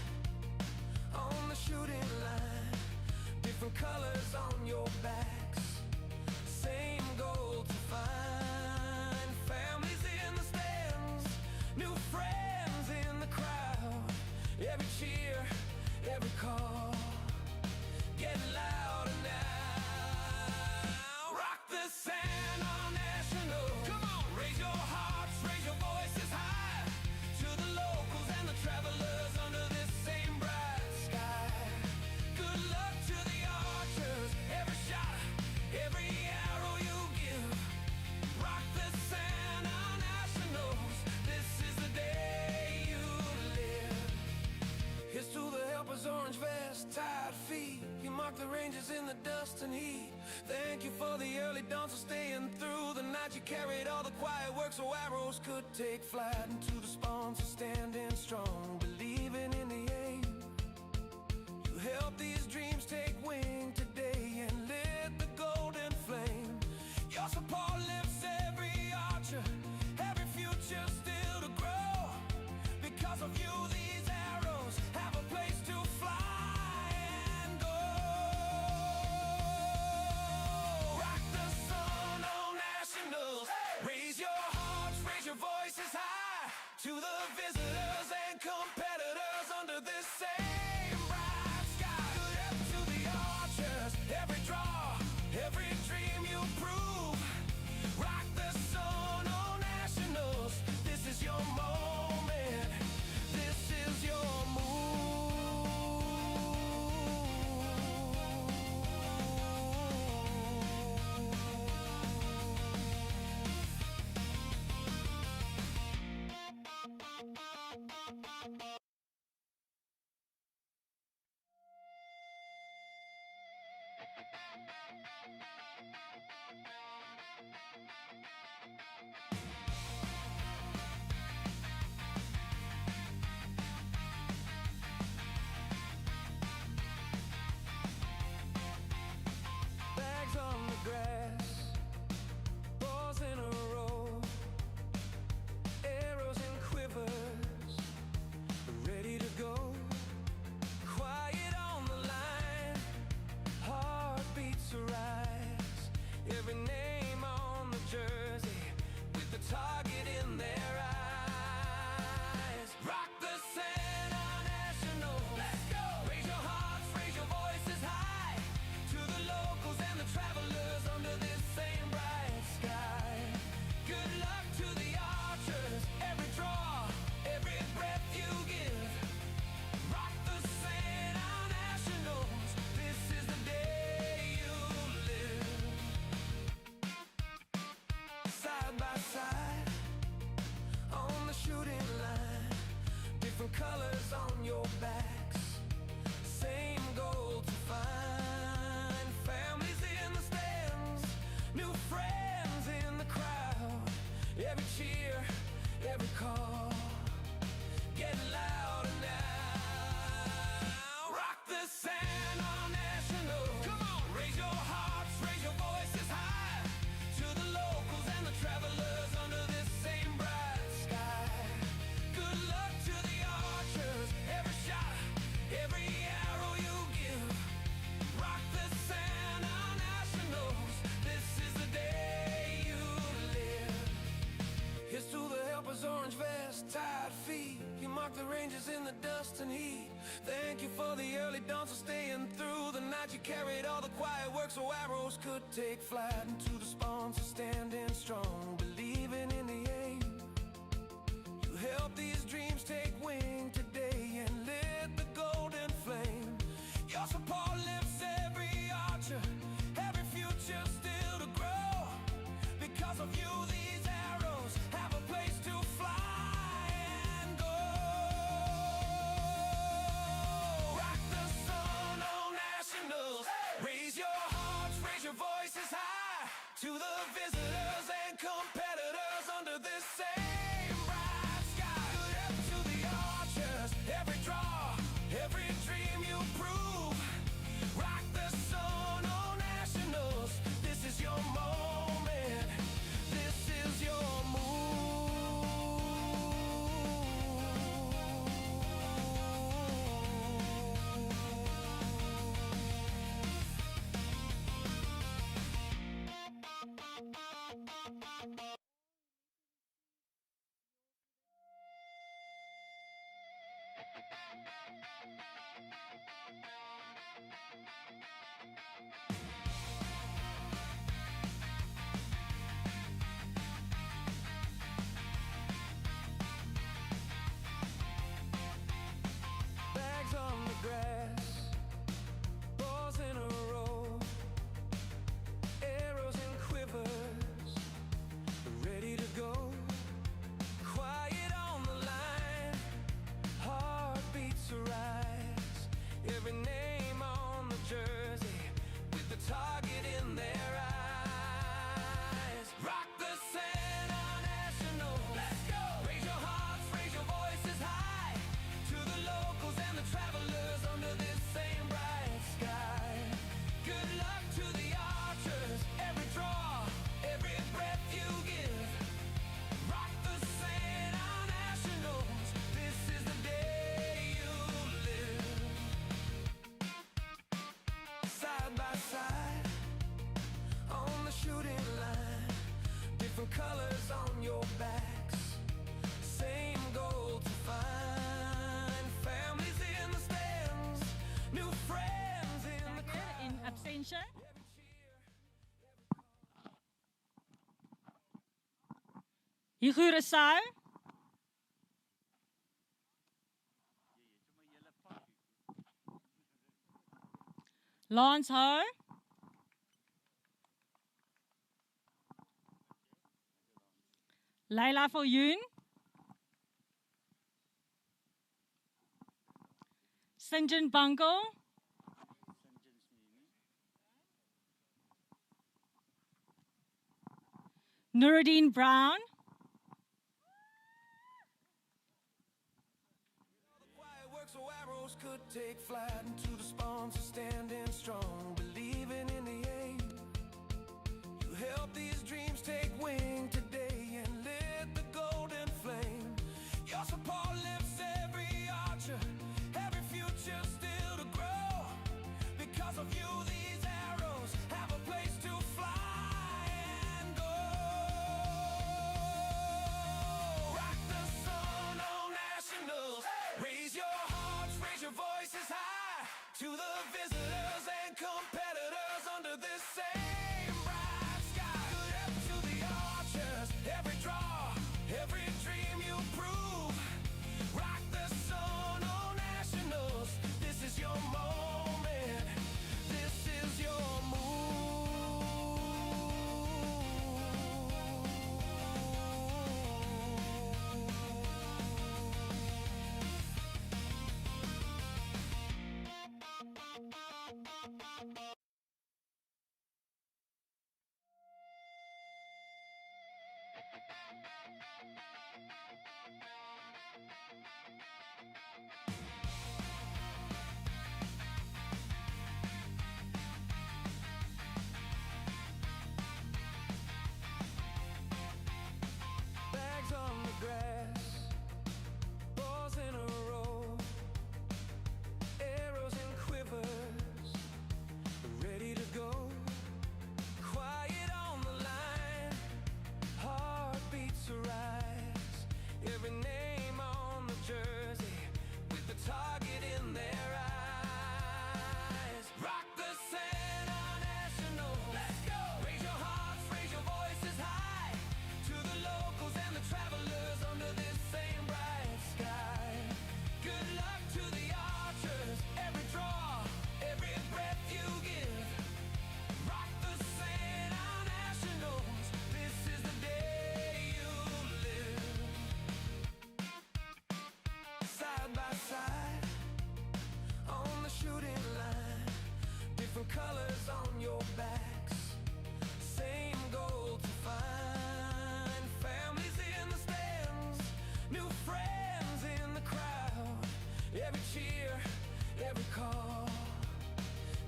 on the shooting line, different colors on your backs, same goal to find. Families in the stands, new friends in the crowd. Every cheer, every call, getting louder now. Rock the Santa National. Come on, raise your hearts, raise your voices high to the locals and the travelers under this same bright sky. Good luck to the archers, every shot, every arrow you give. Rock the Santa Nationals. This is the day you live. Here's to the helpers, orange vest, tired feet. You mark the ranges in the dust and heat. Thank you for the early dawns of staying through the night. You carried all the quiet work so arrows could take flight. Into the spawns of standing strong, believing in the aim. You help these dreams take wing today and lit the golden flame. Your support lifts every archer, every future still to grow. Because of you, these arrows have a place to fly and go. Rock the sun, oh nationals. Raise your hearts, raise your voices high to the visitors and competitors under this same bright sky. Good up to the archers, every draw, every dream you prove. Rock the sun, oh nationals. This is your moment. This is your bags on the grass, balls in a row, arrows and quivers, ready to go. Quiet on the line, heartbeats arise. Every name on the jersey different colors on your backs. Same goal to find. Families in the stands, new friends in the crowd. Every cheer, every call, getting louder now. Rock the San National. Come on, raise your hearts, raise your voices high. To the locals and the travelers under this same bright sky. Good luck to the archers, every shot, every arrow you give. Rock the San Nationals, this is the day you live. Here's to the helpers, orange vest, tired feet. You mark the ranges in the dust and heat. Thank you for the early dawns, for staying through the night. You carried all the quiet work so arrows could take flight. And to the sponsors standing strong, believing in the aim. You help these dreams take wing today and lit the golden flame. Your support lifts every archer, every future still to grow. Because of you, these arrows have a place to fly and go. Rock the sun on nationals. Raise your hearts, raise your voices high. To the visitors and competitors under this same bright sky. Good up to the archers, every draw, every dream you prove. Rock the sun on nationals. This is your moment. This is your bags on the grass, balls in a row, arrows and quivers, ready to go. Quiet on the line, heartbeats arise. Every name on the jersey, with the target in their eyes. Rock the Santa National. Let's go! Raise your hearts, raise your voices high. To the locals and the travelers under this same bright sky. Good luck to the archers, every draw, every breath you give. Rock the Santa Nationals, this is the day you live. Side by side, on the shooting line, different colors on your backs. Same goal to find. Families in the stands, new friends in the crowd. In absentia. Hugo Rousseau. Lance Ho. Leila Viljoen. Sinjin Bungle. Nuruddin Brown. Quiet work so arrows could take flight. And to the sponsors standing strong, believing in the aim. You help these dreams take wing today and lit the golden flame. Your support lifts every archer, every future still to grow. Because of you, these arrows have a place to fly and go. Rock the sun on nationals. Raise your hearts, raise your voices high. To the visitors and competitors under this same bright sky. Good up to the archers, every draw, every dream you prove. Bags on the grass, balls in a row, arrows and quivers, ready to go. Quiet on the line, heartbeats arise. Every name on the jersey, with the target in their eyes. Rock the Santa National. Let's go. Raise your hearts, raise your voices high. To the locals and the travelers under this same bright sky. Good luck to the archers. Every draw, every breath you give. Rock the Santa Nationals. This is the day you live. Side by side, on the shooting line, different colors on your backs, same goal to find. Families in the stands, new friends in the crowd. Every cheer, every call,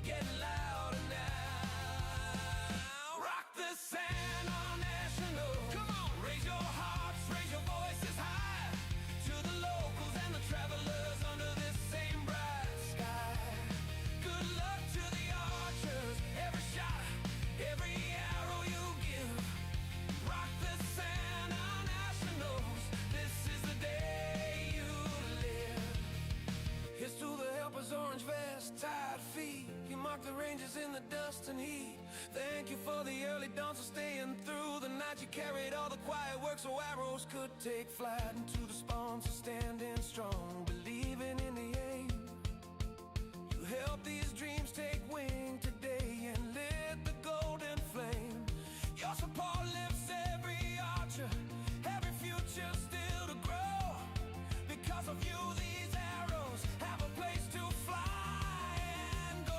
getting louder now. Rock the Santa National. Come on, raise your hearts, raise your voices high. To the locals and the travelers under this same bright sky. Good luck to the archers. Every shot, every arrow you give. Rock the Santa Nationals. This is the day you live. Here's to the helpers, orange vest, tired feet. You mark the ranges in the dust and heat. Thank you for the early dawns for staying through the night. You carried all the quiet work so arrows could take flight. And to the sponsors standing strong, believing in the aim. You help these dreams take wing today and lit the golden flame. Your support lifts every archer, every future still to grow. Because of you, these arrows have a place to fly and go.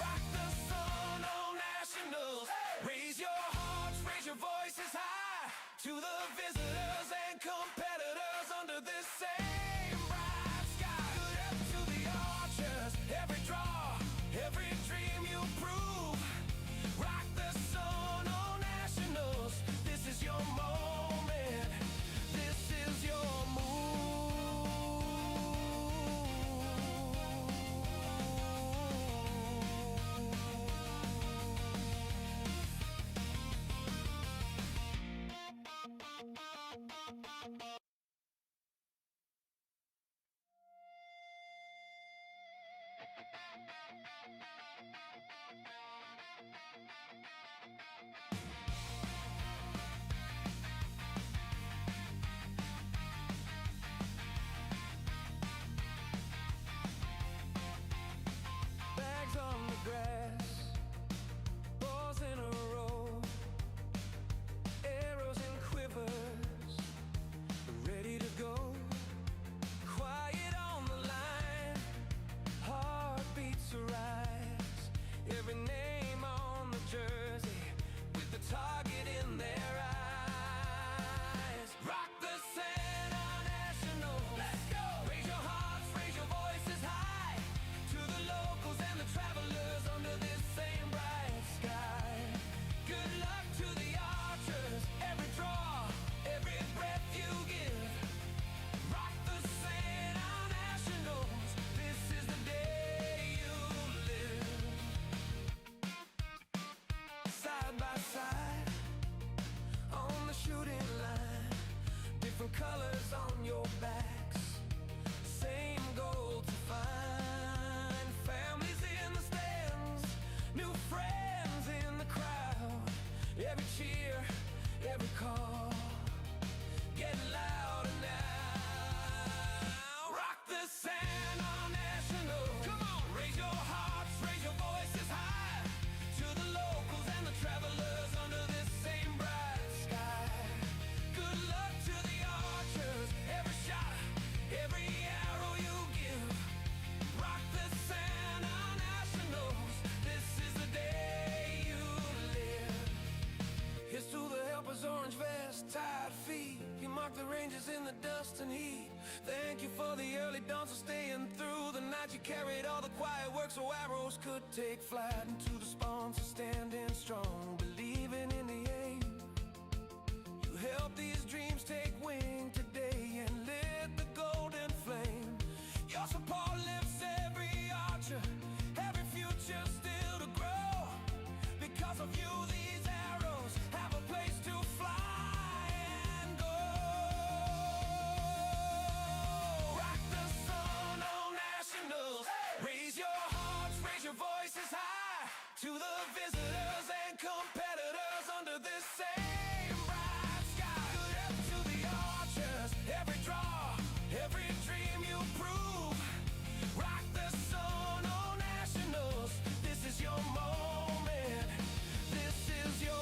Rock the sun on Nationals. Raise your hearts, raise your voices high. To the visitors and competitors under this same bright sky. Good up to the archers, every draw, every dream you prove. Rock the sun on Nationals. This is your moment. This is your bags on the grass, balls in a row, arrows and quivers, ready to go. Quiet on the line, heartbeats arise. Every name on the jersey, with the target in their eyes. Rock the Santa National. Let's go. Raise your hearts, raise your voices high. To the locals and the travelers under this same bright sky. Good luck to the archers. Every draw, every breath you give. Rock the Santa Nationals. This is the day you live. Side by side, on the shooting line, different colors on your backs, same goal to find. Families in the stands, new friends in the crowd. Every cheer, every call, getting louder now. Rock the Santa National. Come on, raise your hearts, raise your voices high. To the locals and the travelers under this same bright sky. Good luck to the archers. Every shot, every arrow you give. Rock the Santa Nationals. This is the day you live. mark the ranges in the dust and heat. Thank you for the early dawns of staying through the night. You carried all the quiet work so arrows could take flight. Into the spawns of standing strong, believing in the aim. You helped these dreams take wing today and lit the golden flame. Your support lifts every archer, every future still to grow. Because of you, these arrows have a place to fly and go. Rock the sun, oh nationals. Raise your hearts, raise your voices high to the visitors and competitors under this same bright sky. Good up to the archers, every draw, every dream you prove. Rock the sun, oh nationals. This is your moment. This is your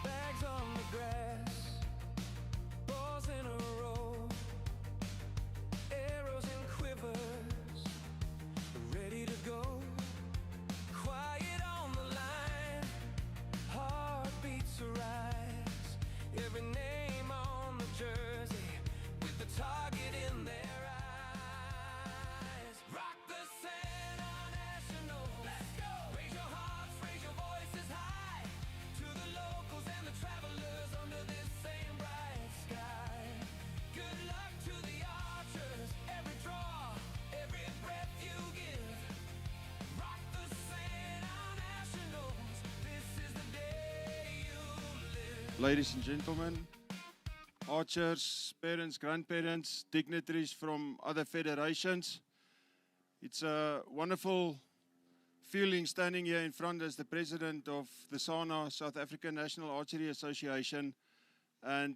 bags on the grass, balls in a row, arrows and quivers, ready to go. Quiet on the line, heartbeats arise. Every name on the jersey with the target in their eyes. Rock the Santa National. Let's go. Raise your hearts, raise your voices high to the locals and the travelers under this same bright sky. Good luck to the archers, every draw, every breath you give. Rock the Santa Nationals. This is the day you live. Ladies and gentlemen, archers, parents, grandparents, dignitaries from other federations. It's a wonderful feeling standing here in front as the president of the SANA, South African National Archery Association, and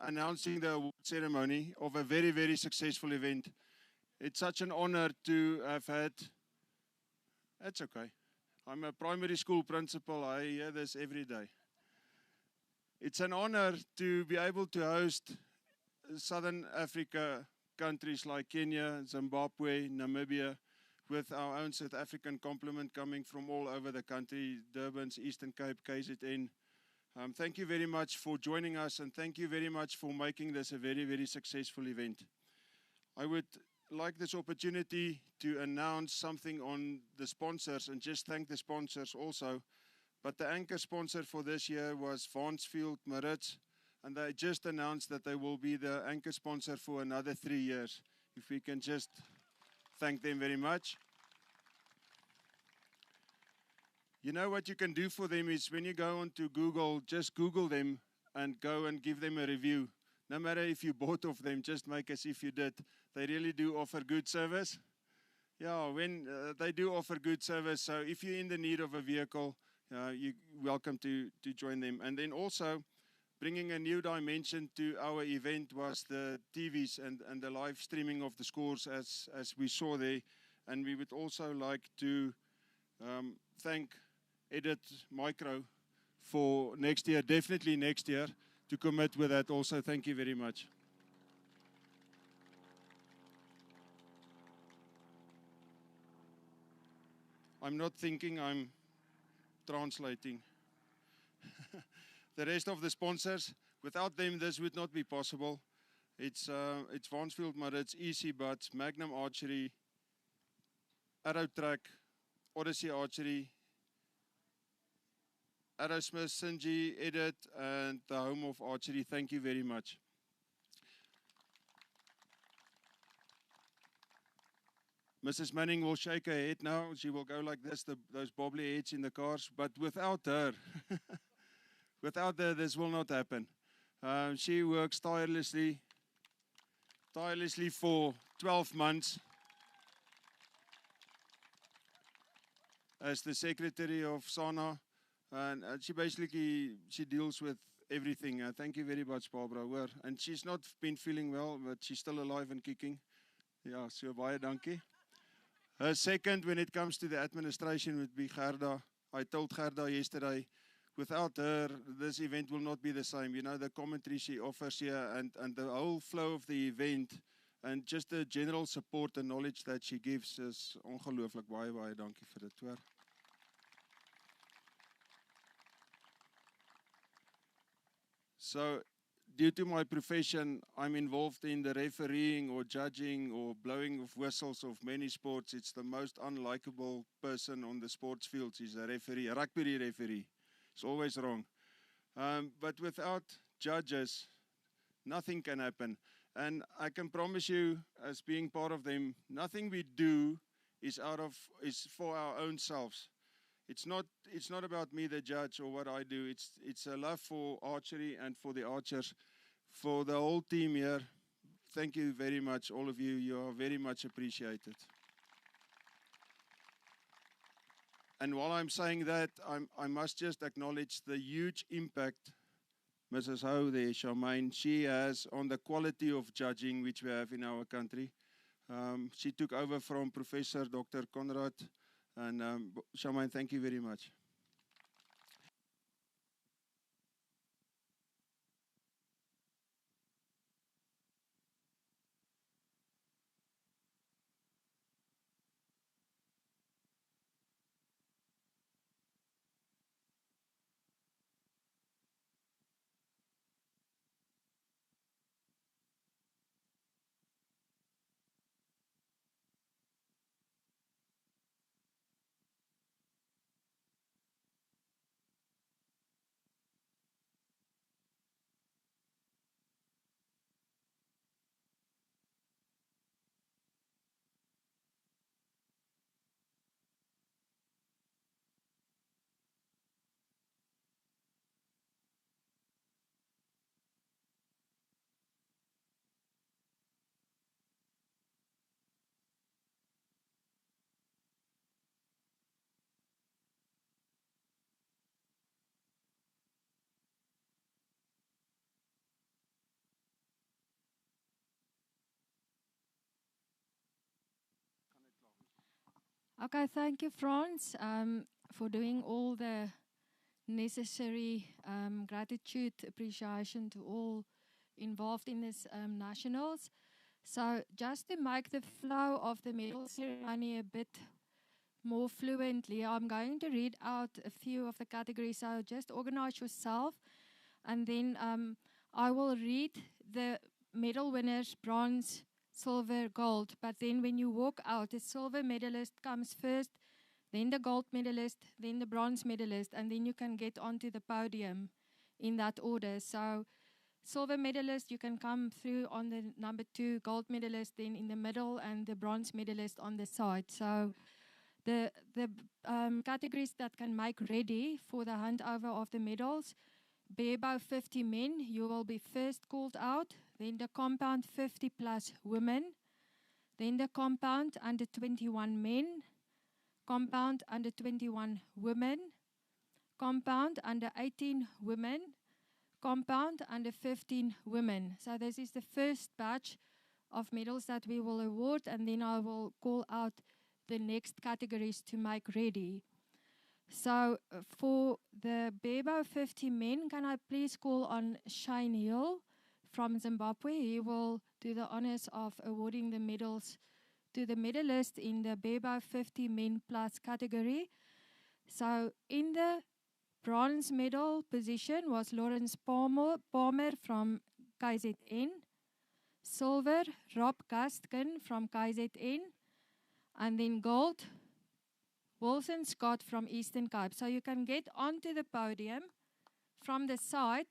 announcing the award ceremony of a very, very successful event. It's such an honor to have had, that's okay. I'm a primary school principal, I hear this every day. It's an honor to be able to host Southern Africa countries like Kenya, Zimbabwe, Namibia, with our own South African complement coming from all over the country, Durban's Eastern Cape, KZN. Thank you very much for joining us, and thank you very much for making this a very, very successful event. I would like this opportunity to announce something on the sponsors and just thank the sponsors also. But the anchor sponsor for this year was Vansfield Maritz, and they just announced that they will be the anchor sponsor for another 3 years. If we can just thank them very much. You know what you can do for them is when you go onto Google, just Google them and go and give them a review. No matter if you bought off them, just make as if you did. They really do offer good service. Yeah, when they do offer good service, so if you're in the need of a vehicle, you're welcome to join them. And then also, bringing a new dimension to our event was the TVs and the live streaming of the scores as we saw there. And we would also like to thank Edit Micro for next year, definitely next year, to commit with that also. Thank you very much. I'm not thinking, I'm translating. The rest of the sponsors, without them this would not be possible. It's Vansfield Maritz, Easy Buds, Magnum Archery, Arrow Track, Odyssey Archery, Aerosmith, Sinji, Edit, and the home of archery. Thank you very much. Mrs. Manning will shake her head now. She will go like this, those bobbly heads in the cars. But without her, without her, this will not happen. She works tirelessly for 12 months. as the secretary of SANA, and she deals with everything. Thank you very much, Barbara. And she's not been feeling well, but she's still alive and kicking. Yeah, so baie dankie. Her second, when it comes to the administration, would be Gerda. I told Gerda yesterday, without her, this event will not be the same. You know, the commentary she offers here and the whole flow of the event and just the general support and knowledge that she gives is ongelooflik. Baie dankie vir dit, hoor. So, due to my profession, I'm involved in the refereeing or judging or blowing of whistles of many sports. It's the most unlikable person on the sports fields is a referee, a rugby referee. It's always wrong. But without judges, nothing can happen. And I can promise you, as being part of them, nothing we do is for our own selves. It's not about me, the judge, or what I do. It's a love for archery and for the archers, for the whole team here. Thank you very much, all of you. You are very much appreciated. And while I'm saying that, I must just acknowledge the huge impact Mrs. Ho there, Charmaine, she has on the quality of judging which we have in our country. She took over from Professor Dr. Conrad. And Charmaine, thank you very much. Okay, thank you, Franz, for doing all the necessary gratitude, appreciation to all involved in this nationals. So just to make the flow of the medal ceremony a bit more fluently, I'm going to read out a few of the categories. So just organize yourself, and then I will read the medal winners, bronze, silver, gold. But then when you walk out, the silver medalist comes first, then the gold medalist, then the bronze medalist, and then you can get onto the podium in that order. So silver medalist, you can come through on the number 2, gold medalist, then in the middle, and the bronze medalist on the side. So the categories that can make ready for the handover of the medals: barebow 50 men, you will be first called out, then the compound 50 plus women, then the compound under 21 men, compound under 21 women, compound under 18 women, compound under 15 women. So this is the first batch of medals that we will award, and then I will call out the next categories to make ready. So for the barebow 50 men, can I please call on Shane Hill from Zimbabwe? He will do the honors of awarding the medals to the medalists in the barebow 50 men plus category. So in the bronze medal position was Lawrence Palmer from KZN, silver Rob Gastkin from KZN, and then gold Wilson Scott from Eastern Cape. So you can get onto the podium from the side.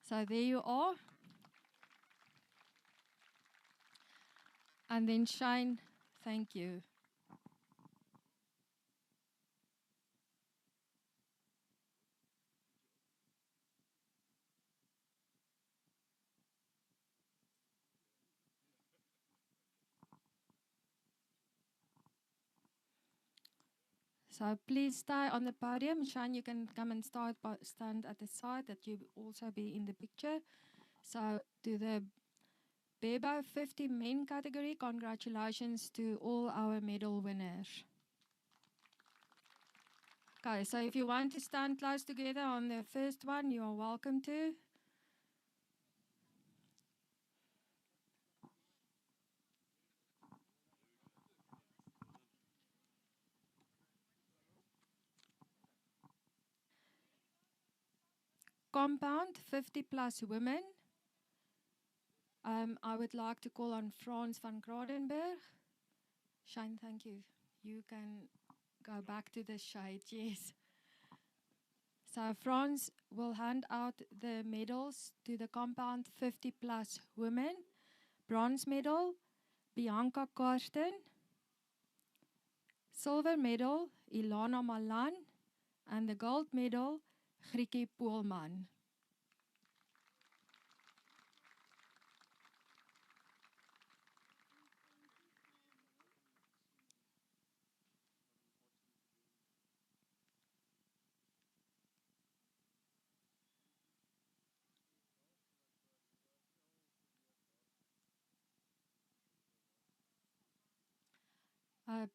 So there you are. And then Shane, thank you. So please stay on the podium. Shane, you can come and stand at the side that you also be in the picture. So to the Bebo 50 men category, congratulations to all our medal winners. Okay, so if you want to stand close together on the first one, you are welcome to. Compound 50 plus women. I would like to call on Frans van Gradenberg. Shane, thank you. You can go back to the shade, yes. So Frans will hand out the medals to the compound 50 plus women. Bronze medal, Bianca Karsten. Silver medal, Ilana Malan. And the gold medal, Grieke Poolman.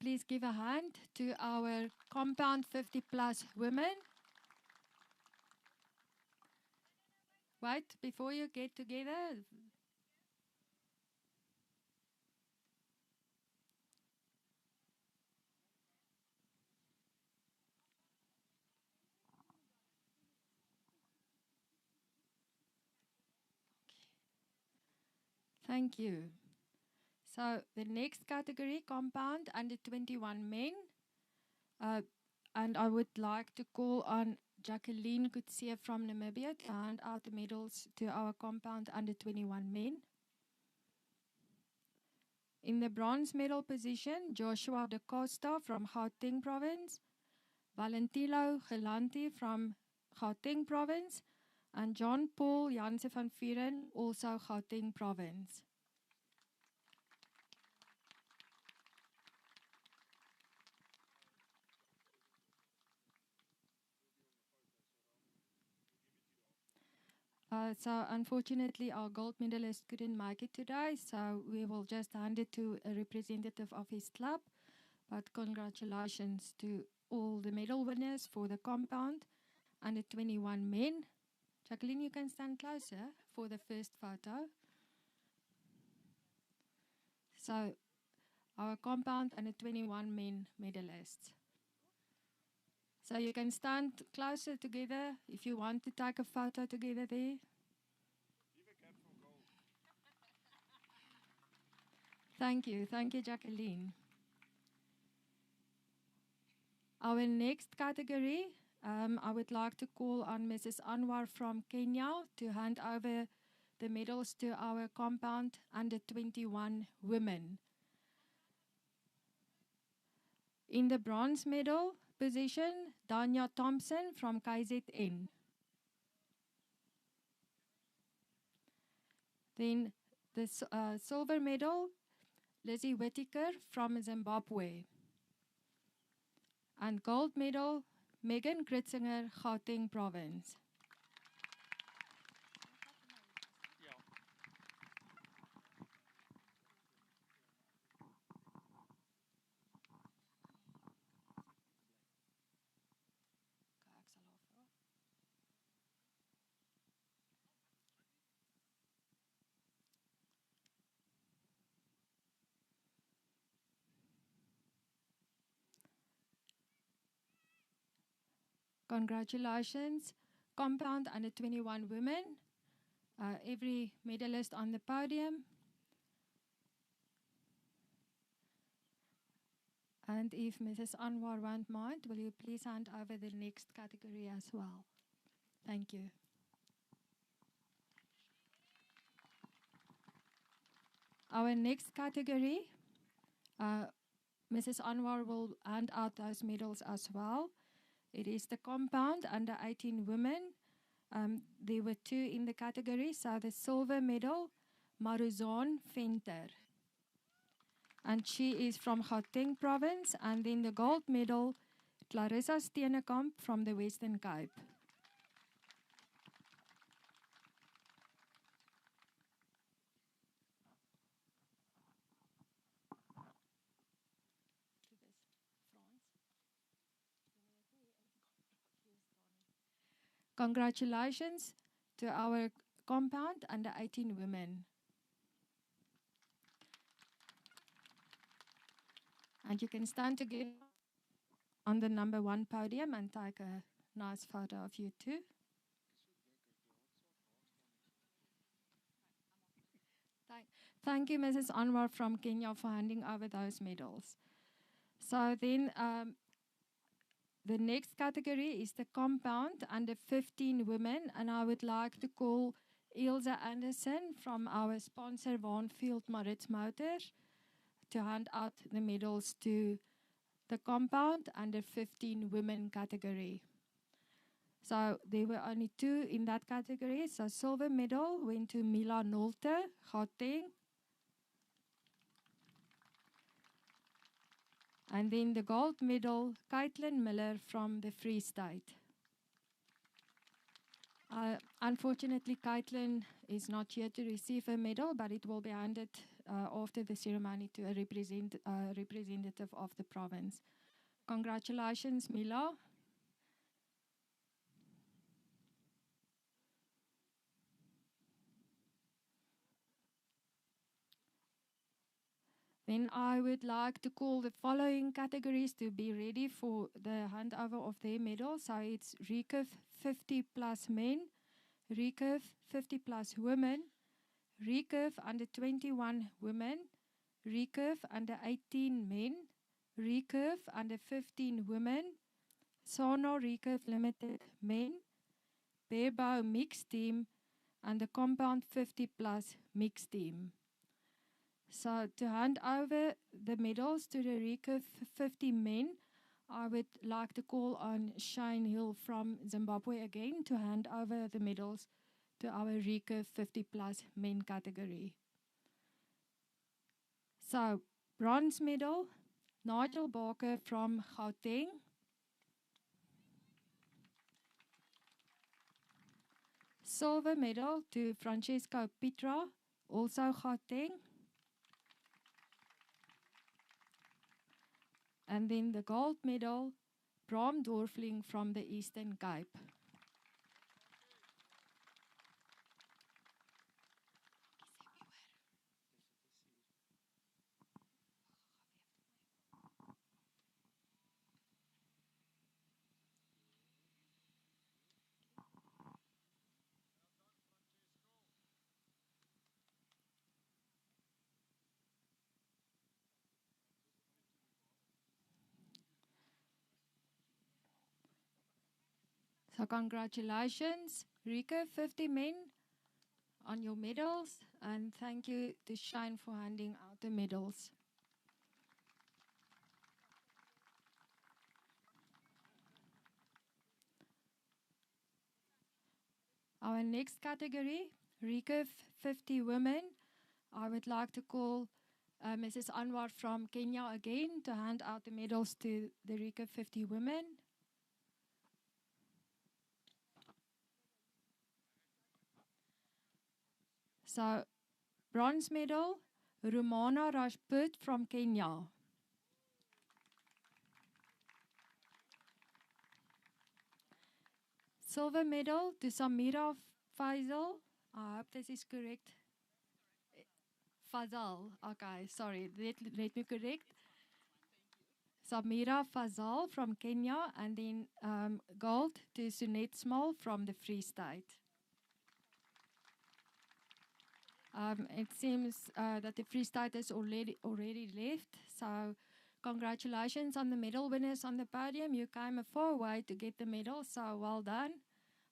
Please give a hand to our compound 50 plus women. Wait, before you get together. Thank you. So the next category, compound under 21 men. And I would like to call on Jacqueline Kutsie from Namibia to hand out the medals to our compound under 21 men. In the bronze medal position, Joshua de Costa from Gauteng province, Valentino Gelanti from Gauteng province, and John Paul Janse van Vuren, also Gauteng province. So unfortunately, our gold medalist couldn't make it today, so we will just hand it to a representative of his club. But congratulations to all the medal winners for the compound under 21 men. Jacqueline, you can stand closer for the first photo. So our compound under 21 men medalists. So you can stand closer together if you want to take a photo together there. Thank you, Jacqueline. Our next category, I would like to call on Mrs. Anwar from Kenya to hand over the medals to our compound under 21 women. In the bronze medal position, Danya Thompson from KZN. Then the silver medal, Lizzie Whittaker from Zimbabwe. And gold medal, Megan Gritzinger, Gauteng province. Congratulations, compound under 21 women, every medalist on the podium. And if Mrs. Anwar won't mind, will you please hand over the next category as well? Thank you. Our next category, Mrs. Anwar will hand out those medals as well. It is the compound under 18 women. There were 2 in the category. So the silver medal, Maruzon Venter. And she is from Gauteng province. And then the gold medal, Clarissa Steenekamp from the Western Cape. Congratulations to our compound under 18 women. And you can stand together on the number 1 podium and take a nice photo of you too. Thank you, Mrs. Anwar from Kenya, for handing over those medals. So then the next category is the compound under 15 women, and I would like to call Ilse Anderson from our sponsor, Vaanfield Maritz Motors, to hand out the medals to the compound under 15 women category. So there were only 2 in that category. So silver medal went to Mila Nolte, Gauteng. And then the gold medal, Caitlin Miller from the Free State. Unfortunately, Caitlin is not here to receive a medal, but it will be handed after the ceremony to a representative of the province. Congratulations, Mila. Then I would like to call the following categories to be ready for the handover of their medals. So it's recurve 50 plus men, recurve 50 plus women, recurve under 21 women, recurve under 18 men, recurve under 15 women, Sono Recurve Limited men, barebow mixed team, and the compound 50 plus mixed team. So to hand over the medals to the recurve 50 men, I would like to call on Shane Hill from Zimbabwe again to hand over the medals to our recurve 50 plus men category. So bronze medal, Nigel Barker from Gauteng. Silver medal to Francesco Pitra, also Gauteng. And then the gold medal, Bram Dorfling from the Eastern Cape. So congratulations, recurve 50 men on your medals, and thank you to Shine for handing out the medals. Our next category, recurve 50 women. I would like to call Mrs. Anwar from Kenya again to hand out the medals to the recurve 50 women. So, bronze medal, Rumana Rajput from Kenya. Silver medal to Samira Faisal. I hope this is correct. Fazal. Okay, sorry. Let me correct. Samira Fazal from Kenya, and then gold to Sunette Small from the Free State. It seems that the Free State has already left. So congratulations on the medal winners on the podium. You came a far way to get the medal, so well done.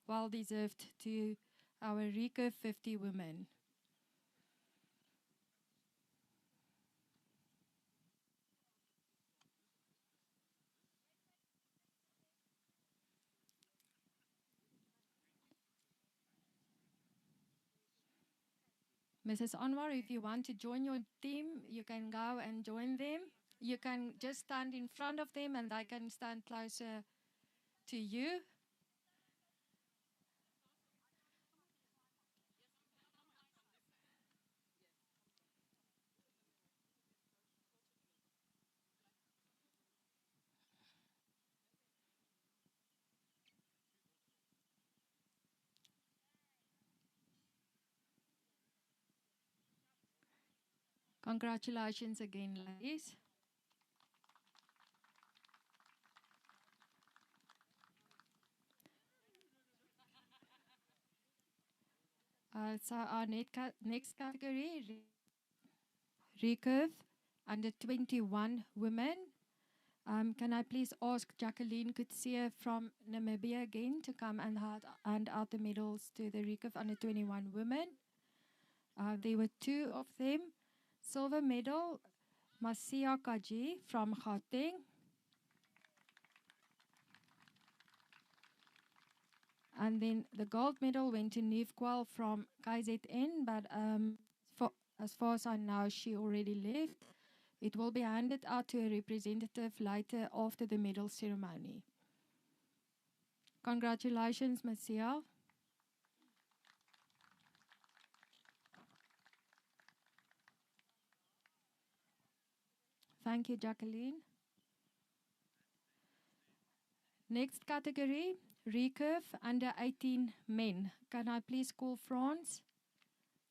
Well deserved to our recurve 50 women. Mrs. Anwar, if you want to join your team, you can go and join them. you can just stand in front of them and they can stand closer to you. Congratulations again, ladies. So our next category, recurve, under 21 women. Can I please ask Jacqueline Kutsia from Namibia again to come and hand out the medals to the recurve under 21 women? There were 2 of them. Silver medal, Masia Kaji from Gauteng. And then the gold medal went to Neve Kwal from KZN, but as far as I know, she already left. It will be handed out to a representative later after the medal ceremony. Congratulations, Masia. Thank you, Jacqueline. Next category, recurve under 18 men. Can I please call Frans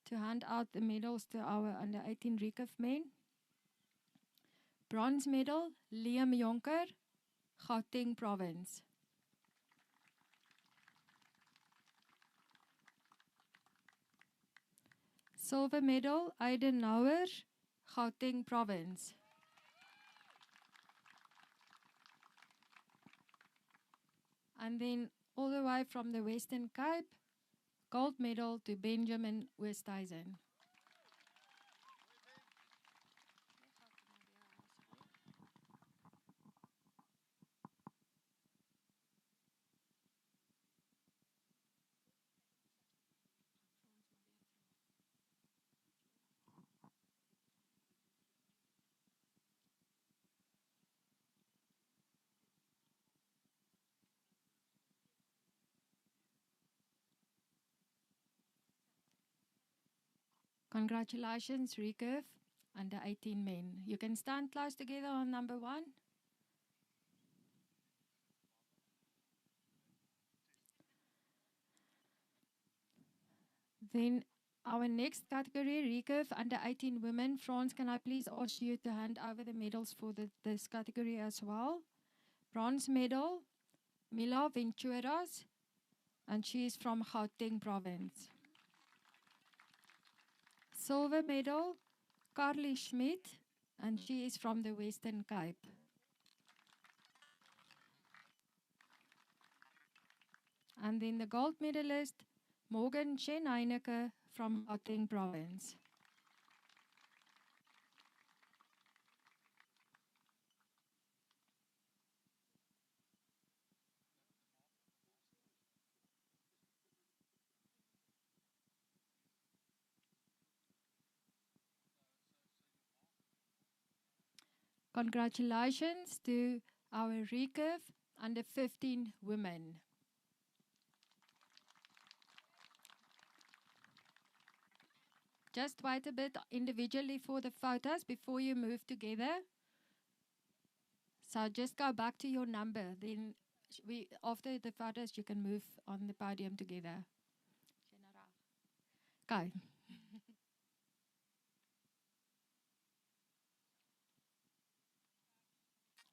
to hand out the medals to our under 18 recurve men? Bronze medal, Liam Jonker, Gauteng Province. Silver medal, Aiden Nauer, Gauteng Province. And then all the way from the Western Cape, gold medal to Benjamin Westhuizen. Congratulations, recurve, under 18 men. You can stand close together on number 1. Then our next category, recurve, under 18 women. Frans, can I please ask you to hand over the medals for this category as well? Bronze medal, Mila Venturas, and she is from Gauteng Province. Silver medal, Carly Schmidt, and she is from the Western Cape. And then the gold medalist, Morgan Chen Heineke from Gauteng Province. Congratulations to our recurve under 15 women. Just wait a bit individually for the photos before you move together. So just go back to your number. Then after the photos, you can move on the podium together. Go.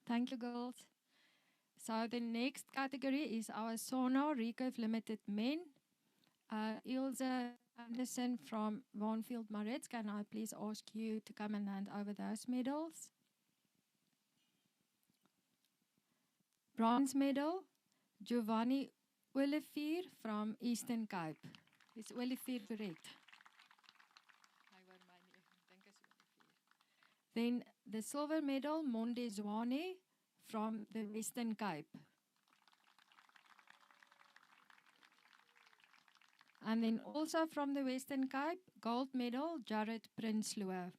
Thank you, girls. So the next category is our Sonar Recurve Limited Men. Ilse Anderson from Warnfield Maritz, can I please ask you to come and hand over those medals? Bronze medal, Giovanni Olivier from Eastern Cape. Is Olivier correct? Then the silver medal, Monde Zwane from the Western Cape. And then also from the Western Cape, gold medal, Jared Prinsloo.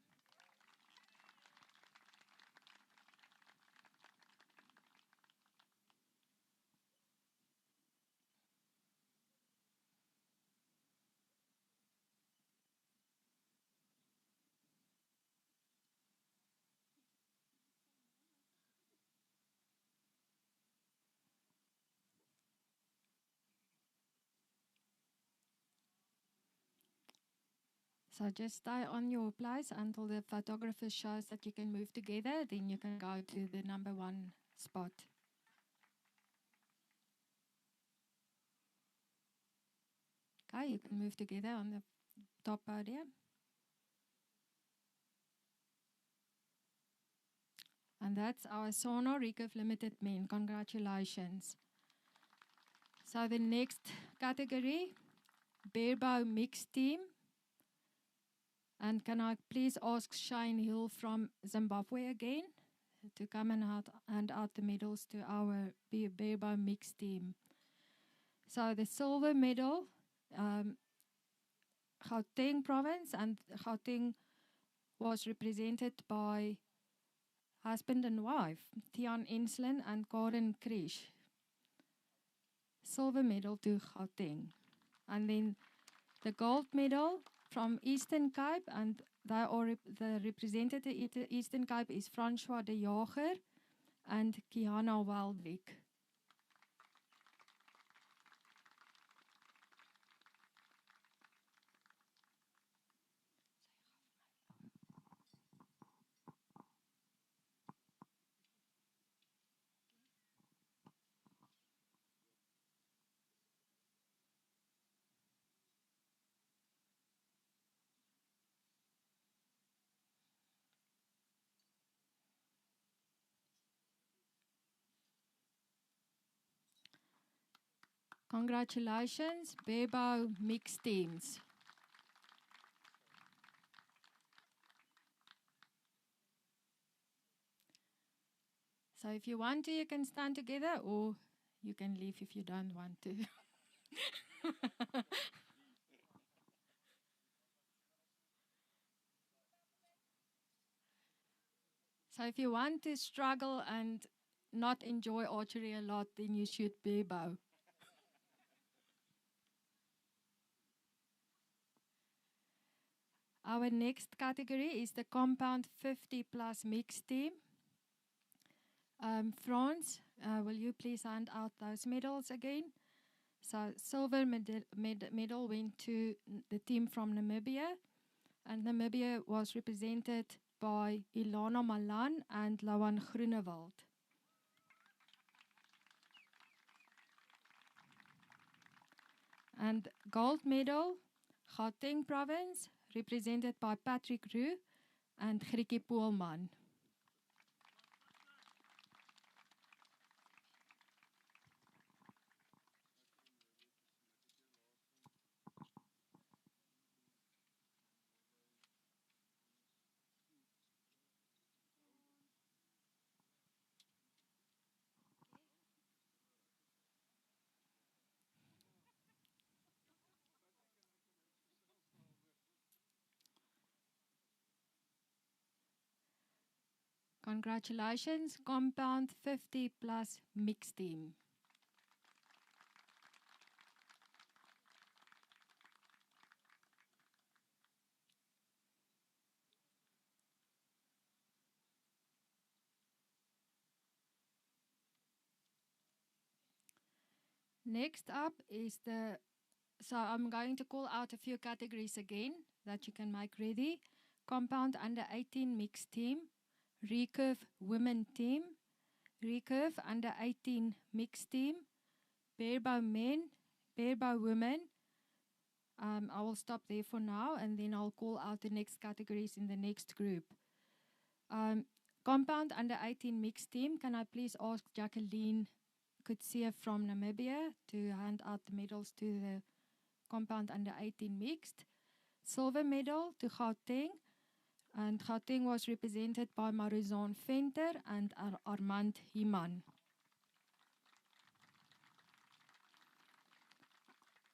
So just stay on your place until the photographer shows that you can move together, then you can go to the number 1 spot. Okay, you can move together on the top podium. And that's our Sonar Recurve Limited men. Congratulations. So the next category, barebow mixed team. And can I please ask Shane Hill from Zimbabwe again to come and hand out the medals to our barebow mixed team. So the silver medal, Gauteng province, and Gauteng was represented by husband and wife, Tian Enslin and Karen Krish. Silver medal to Gauteng. And then the gold medal from Eastern Cape, and they are the representative Eastern Cape is Francois de Jager and Kiana Waldwick. Congratulations, barebow mixed teams. So if you want to, you can stand together, or you can leave if you don't want to. So if you want to struggle and not enjoy archery a lot, then you should barebow. Our next category is the compound 50 plus mixed team. France, will you please hand out those medals again? So silver medal went to the team from Namibia, and Namibia was represented by Ilana Malan and Lawan Groenewald. And gold medal, Gauteng province, represented by Patrick Roux and Grieke Poelman. Congratulations, compound 50 plus mixed team. Next up is so I'm going to call out a few categories again that you can make ready. Compound under 18 mixed team, recurve women team, recurve under 18 mixed team, barebow men, barebow women. I will stop there for now, and then I'll call out the next categories in the next group. Compound under 18 mixed team, can I please ask Jacqueline Kutsia from Namibia to hand out the medals to the compound under 18 mixed. Silver medal to Gauteng, and Gauteng was represented by Maruzan Venter and Armand Himan.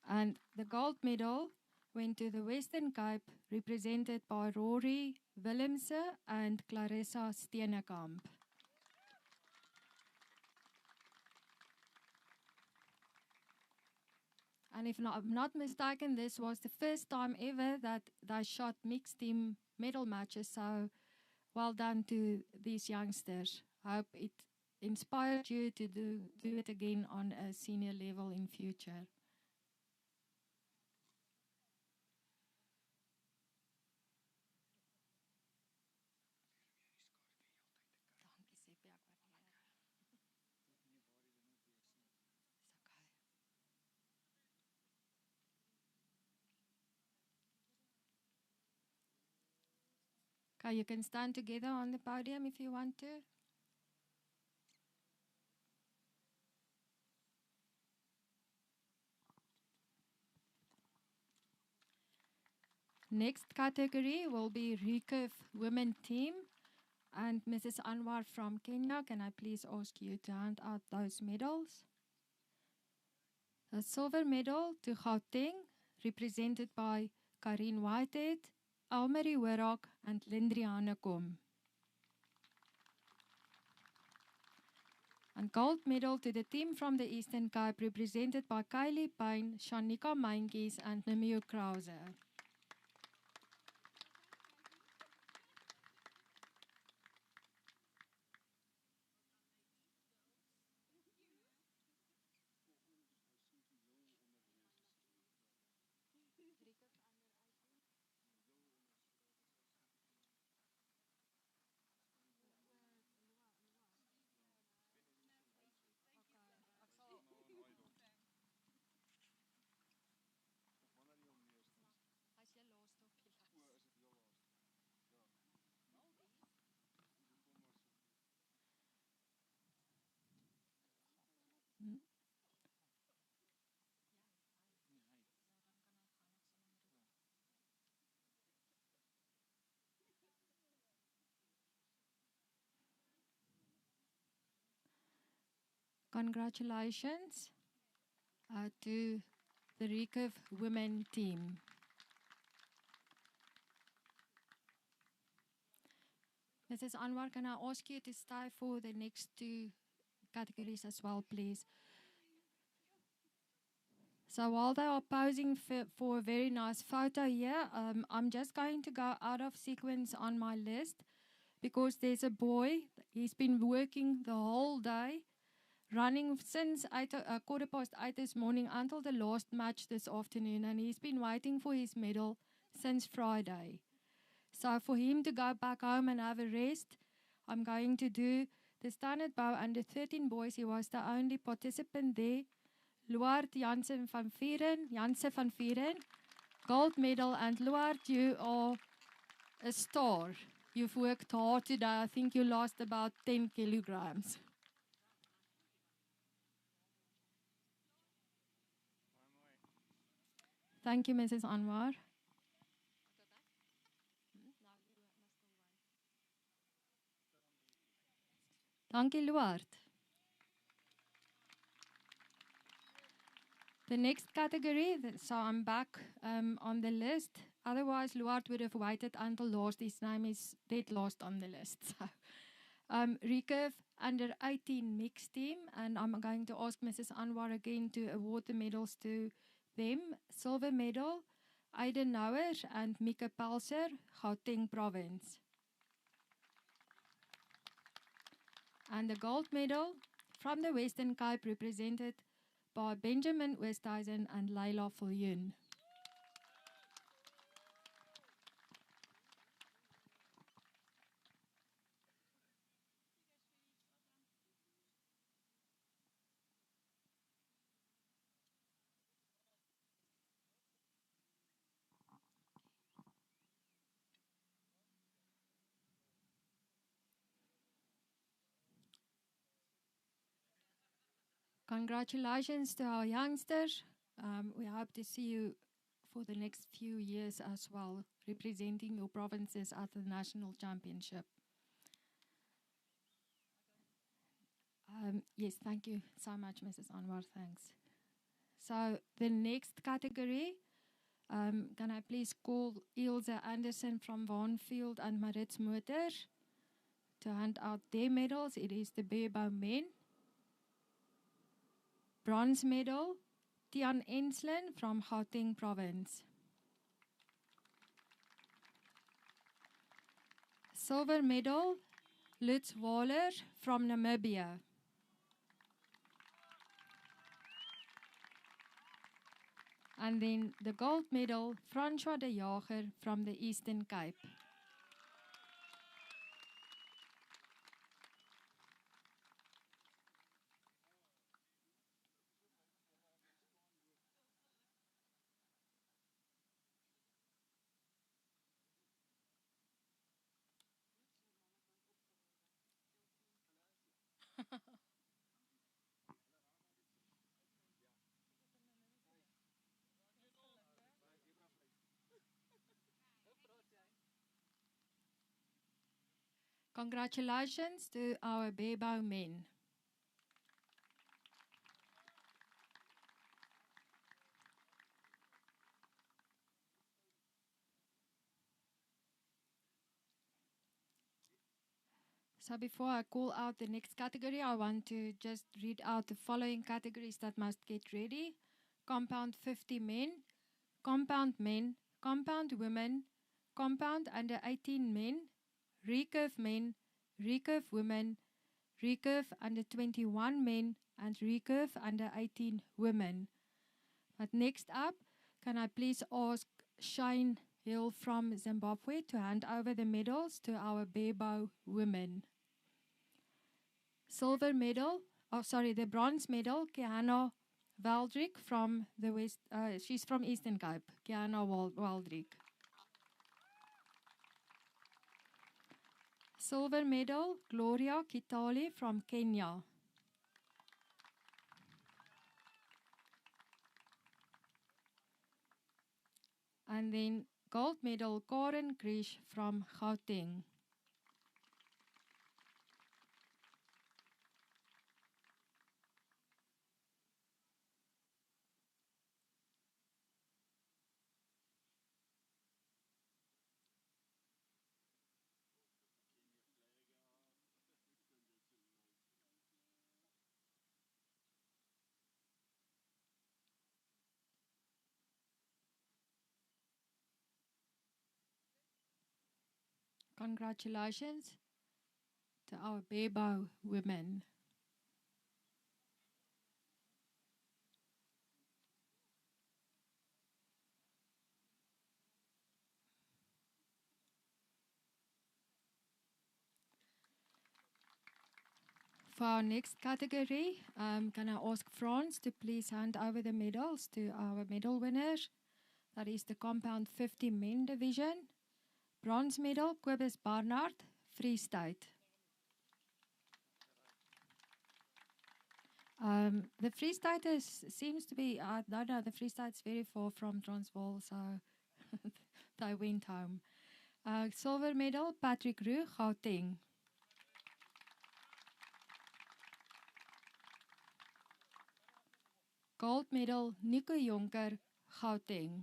And the gold medal went to the Western Cape, represented by Rory Willemse and Clarissa Steenekamp. And if I'm not mistaken, this was the first time ever that they shot mixed team medal matches. So well done to these youngsters. I hope it inspired you to do it again on a senior level in future. Okay, you can stand together on the podium if you want to. Next category will be recurve women team. And Mrs. Anwar from Kenya, can I please ask you to hand out those medals? A silver medal to Gauteng, represented by Karine Whitehead, Almarie Werok, and Lindriana Kom. And gold medal to the team from the Eastern Cape, represented by Kylie Payne, Shanika Mainkies, and Namio Krause. Congratulations to the recurve women team. Mrs. Anwar, can I ask you to stay for the next two categories as well, please? So while they are posing for a very nice photo here, I'm just going to go out of sequence on my list because there's a boy. He's been working the whole day, running since 8:15 this morning until the last match this afternoon, and he's been waiting for his medal since Friday. So for him to go back home and have a rest, I'm going to do the standard bow under 13 boys. He was the only participant there. Luard Jansen van Vieren, gold medal. And Luard, you are a star. You've worked hard today. I think you lost about 10 kilograms. Thank you, Mrs. Anwar. Thank you, Luard. The next category, so I'm back on the list. Otherwise, Luard would have waited until last. His name is dead last on the list. So, recurve under 18 mixed team, and I'm going to ask Mrs. Anwar again to award the medals to them. Silver medal, Aiden Nouwer and Mika Pelser, Gauteng Province. And the gold medal from the Western Cape, represented by Benjamin Westhuizen and Leila Viljoen. Congratulations to our youngsters. We hope to see you for the next few years as well, representing your provinces at the national championship. Yes, thank you so much, Mrs. Anwar. Thanks. So the next category, can I please call Ilse Anderson from Vaughanfield and Maritz Motor to hand out their medals? It is the Beerbow men. Bronze medal, Tian Enslin from Gauteng Province. Silver medal, Lutz Waller from Namibia. And then the gold medal, Francois de Jager from the Eastern Cape. Congratulations to our Bebo men. So before I call out the next category, I want to just read out the following categories that must get ready. Compound 50 men, compound women, compound under 18 men, recurve men, recurve women, recurve under 21 men, and recurve under 18 women. But next up, can I please ask Shane Hill from Zimbabwe to hand over the medals to our Bebo women. Silver medal, the bronze medal, Kiana Waldrick from the West, she's from Eastern Cape, Kiana Waldrick. Silver medal, Gloria Kitali from Kenya. And then gold medal, Karen Krish from Gauteng. Congratulations to our Bebo women. For our next category, can I ask Frans to please hand over the medals to our medal winners? That is the compound 50 men division. Bronze medal, Kobus Barnard, Free State. The Free State seems to be, I don't know, the Free State's very far from Transvaal, so they went home. Silver medal, Patrick Roux, Gauteng. Gold medal, Nico Jonker, Gauteng.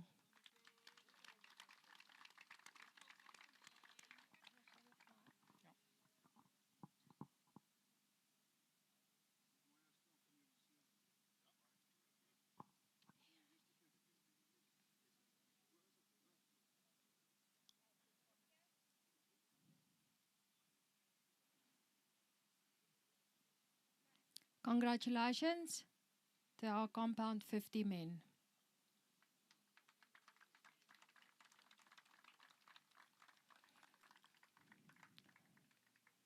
Congratulations to our compound 50 men.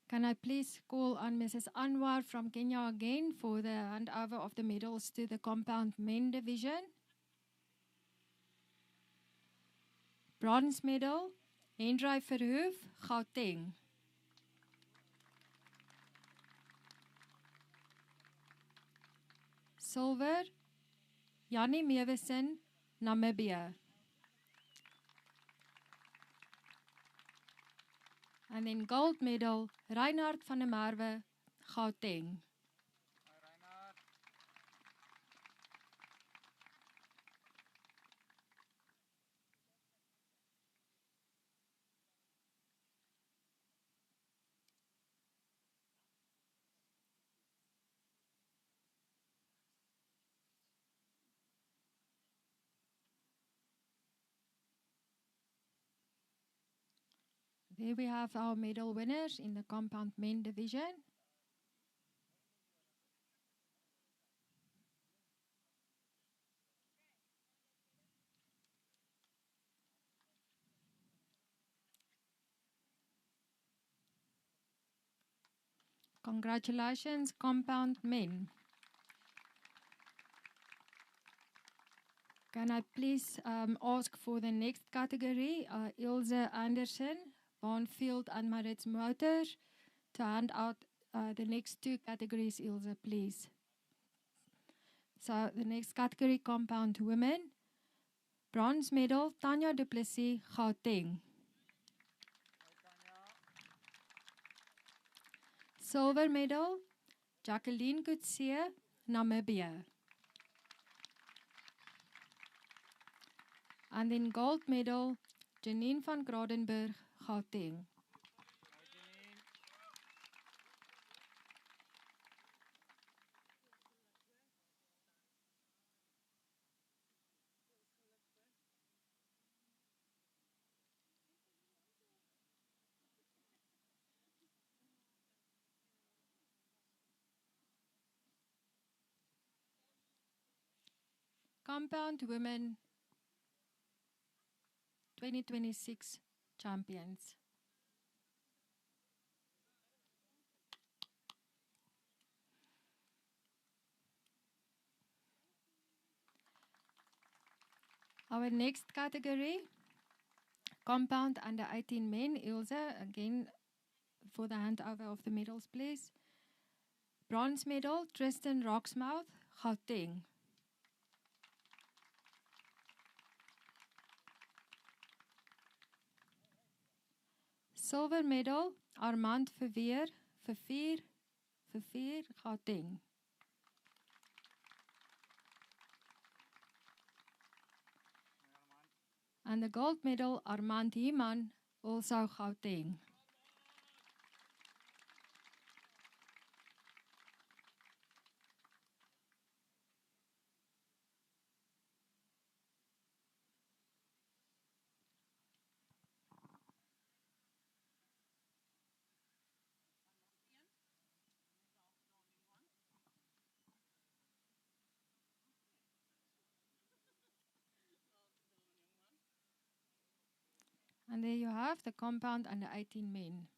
Can I please call on Mrs. Anwar from Kenya again for the handover of the medals to the compound men division? Bronze medal, Hendrey Verhoef, Gauteng. Silver, Jannie Mewison, Namibia. And then gold medal, Reinhard van der Merwe, Gauteng. There we have our medal winners in the compound men division. Congratulations, compound men. Can I please ask for the next category, Ilse Anderson, Barnfield and Maritz Motors, to hand out the next two categories, Ilse, please. So the next category, compound women. Bronze medal, Tanya Du Plessis, Gauteng. Silver medal, Jacqueline Kutsie, Namibia. And then gold medal, Janine van Gradenberg, Gauteng. Compound Women 2026 champions. Our next category, compound under 18 men. Ilse, again, for the handover of the medals, please. Bronze medal, Tristan Roxmouth, Gauteng. Silver medal, Armand Verveer, Gauteng. And the gold medal, Armand Heeman, also Gauteng. And there you have the compound under 18 men.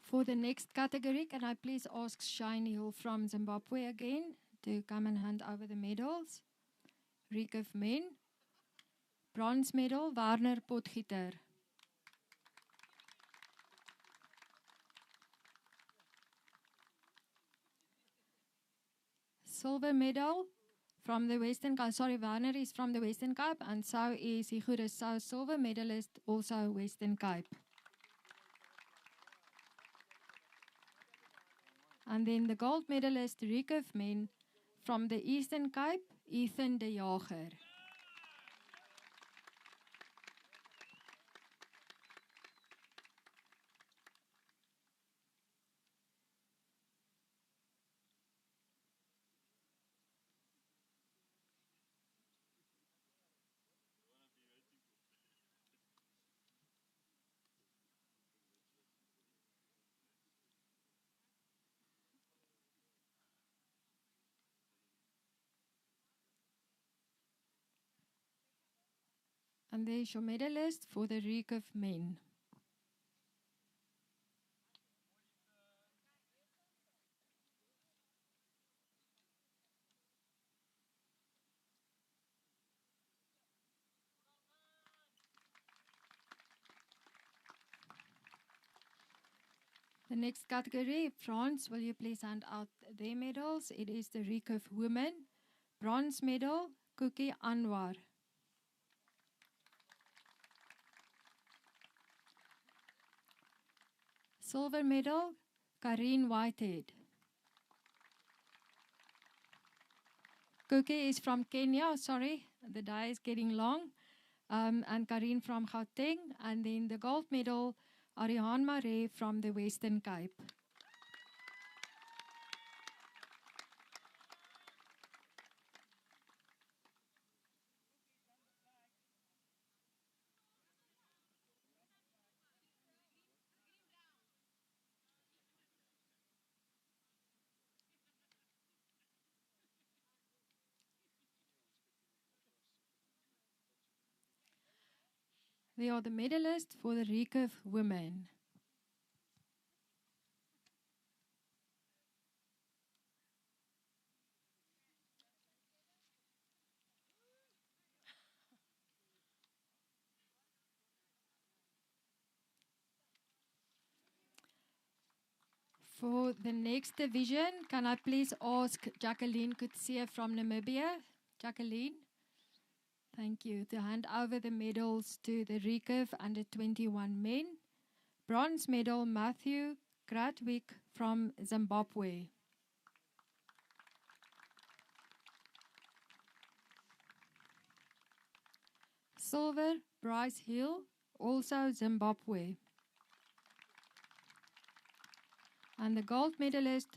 For the next category, can I please ask Shine Hill from Zimbabwe again to come and hand over the medals? Recurve men. Bronze medal, Warner Potgieter. Silver medal from the Western Cape. Sorry, Warner is from the Western Cape, and so is Igor Sou, silver medalist, also Western Cape. And then the gold medalist, Recurve men from the Eastern Cape, Ethan de Jager. And there's your medalist for the Recurve men. The next category, France, will you please hand out their medals? It is the Recurve women. Bronze medal, Cookie Anwar. Silver medal, Karine Whitehead. Cookie is from Kenya, sorry, the day is getting long. And Karine from Gauteng. And then the gold medal, Ariane Marais from the Western Cape. They are the medalists for the Recurve women. For the next division, can I please ask Jacqueline Kutsie from Namibia? Jacqueline, thank you. To hand over the medals to the recurve under 21 men. Bronze medal, Matthew Gradwick from Zimbabwe. Silver, Bryce Hill, also Zimbabwe. And the gold medalist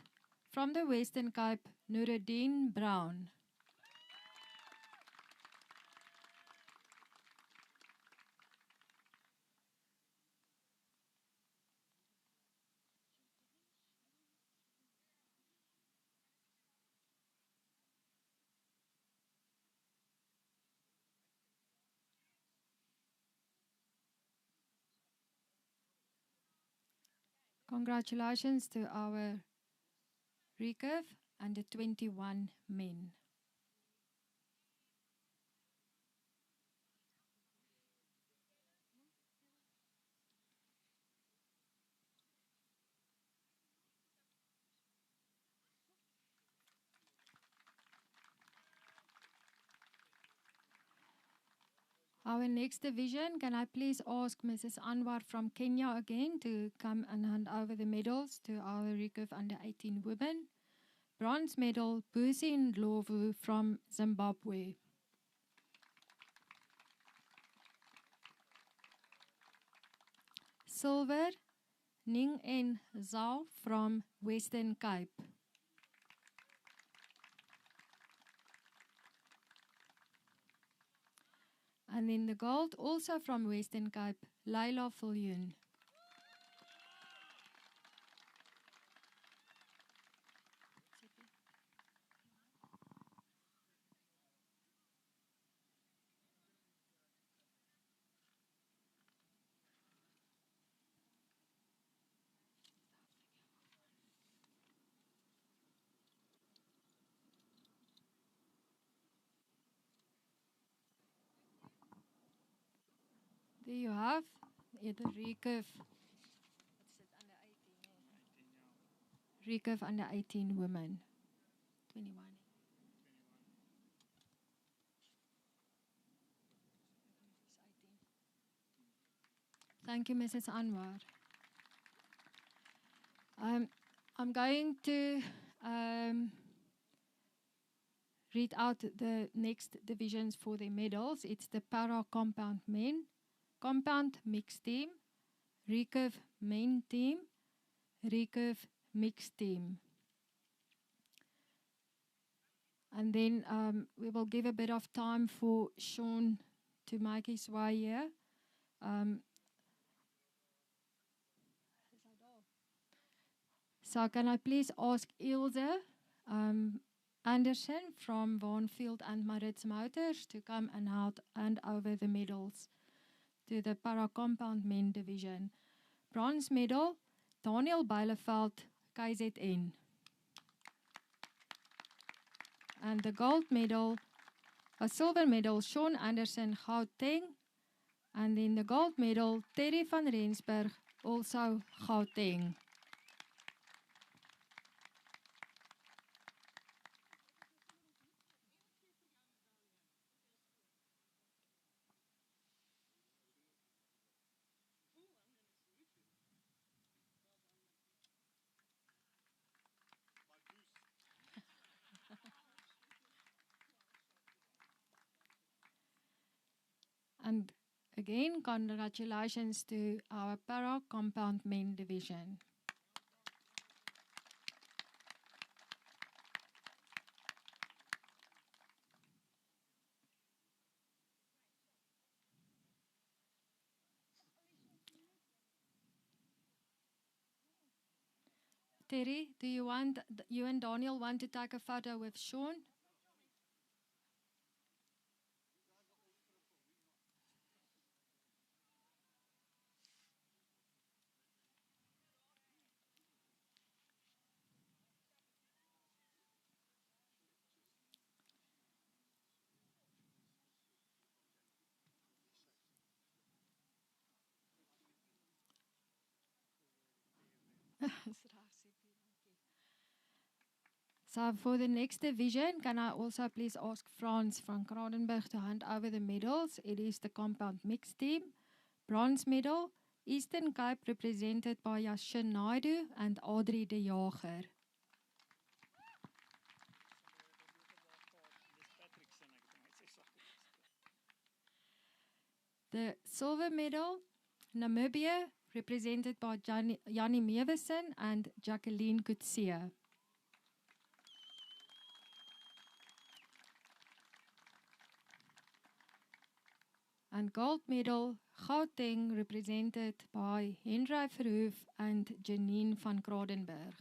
from the Western Cape, Nuruddin Brown. Congratulations to our recurve and the 21 men. Our next division, can I please ask Mrs. Anwar from Kenya again to come and hand over the medals to our recurve under 18 women. Bronze medal, Busi Ndlovu from Zimbabwe. Silver, Ning En Zhao from Western Cape. And then the gold, also from Western Cape, Laila Viljoen. There you have it, the recurve. Recurve under 18 women. 21. Thank you, Mrs. Anwar. I'm going to read out the next divisions for the medals. It's the para compound men, compound mixed team, recurve main team, recurve mixed team. And then we will give a bit of time for Sean to make his way here. So can I please ask Ilse Anderson from Vaughanfield and Maritz Motors to come and hand over the medals to the para compound men division. Bronze medal, Daniel Beileveld, KZN. And the gold medal, a silver medal, Sean Anderson, Gauteng. And then the gold medal, Terry van Rensburg, also Gauteng. And again, congratulations to our para compound men division. Terry, do you and Daniel want to take a photo with Sean? So for the next division, can I also please ask Frans van Kradenberg to hand over the medals? It is the compound mixed team. Bronze medal, Eastern Cape, represented by Yashin Naidu and Audrey de Jager. The silver medal, Namibia, represented by Jannie Meversen and Jacqueline Kutsia. And gold medal, Gauteng, represented by Hendrik Verhoef and Janine van Kradenberg.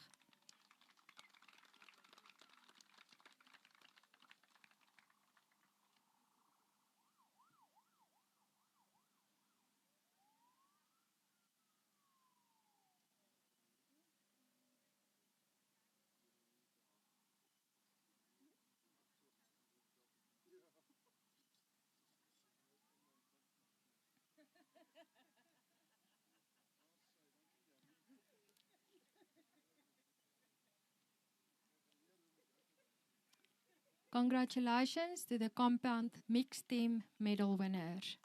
Congratulations to the compound mixed team medal winners.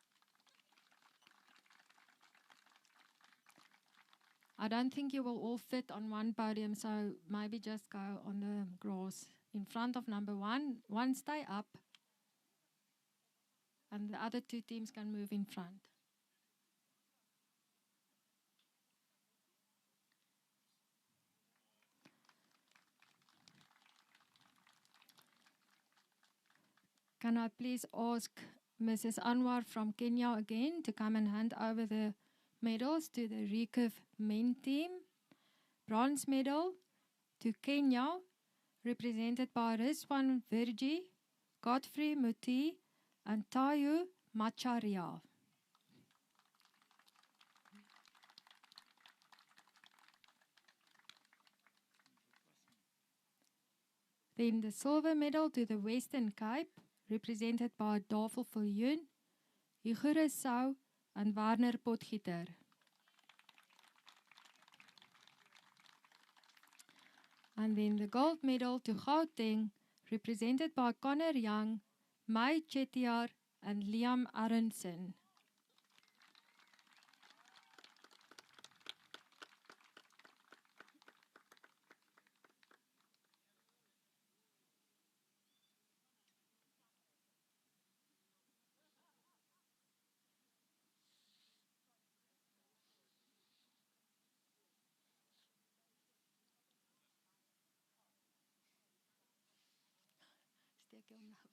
I don't think you will all fit on one podium, so maybe just go on the grass in front of number one. One stay up, and the other two teams can move in front. Can I please ask Mrs. Anwar from Kenya again to come and hand over the medals to the recurve men team? Bronze medal to Kenya, represented by Rizwan Virji, Godfrey Muti, and Tayu Macharia. Then the silver medal to the Western Cape, represented by Davel Viljoen, Igor Sau, and Werner Potgieter. And then the gold medal to Gauteng, represented by Connor Young, Mai Chetiar, and Liam Aronson. Steek hom nou weg.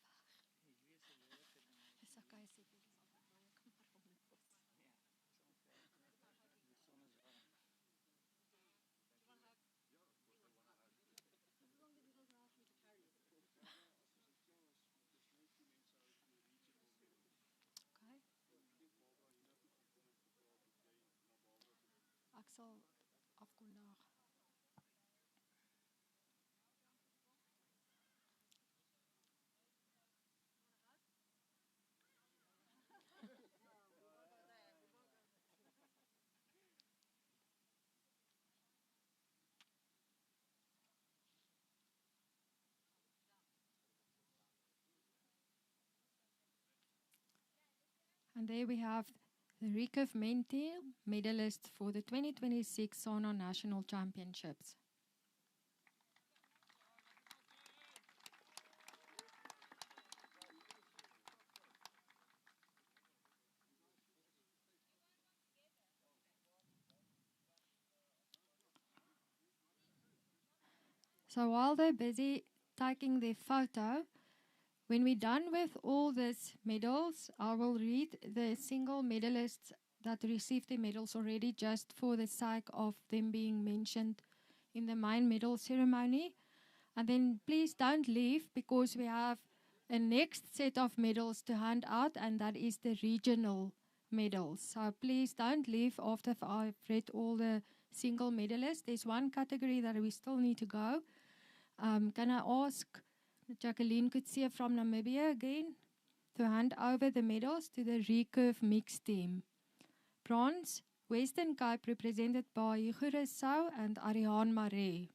Dis okay, sê dit. Ek sal afkondig. And there we have the recurve men team medalists for the 2026 SANA National Championships. So while they're busy taking their photo, when we're done with all these medals, I will read the single medalists that received the medals already, just for the sake of them being mentioned in the main medal ceremony. And then please don't leave, because we have a next set of medals to hand out, and that is the regional medals. So please don't leave after I've read all the single medalists. There's one category that we still need to go. Can I ask Jacqueline Kutsia from Namibia again to hand over the medals to the recurve mixed team? Bronze, Western Cape, represented by Igor Sau and Ariane Maree.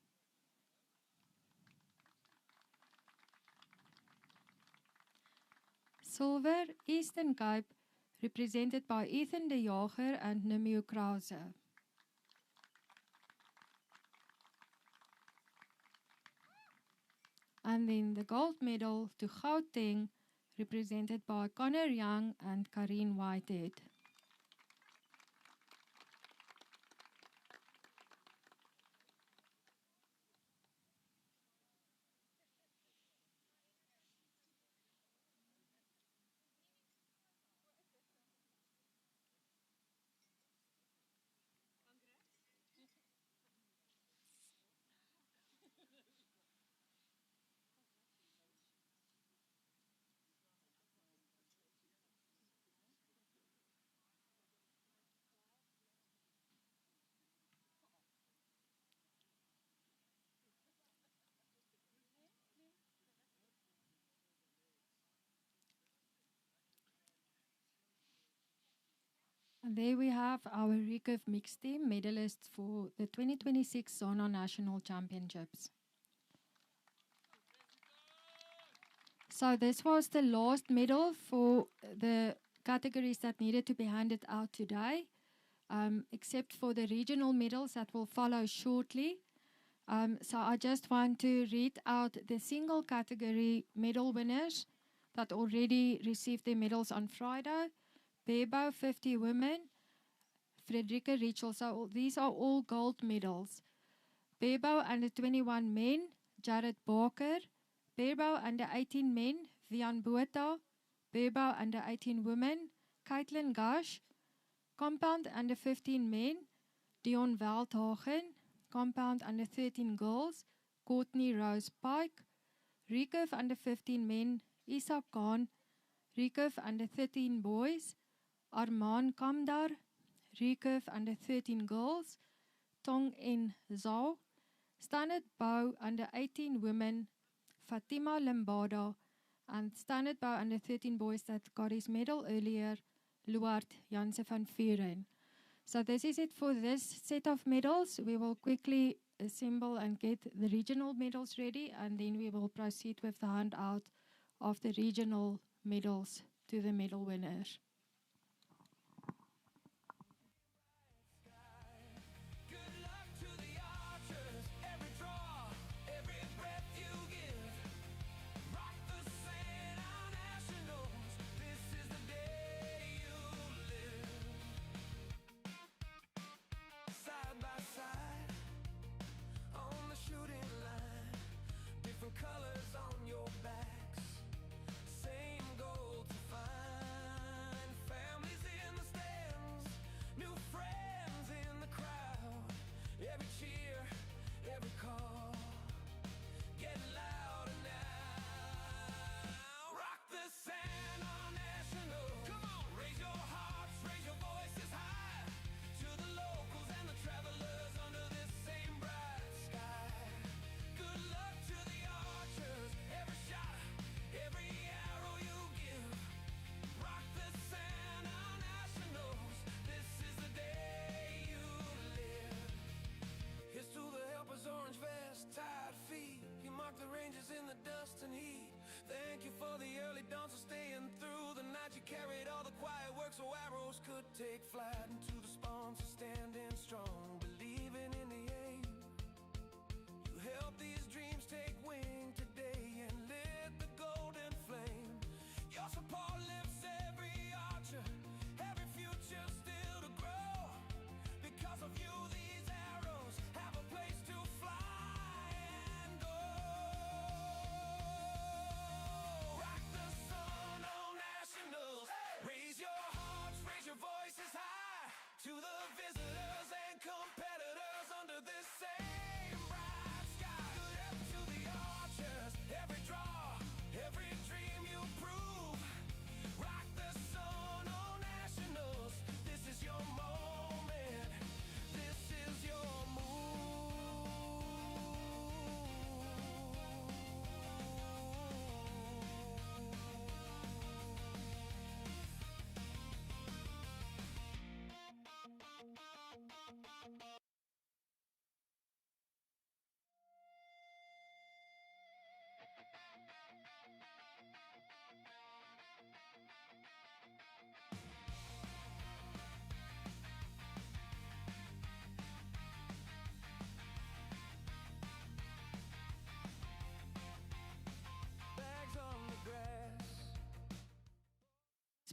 Silver, Eastern Cape, represented by Ethan de Jager and Nimio Krause. And then the gold medal to Gauteng, represented by Connor Young and Karine Whitehead. And there we have our recurve mixed team medalists for the 2026 Zona National Championships. So this was the last medal for the categories that needed to be handed out today, except for the regional medals that will follow shortly. So I just want to read out the single category medal winners that already received their medals on Friday. Bebo 50 women, Frederica Richel. So these are all gold medals. Bebo under 21 men, Jared Barker. Bebo under 18 men, Vian Botha. Bebo under 18 women, Caitlin Gash. Compound under 15 men, Dion Veldhagen. Compound under 13 girls, Courtney Rose Pike. Recurve under 15 men, Isak Khan. Recurve under 13 boys, Arman Kamdar. Recurve under 13 girls, Tong En Zhao. Standard bow under 18 women, Fatima Lambada. And standard bow under 13 boys that got his medal earlier, Luard Janse van Vuren. So this is it for this set of medals. We will quickly assemble and get the regional medals ready, and then we will proceed with the handout of the regional medals to the medal winners. Good luck to the archers, every draw, every breath you give. Rock the Santa Nationals, this is the day you live. Side by side, on the shooting line, different colors on your backs, same goal to find. Families in the stands, new friends in the crowd. Every cheer, every call, getting louder now. Rock the Santa National. Come on, raise your hearts, raise your voices high to the locals and the travelers under this same bright sky. Good luck to the archers, every shot, every arrow you give. Rock the Santa Nationals, this is the day you live. Here's to the helpers, orange vest, tired feet. You mark the ranges in the dust and heat. Thank you for the early dawns for staying through the night. You carried all the quiet work so arrows could take flight. And to the sponsors standing strong, believing in the aim. You help these dreams take wing today and lit the golden flame. Your support lifts every archer, every future still to grow. Because of you, these arrows have a place to fly and go. Rock the sun on nationals. Raise your hearts, raise your voices high to the visitors and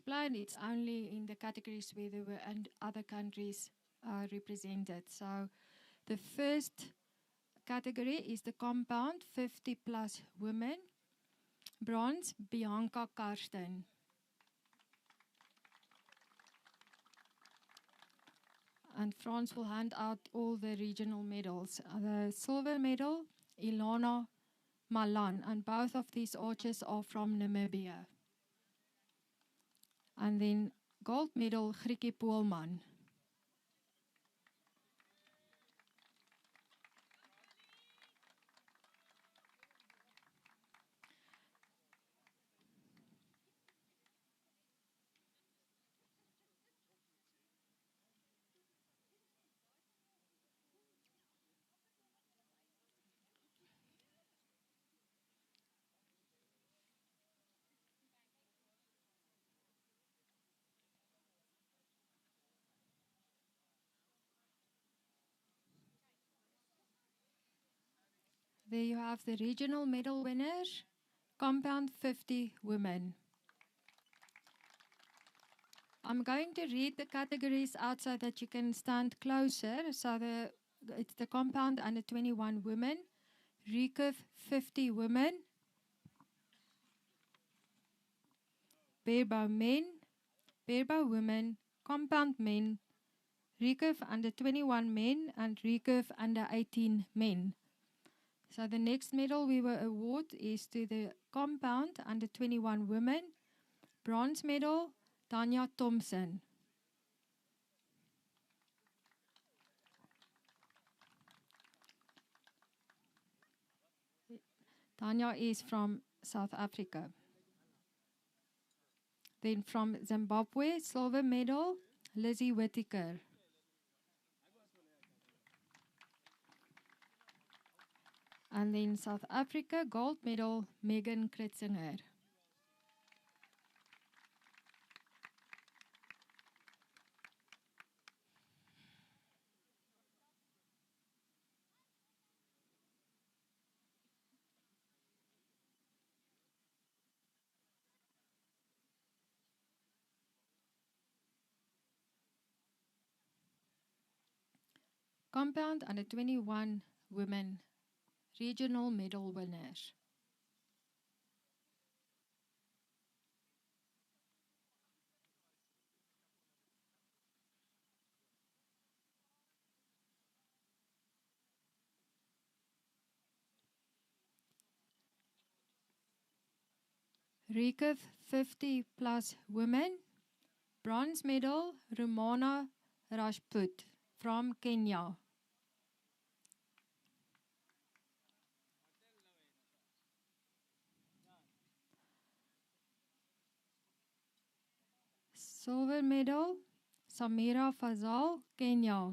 discipline. It's only in the categories where there were and other countries represented. So the first category is the compound, 50 plus women. Bronze, Bianca Karsten. And France will hand out all the regional medals. The silver medal, Ilona Malan, and both of these archers are from Namibia. And then gold medal, Grieke Poelman. There you have the regional medal winners, compound 50 women. I'm going to read the categories out so that you can stand closer. So it's the compound under 21 women, recurve 50 women, barebow men, barebow women, compound men, recurve under 21 men, and recurve under 18 men. So the next medal we will award is to the compound under 21 women. Bronze medal, Tanya Thompson. Tanya is from South Africa. Then from Zimbabwe, silver medal, Lizzie Whittaker. And then South Africa, gold medal, Megan Kritzinger. Compound under 21 women, regional medal winners. Recurve 50 plus women, bronze medal, Romana Rajput from Kenya. Silver medal, Samira Fazal, Kenya.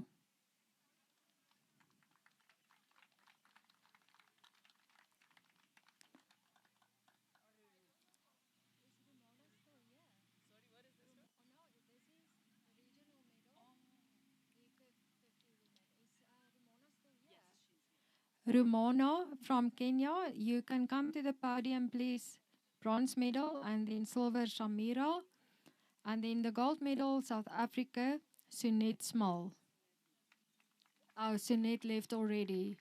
Romana from Kenya, you can come to the podium, please. Bronze medal, and then silver, Shamira. And then the gold medal, South Africa, Sunette Small. Oh, Sunette left already.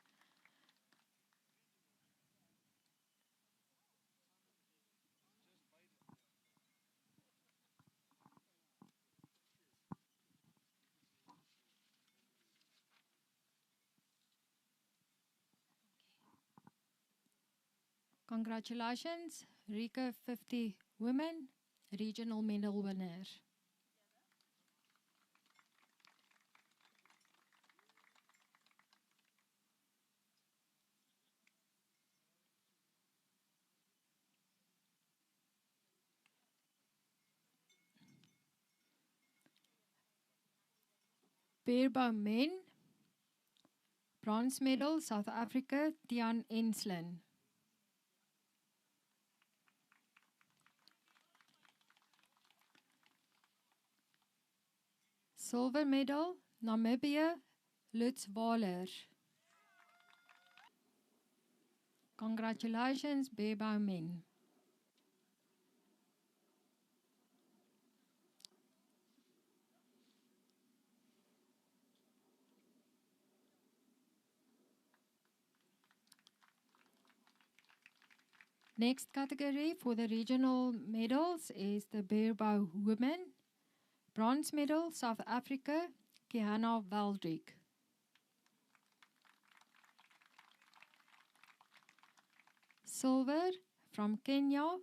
Congratulations, Rika 50 women, regional medal winner. Barebow men, bronze medal, South Africa, Tian Enslin. Silver medal, Namibia, Lutz Waller. Congratulations, Barebow men. Next category for the regional medals is the barebow women. Bronze medal, South Africa, Kiana Valdrick. Silver from Kenya,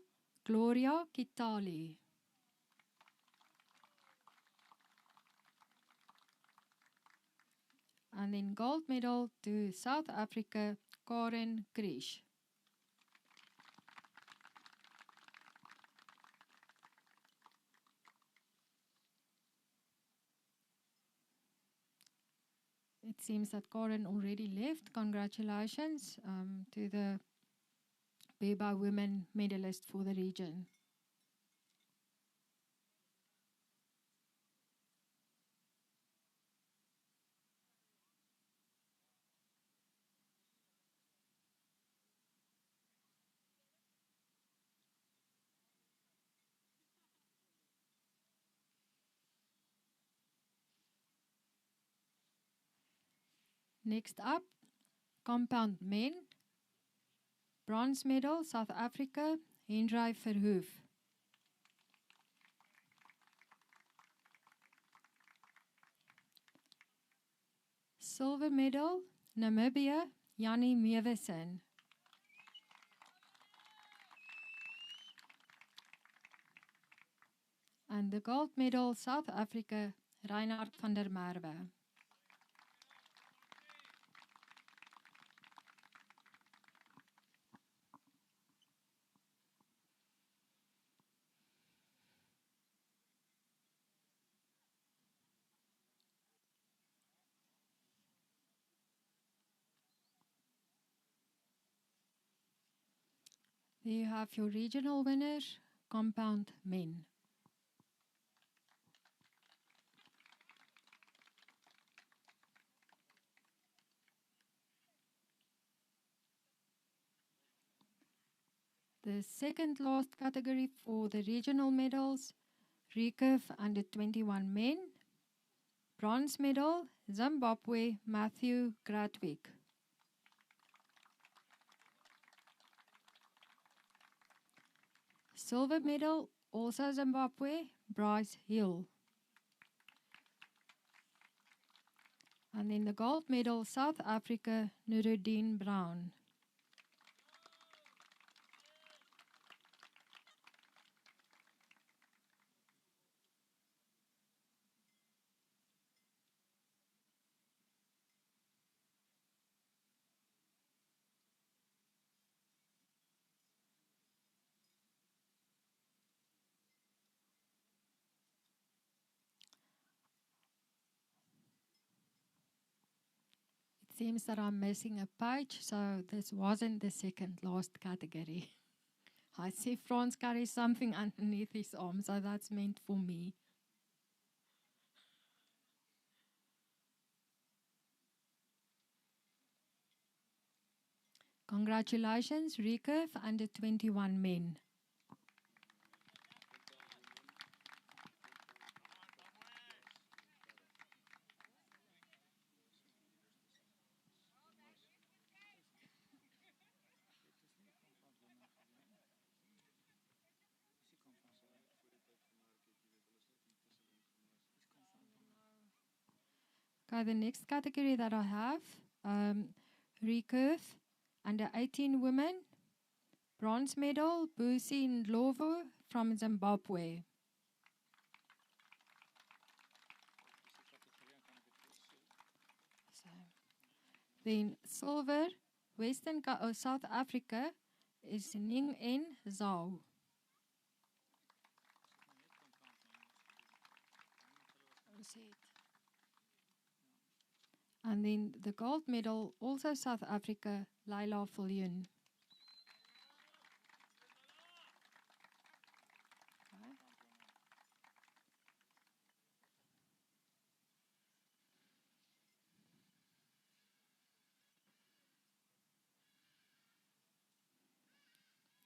Gloria Kitali. And then gold medal to South Africa, Karen Krish. It seems that Karen already left. Congratulations to the barebow women medalist for the region. Next up, compound men. Bronze medal, South Africa, Hendry Verhoef. Silver medal, Namibia, Jannie Mewesen. And the gold medal, South Africa, Reinhard van der Merwe. There you have your regional winners, compound men. The second last category for the regional medals, recurve under 21 men. Bronze medal, Zimbabwe, Matthew Gradwick. Silver medal, also Zimbabwe, Bryce Hill. And then the gold medal, South Africa, Nuruddin Brown. Seems that I'm missing a page, so this wasn't the second last category. I see Franz carries something underneath his arm, so that's meant for me. Congratulations, recurve under 21 men. Okay, the next category that I have, recurve under 18 women. Bronze medal, Busi Ndlovu from Zimbabwe. Then silver, South Africa, is Ning En Zhao. And then the gold medal, also South Africa, Laila Viljoen.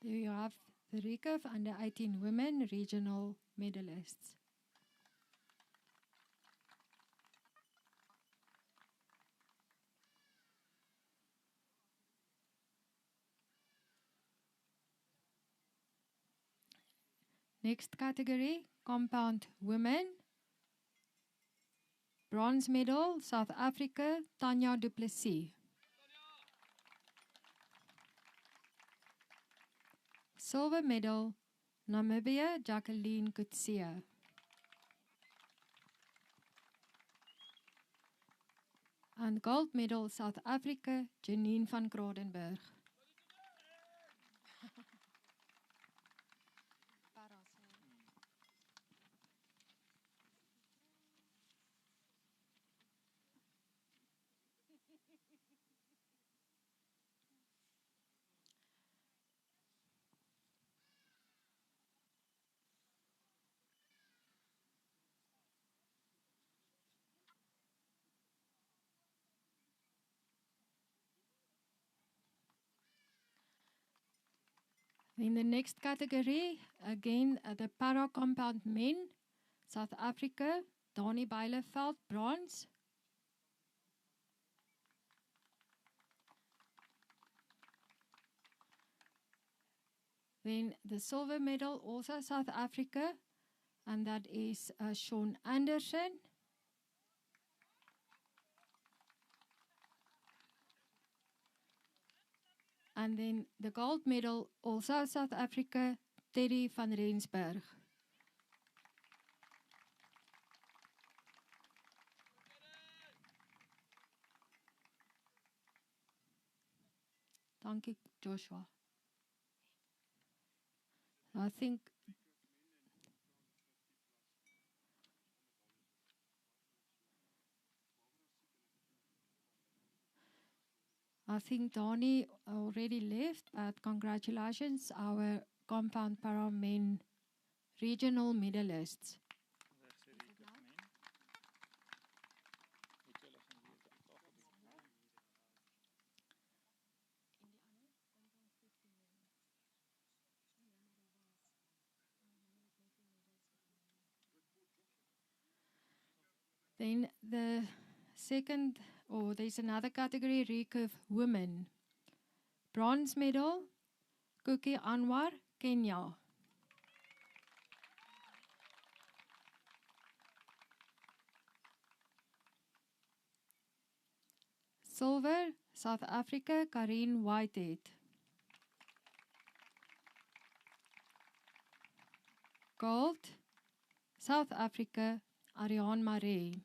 There you have the recurve under 18 women regional medalists. Next category, compound women. Bronze medal, South Africa, Tanya Du Plessis. Silver medal, Namibia, Jacqueline Kutsia. And gold medal, South Africa, Janine van Krodenberg. In the next category, again, the para compound men, South Africa, Donnie Bielefeld, bronze. Then the silver medal, also South Africa, and that is Sean Anderson. And then the gold medal, also South Africa, Teddy van Rensburg. Dankie, Joshua. I think Donnie already left, but congratulations, our compound para men regional medalists. Then the second, or there's another category, recurve women. Bronze medal, Kuki Anwar, Kenya. Silver, South Africa, Karine Whitehead. Gold, South Africa, Ariane Marais.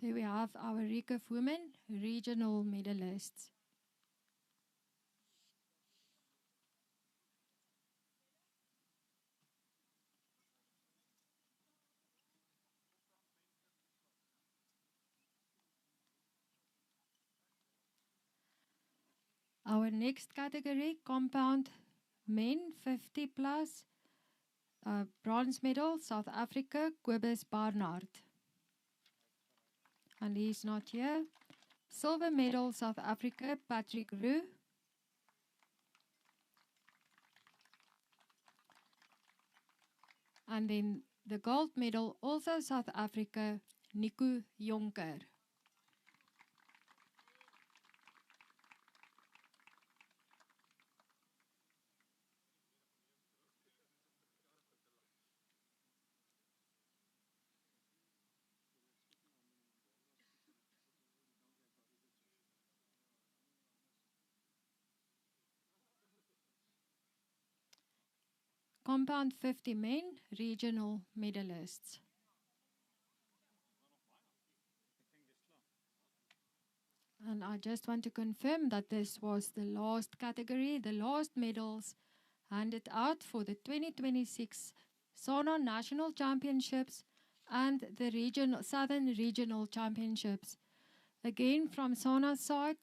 There we have our recurve women regional medalists. Our next category, compound men 50 plus, bronze medal, South Africa, Kobus Barnard. And he's not here. Silver medal, South Africa, Patrick Roux. And then the gold medal, also South Africa, Nico Jonker. Compound 50 men, regional medalists. And I just want to confirm that this was the last category, the last medals handed out for the 2026 SANA National Championships and the Southern Regional Championships. Again, from SANA's side,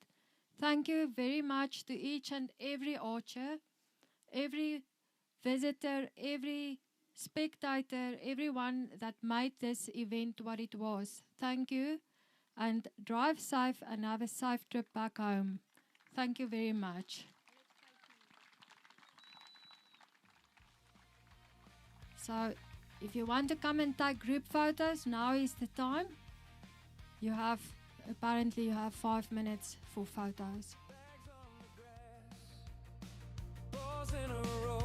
thank you very much to each and every archer, every visitor, every spectator, everyone that made this event what it was. Thank you, and drive safe and have a safe trip back home. Thank you very much. So if you want to come and take group photos, now is the time. Apparently you have 5 minutes for photos. Balls in a row.